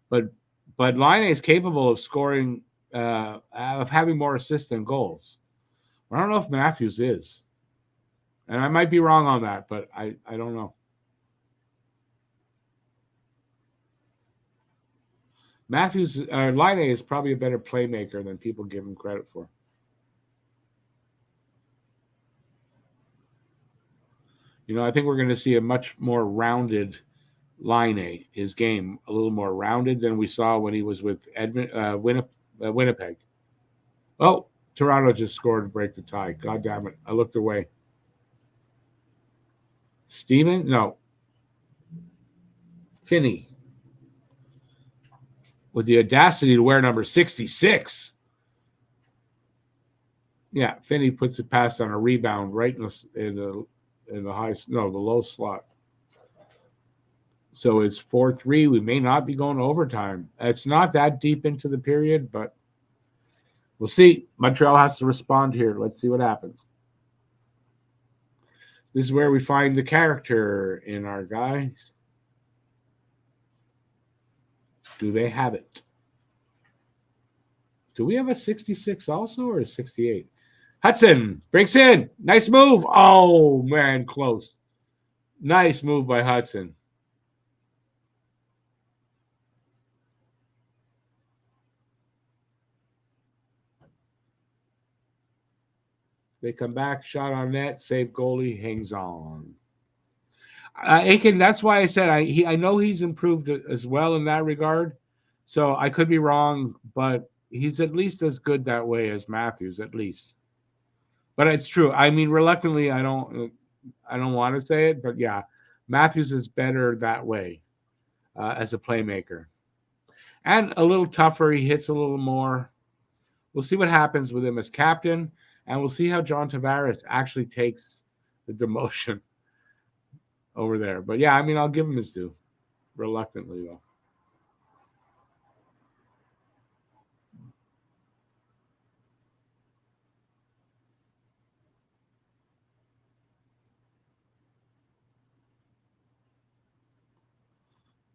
but Laine is capable of scoring, of having more assists than goals. I don't know if Matthews is, and I might be wrong on that, but I don't know. Laine is probably a better playmaker than people give him credit for. I think we're going to see a much more rounded Laine, his game, a little more rounded than we saw when he was with Winnipeg. Oh, Toronto just scored to break the tie. God damn it. I looked away. Steven? No. Finney. With the audacity to wear number 66. Yeah, Finney puts it past on a rebound right in the low slot. So it's 4-3. We may not be going to overtime. It's not that deep into the period, but we'll see. Montreal has to respond here. Let's see what happens. This is where we find the character in our guys. Do they have it? Do we have a 66 also, or a 68? Hudson breaks in. Nice move. Oh, man, close. Nice move by Hudson. They come back, shot on net, save goalie, hangs on. Aiken, that's why I said I know he's improved as well in that regard. So I could be wrong, but he's at least as good that way as Matthews, at least. But it's true. I mean, reluctantly, I don't want to say it, but yeah, Matthews is better that way as a playmaker, and a little tougher. He hits a little more. We'll see what happens with him as captain, and we'll see how John Tavares actually takes the demotion over there. But yeah, I mean, I'll give him his due, reluctantly though.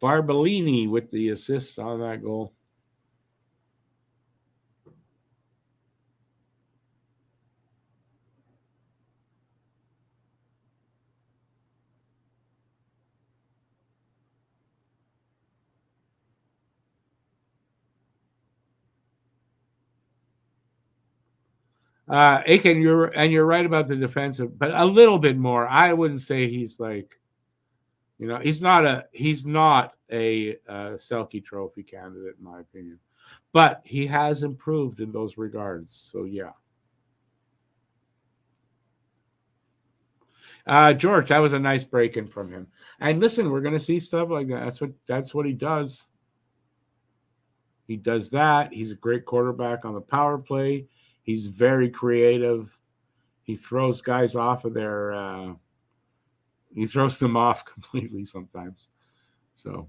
Barbellini with the assists on that goal. Aiken, you're right about the defensive, but a little bit more. I wouldn't say he's like He's not a Selke Trophy candidate in my opinion, but he has improved in those regards. So yeah. George, that was a nice break in from him. And listen, we're going to see stuff like that. That's what he does. He does that. He's a great quarterback on the power play. He's very creative. He throws guys off of their. He throws them off completely sometimes. So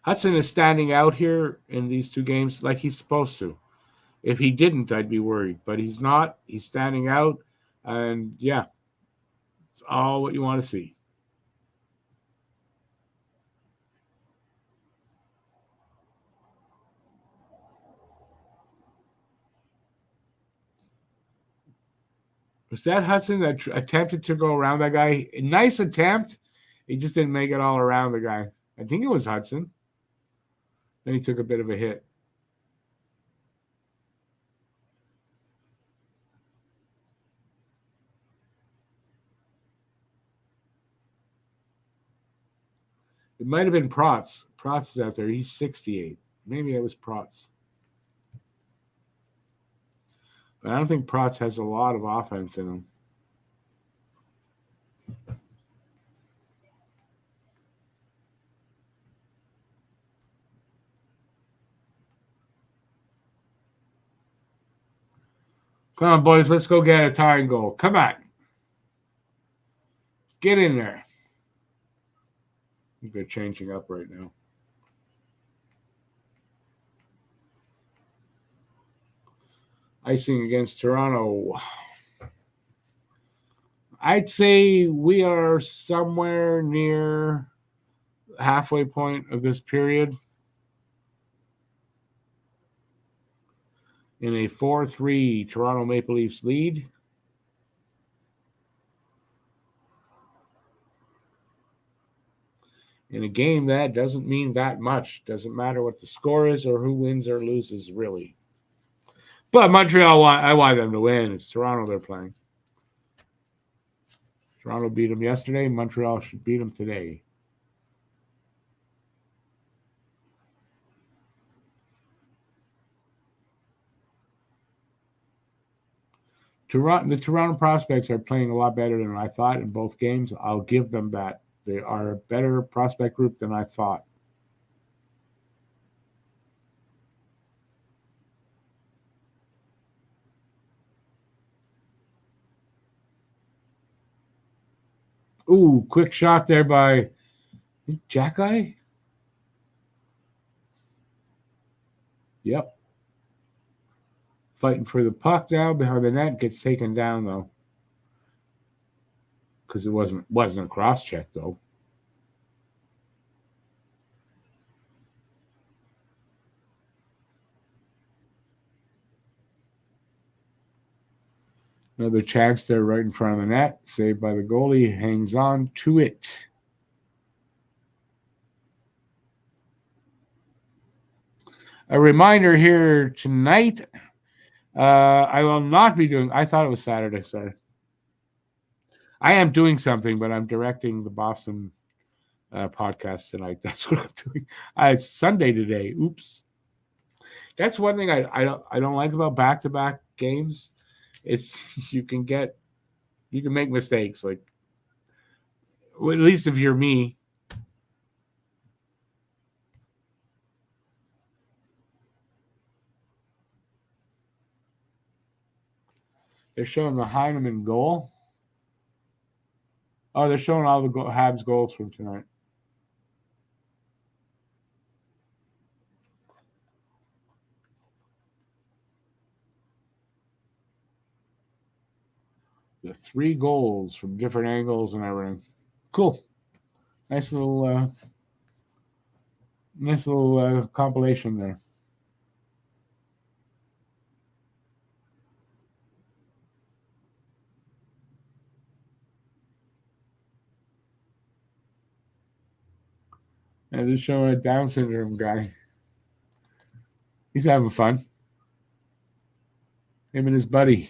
Hudson is standing out here in these two games like he's supposed to. If he didn't, I'd be worried. But he's not. He's standing out. And yeah, it's all what you want to see. Was that Hudson that attempted to go around that guy? Nice attempt. He just didn't make it all around the guy. I think it was Hudson. Then he took a bit of a hit. It might have been Protz. Protz is out there. He's 68. Maybe it was Protz. But I don't think Protz has a lot of offense in him. Come on, boys. Let's go get a tying goal. Come on. Get in there. I think they're changing up right now. Icing against Toronto. I'd say we are somewhere near halfway point of this period. In a 4-3 Toronto Maple Leafs lead. In a game that doesn't mean that much. Doesn't matter what the score is or who wins or loses, really. But Montreal, I want them to win. It's Toronto they're playing. Toronto beat them yesterday. Montreal should beat them today. The Toronto prospects are playing a lot better than I thought in both games. I'll give them that. They are a better prospect group than I thought. Ooh, quick shot there by Jack-Eye? Yep. Fighting for the puck now behind the net. Gets taken down, though. Because it wasn't a cross check, though. Another chance there right in front of the net. Saved by the goalie. Hangs on to it. A reminder here tonight. I will not be doing. I thought it was Saturday. Sorry. I am doing something, but I'm directing the Boston podcast tonight. That's what I'm doing. It's Sunday today. Oops. That's one thing I don't like about back-to-back games. It's you can make mistakes. Like, well, at least if you're me. They're showing the Heineman goal. Oh, they're showing all the Habs goals from tonight. The 3 goals from different angles and everything. Cool. Nice little compilation there. And they're showing a Down syndrome guy. He's having fun. Him and his buddy.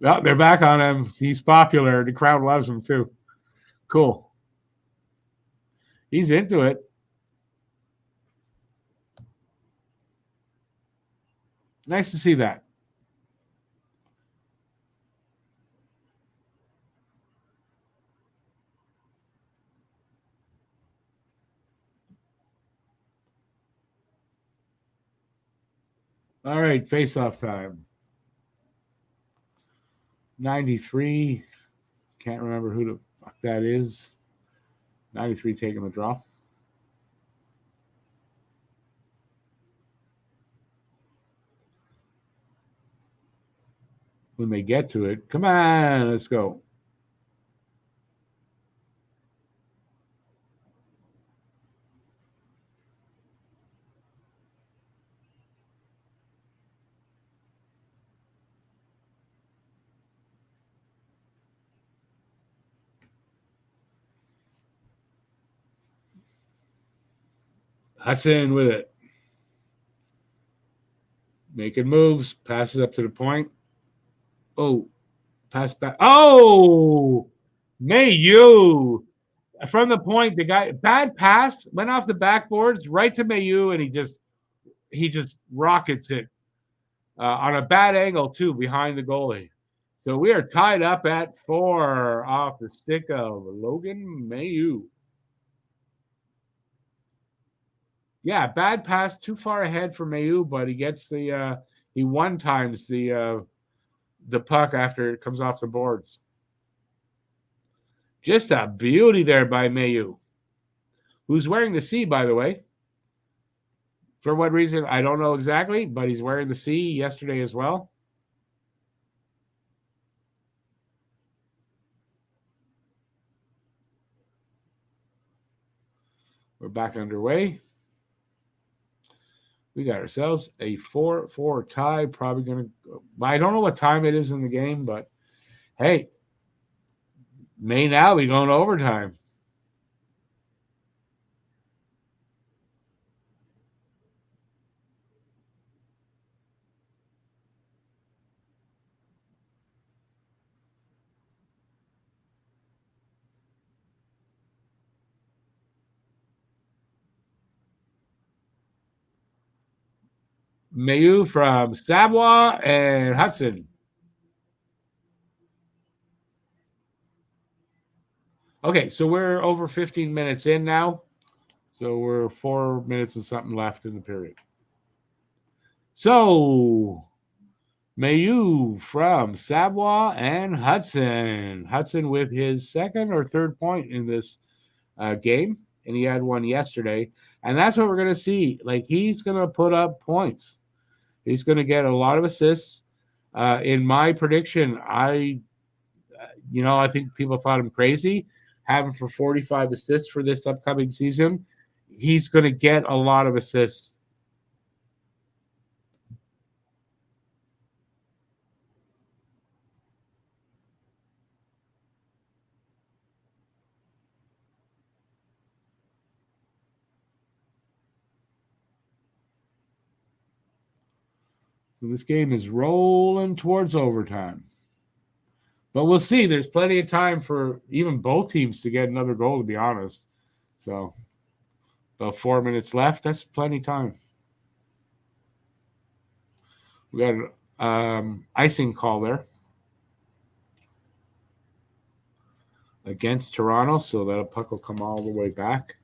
Oh, they're back on him. He's popular. The crowd loves him too. Cool. He's into it. Nice to see that. All right, face-off time. 93. Can't remember who the fuck that is. 93 taking the draw. When they get to it, come on, let's go. Hudson with it. Making moves, passes up to the point. Oh, pass back. Oh, Mayu from the point. The guy bad pass went off the backboards right to Mayu, and he just rockets it on a bad angle too behind the goalie. So we are tied up at 4 off the stick of Logan Mayu. Yeah, bad pass too far ahead for Mayu, but he gets he one times the puck after it comes off the boards. Just a beauty there by Mayu, who's wearing the C, by the way. For what reason, I don't know exactly, but he's wearing the C yesterday as well. We're back underway. We got ourselves a 4-4 tie. Probably going to. I don't know what time it is in the game, but hey, may now be going to overtime. Mayu from Savoie and Hudson. Okay, so we're over 15 minutes in now. So we're 4 minutes and something left in the period. So Mayu from Savoie and Hudson. Hudson with his second or third point in this game, and he had one yesterday. And that's what we're going to see. Like, he's going to put up points. He's going to get a lot of assists. In my prediction, I think people thought him crazy having for 45 assists for this upcoming season. He's going to get a lot of assists. So this game is rolling towards overtime. But we'll see. There's plenty of time for even both teams to get another goal, to be honest. So about 4 minutes left. That's plenty of time. We got an icing call there against Toronto, so that puck will come all the way back.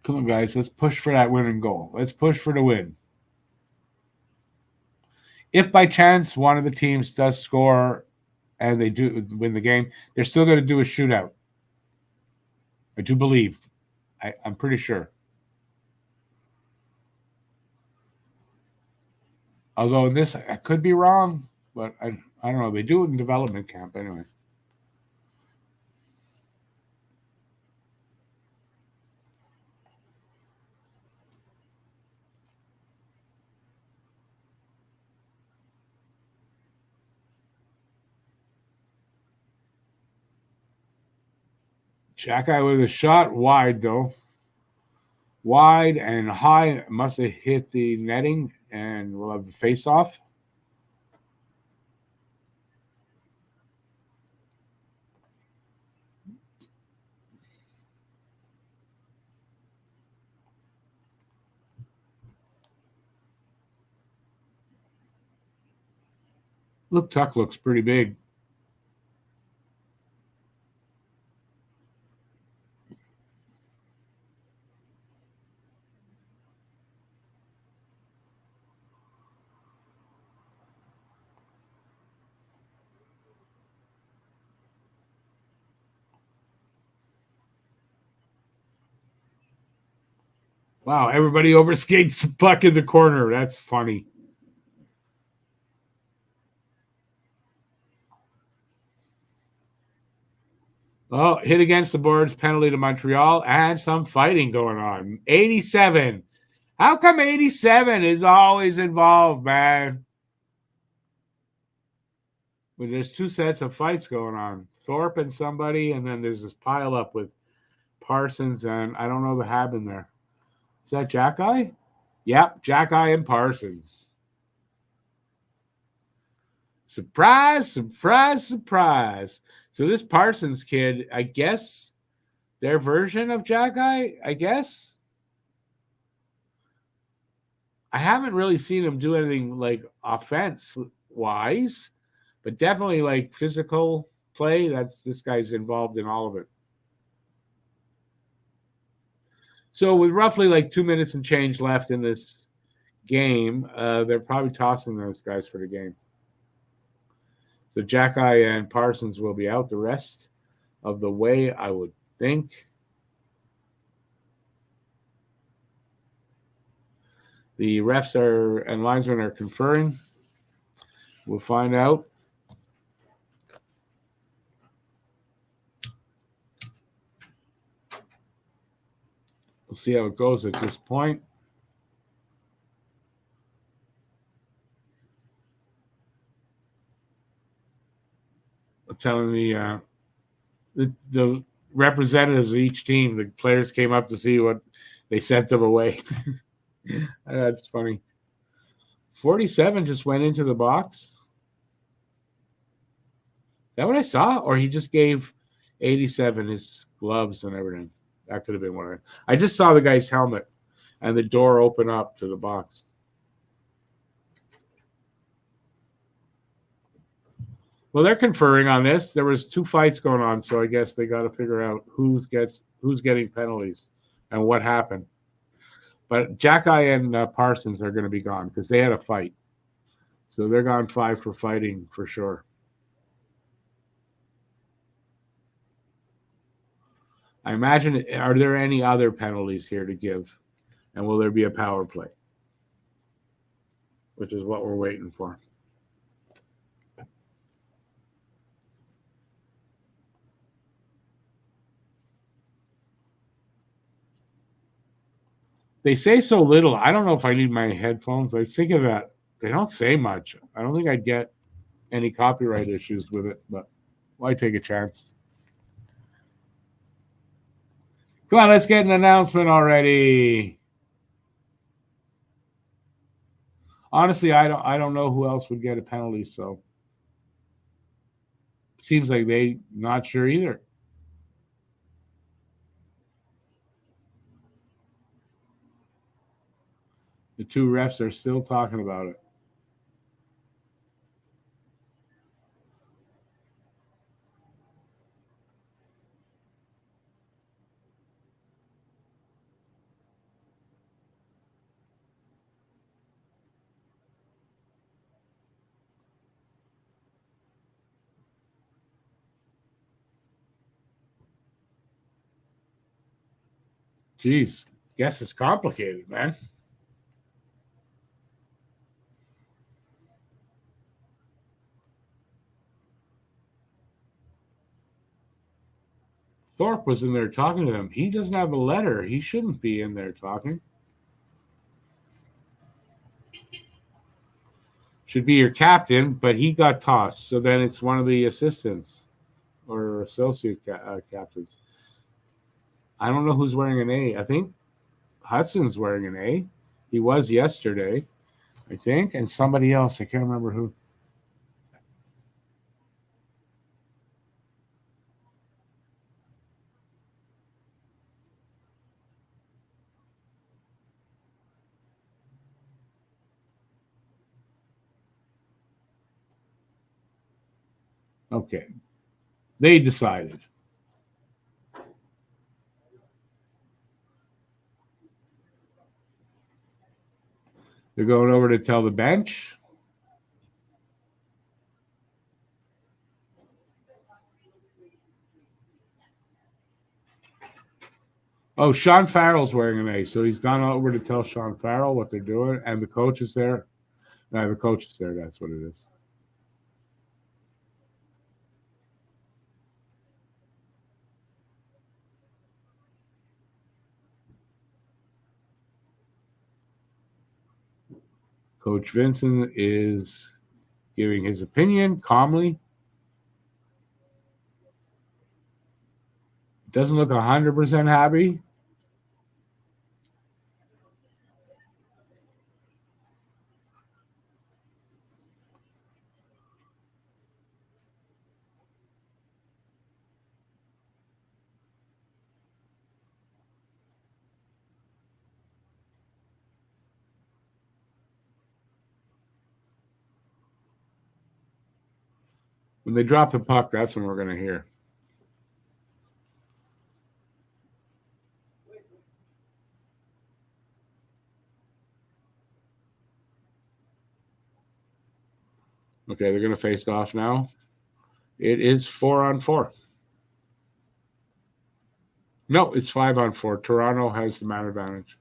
Come on, guys. Let's push for that winning goal. Let's push for the win. If by chance one of the teams does score and they do win the game, they're still going to do a shootout. I do believe. I'm pretty sure. Although in this, I could be wrong, but I don't know. They do it in development camp anyway. Jack-Eye with a shot wide, though. Wide and high. Must have hit the netting, and we'll have the face-off. Look, Tuck looks pretty big. Wow, everybody overskates the puck in the corner. That's funny. Oh, hit against the boards, penalty to Montreal, and some fighting going on. 87. How come 87 is always involved, man? Well, there's two sets of fights going on. Thorpe and somebody, and then there's this pile up with Parsons, and I don't know the Hab in there. Is that Jack-Eye? Yep, Jack-Eye and Parsons. Surprise, surprise, surprise. So this Parsons kid, I guess their version of Jack-Eye, I guess. I haven't really seen him do anything like offense-wise, but definitely like physical play. This guy's involved in all of it. So with roughly like 2 minutes and change left in this game, they're probably tossing those guys for the game. So Jack-Eye and Parsons will be out the rest of the way, I would think. The refs and linesmen are conferring. We'll find out. We'll see how it goes at this point. I'm telling the representatives of each team, the players came up to see what they sent them away. That's funny. 47 just went into the box. Is that what I saw? Or he just gave 87 his gloves and everything. That could have been one. I just saw the guy's helmet and the door open up to the box. Well, they're conferring on this. There was 2 fights going on, so I guess they got to figure out who's getting penalties and what happened. But Jack-Eye and Parsons are going to be gone because they had a fight. So they're gone 5 for fighting for sure. I imagine, are there any other penalties here to give? And will there be a power play? Which is what we're waiting for. They say so little. I don't know if I need my headphones. I think of that. They don't say much. I don't think I'd get any copyright issues with it, but why take a chance? Come on, let's get an announcement already. Honestly, I don't know who else would get a penalty, so seems like they not sure either. The 2 refs are still talking about it. Jeez, guess it's complicated, man. Thorpe was in there talking to him. He doesn't have a letter. He shouldn't be in there talking. Should be your captain, but he got tossed. So then it's one of the assistants or associate captains. I don't know who's wearing an A. I think Hudson's wearing an A. He was yesterday, I think, and somebody else. I can't remember who. Okay. They decided. They're going over to tell the bench. Oh, Sean Farrell's wearing an A, so he's gone over to tell Sean Farrell what they're doing, and the coach is there. No, the coach is there. That's what it is. Coach Vincent is giving his opinion calmly. Doesn't look 100% happy. When they drop the puck, that's when we're going to hear. Okay, they're going to face off now. It is 4-on-4. No, it's 5-on-4. Toronto has the man advantage.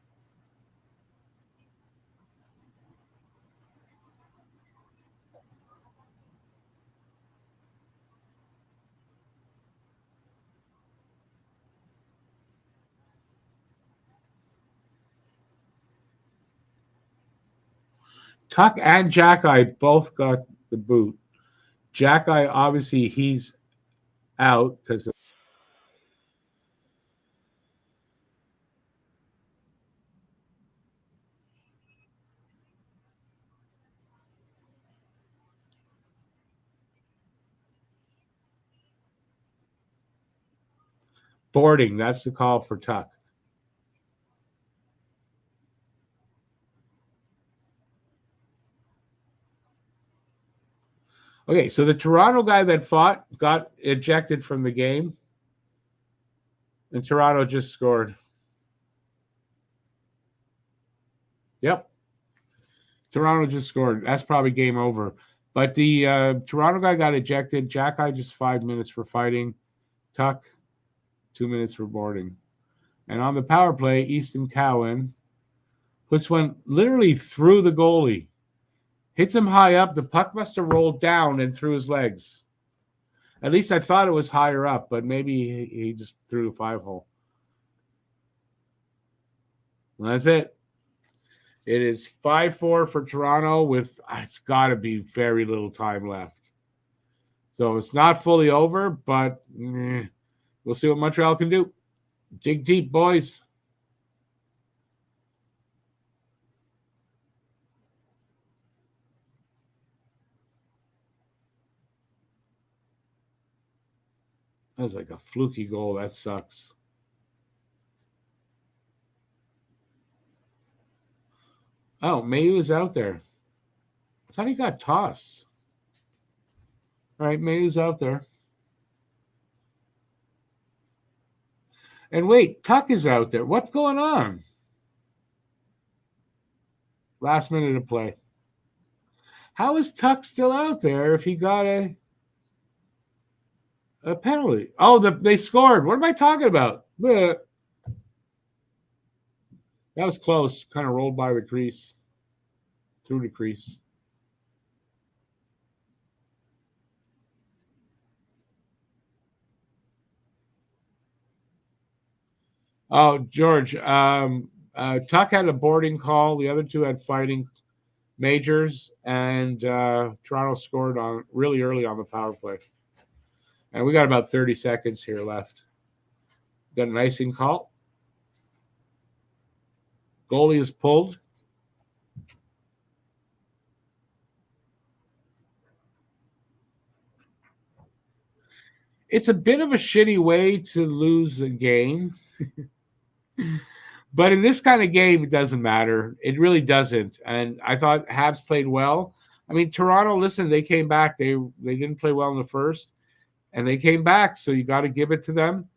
Tuck and Jackeye both got the boot. Jackeye, obviously, he's out because boarding. That's the call for Tuck. Okay, so the Toronto guy that fought got ejected from the game, and Toronto just scored. Yep. Toronto just scored. That's probably game over. But the Toronto guy got ejected. Jackeye just 5 minutes for fighting. Tuck, 2 minutes for boarding. And on the power play, Easton Cowan puts one literally through the goalie. Hits him high up. The puck must have rolled down and through his legs. At least I thought it was higher up, but maybe he just threw the 5-hole. And that's it. It is 5-4 for Toronto with, it's got to be very little time left. So it's not fully over, but we'll see what Montreal can do. Dig deep, boys. That was like a fluky goal. That sucks. Oh, Mayu is out there. I thought he got tossed. All right, Mayu's out there. And wait, Tuck is out there. What's going on? Last minute of play. How is Tuck still out there if he got a penalty? Oh, they scored. What am I talking about? That was close. Kind of rolled by the crease. Through the crease. Oh, George. Tuck had a boarding call. The other two had fighting majors, and Toronto scored on really early on the power play. And we got about 30 seconds here left. Got an icing call. Goalie is pulled. It's a bit of a shitty way to lose a game. But in this kind of game, it doesn't matter. It really doesn't. And I thought Habs played well. I mean, Toronto, listen, they came back. They didn't play well in the first, and they came back. So you got to give it to them.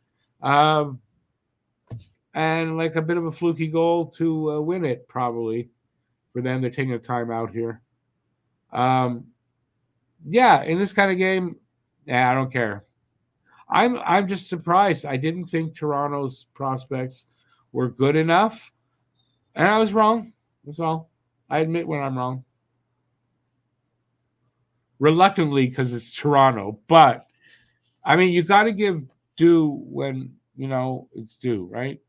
And like a bit of a fluky goal to win it, probably, for them. They're taking a timeout here. Yeah, in this kind of game, I don't care. I'm just surprised. I didn't think Toronto's prospects were good enough, and I was wrong. That's all. I admit when I'm wrong. Reluctantly, because it's Toronto, but I mean, you got to give due when it's due, right?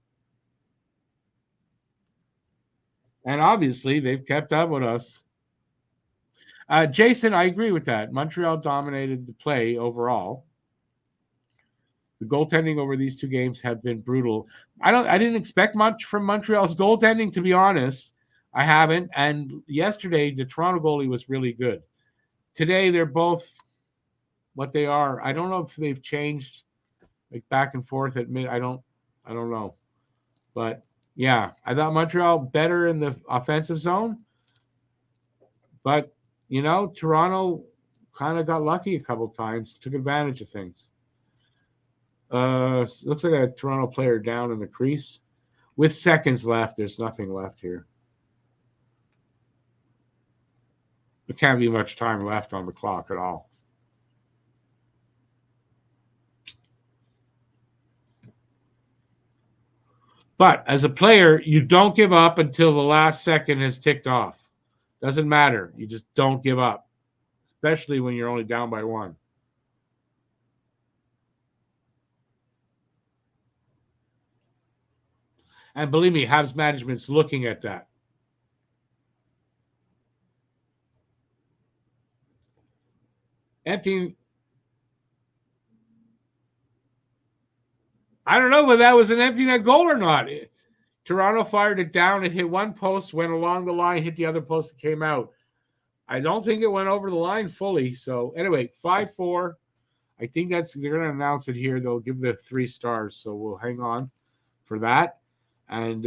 And obviously, they've kept up with us. Jason, I agree with that. Montreal dominated the play overall. The goaltending over these two games have been brutal. I didn't expect much from Montreal's goaltending, to be honest. I haven't. And yesterday, the Toronto goalie was really good. Today, they're both what they are. I don't know if they've changed like back and forth at mid. I don't know. But yeah, I thought Montreal better in the offensive zone. But Toronto kind of got lucky a couple times, took advantage of things. Looks like a Toronto player down in the crease. With seconds left, there's nothing left here. There can't be much time left on the clock at all. But as a player, you don't give up until the last second has ticked off. Doesn't matter. You just don't give up, especially when you're only down by one. And believe me, Habs management's looking at that. Emptying. I don't know whether that was an empty net goal or not. Toronto fired it down. It hit one post, went along the line, hit the other post, and came out. I don't think it went over the line fully. So anyway, 5-4. I think they're going to announce it here. They'll give the 3 stars. So we'll hang on for that. And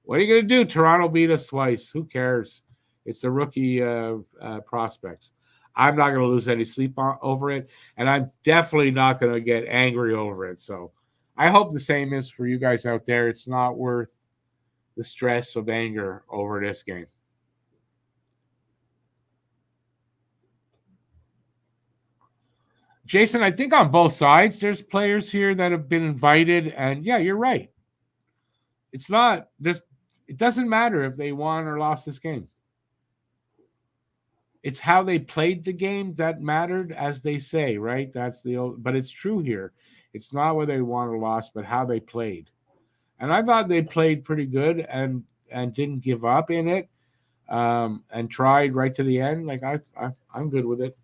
what are you going to do? Toronto beat us twice. Who cares? It's the rookie prospects. I'm not going to lose any sleep over it. And I'm definitely not going to get angry over it. So I hope the same is for you guys out there. It's not worth the stress of anger over this game. Jason, I think on both sides, there's players here that have been invited. And yeah, you're right. It's not just, it doesn't matter if they won or lost this game. It's how they played the game that mattered, as they say, right? That's the old, but it's true here. It's not whether they won or lost, but how they played. And I thought they played pretty good and didn't give up in it, and tried right to the end. Like I'm good with it.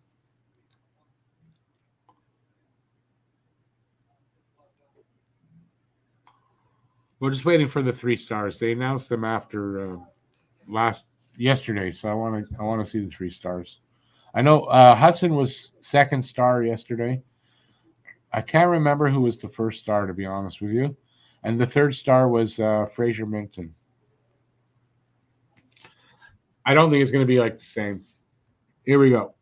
We're just waiting for the 3 stars. They announced them after yesterday, so I want to see the 3 stars. I know Hudson was 2nd star yesterday. I can't remember who was the 1st star, to be honest with you. And the 3rd star was Fraser Minton. I don't think it's going to be like the same. Here we go.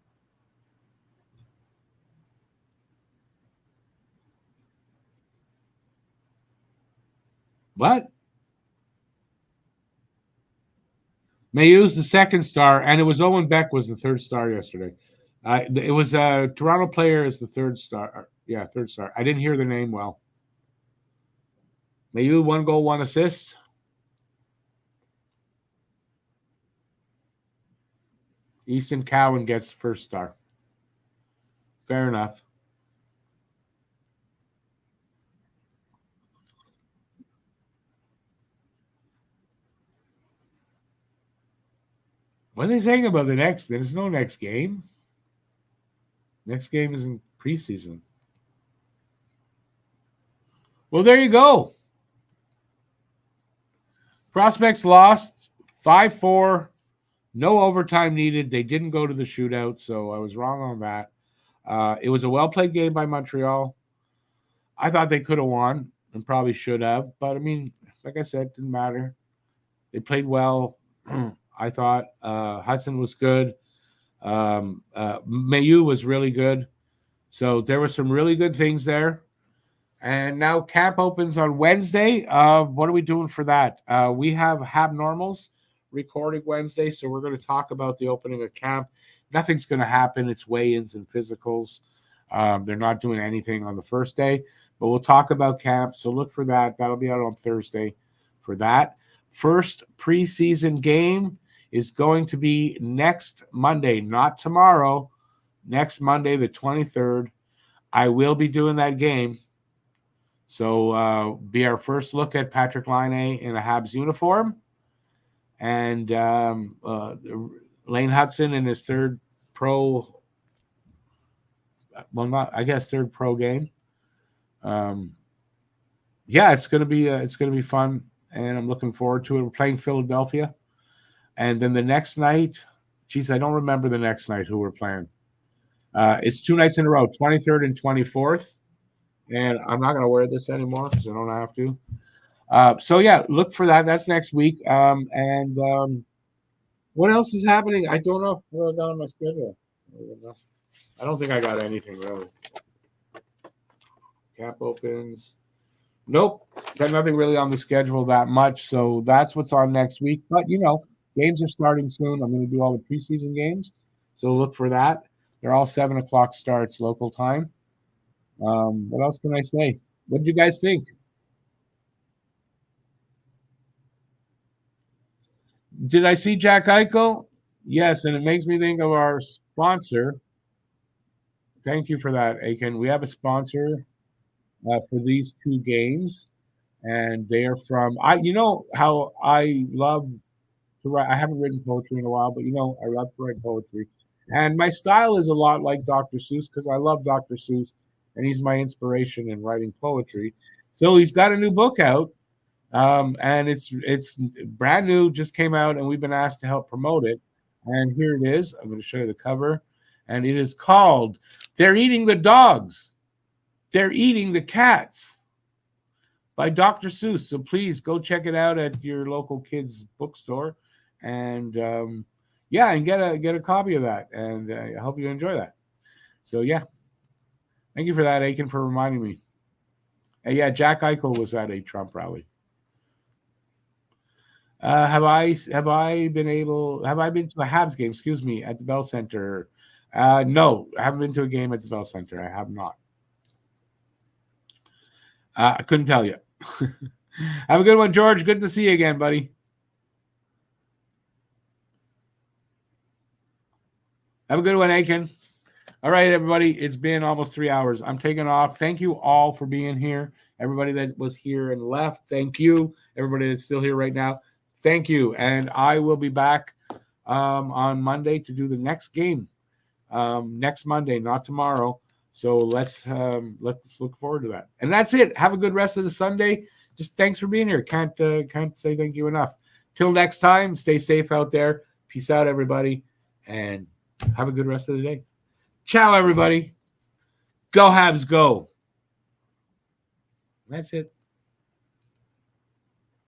What? Mayu's the 2nd star, and it was Owen Beck was the 3rd star yesterday. It was a Toronto player as the 3rd star. Yeah, 3rd star. I didn't hear the name well. Mayu, 1 goal, 1 assist. Easton Cowan gets 1st star. Fair enough. What are they saying about the next? There's no next game. Next game is in preseason. Well, there you go. Prospects lost 5-4. No overtime needed. They didn't go to the shootout, so I was wrong on that. It was a well-played game by Montreal. I thought they could have won and probably should have, but I mean, like I said, it didn't matter. They played well. I thought Hudson was good. Mayu was really good. So there were some really good things there. And now camp opens on Wednesday. What are we doing for that? We have Habnormals recording Wednesday, so we're going to talk about the opening of camp. Nothing's going to happen. It's weigh-ins and physicals. They're not doing anything on the first day, but we'll talk about camp. So look for that. That'll be out on Thursday for that. First preseason game is going to be next Monday, not tomorrow. Next Monday, the 23rd. I will be doing that game. So be our first look at Patrick Laine in a Habs uniform. And Lane Hudson in his third pro, well, not, I guess, third pro game. Yeah, it's gonna be fun, and I'm looking forward to it. We're playing Philadelphia, and then the next night, geez, I don't remember the next night who we're playing. It's 2 nights in a row, 23rd and 24th, and I'm not gonna wear this anymore because I don't have to. So yeah, look for that. That's next week. What else is happening? I don't know. What I got on my schedule. I don't think I got anything really. Cap opens. Nope, got nothing really on the schedule that much. So that's what's on next week. But games are starting soon. I'm going to do all the preseason games, so look for that. They're all 7:00 starts local time. What else can I say? What did you guys think? Did I see Jack Eichel? Yes, and it makes me think of our sponsor. Thank you for that, Aiken. We have a sponsor for these two games, and they are from You know how I love to write. I haven't written poetry in a while, but I love to write poetry, and my style is a lot like Dr. Seuss because I love Dr. Seuss, and he's my inspiration in writing poetry. So he's got a new book out. And it's brand new, just came out, and we've been asked to help promote it. And here it is. I'm going to show you the cover, and it is called "They're Eating the Dogs, They're Eating the Cats" by Dr. Seuss. So please go check it out at your local kids bookstore, and and get a copy of that. And I hope you enjoy that. So yeah, thank you for that, Aiken, for reminding me. And yeah, Jack Eichel was at a Trump rally. Have I been to a Habs game? Excuse me, at the Bell Center. No, I haven't been to a game at the Bell Center. I have not. I couldn't tell you. Have a good one, George. Good to see you again, buddy. Have a good one, Aiken. All right, everybody. It's been almost 3 hours. I'm taking off. Thank you all for being here. Everybody that was here and left, thank you. Everybody that's still here right now, thank you. And I will be back on Monday to do the next game. Next Monday, not tomorrow. So let's look forward to that. And that's it. Have a good rest of the Sunday. Just thanks for being here. Can't say thank you enough. Till next time, stay safe out there. Peace out, everybody, and have a good rest of the day. Ciao, everybody. Go Habs, go. That's it.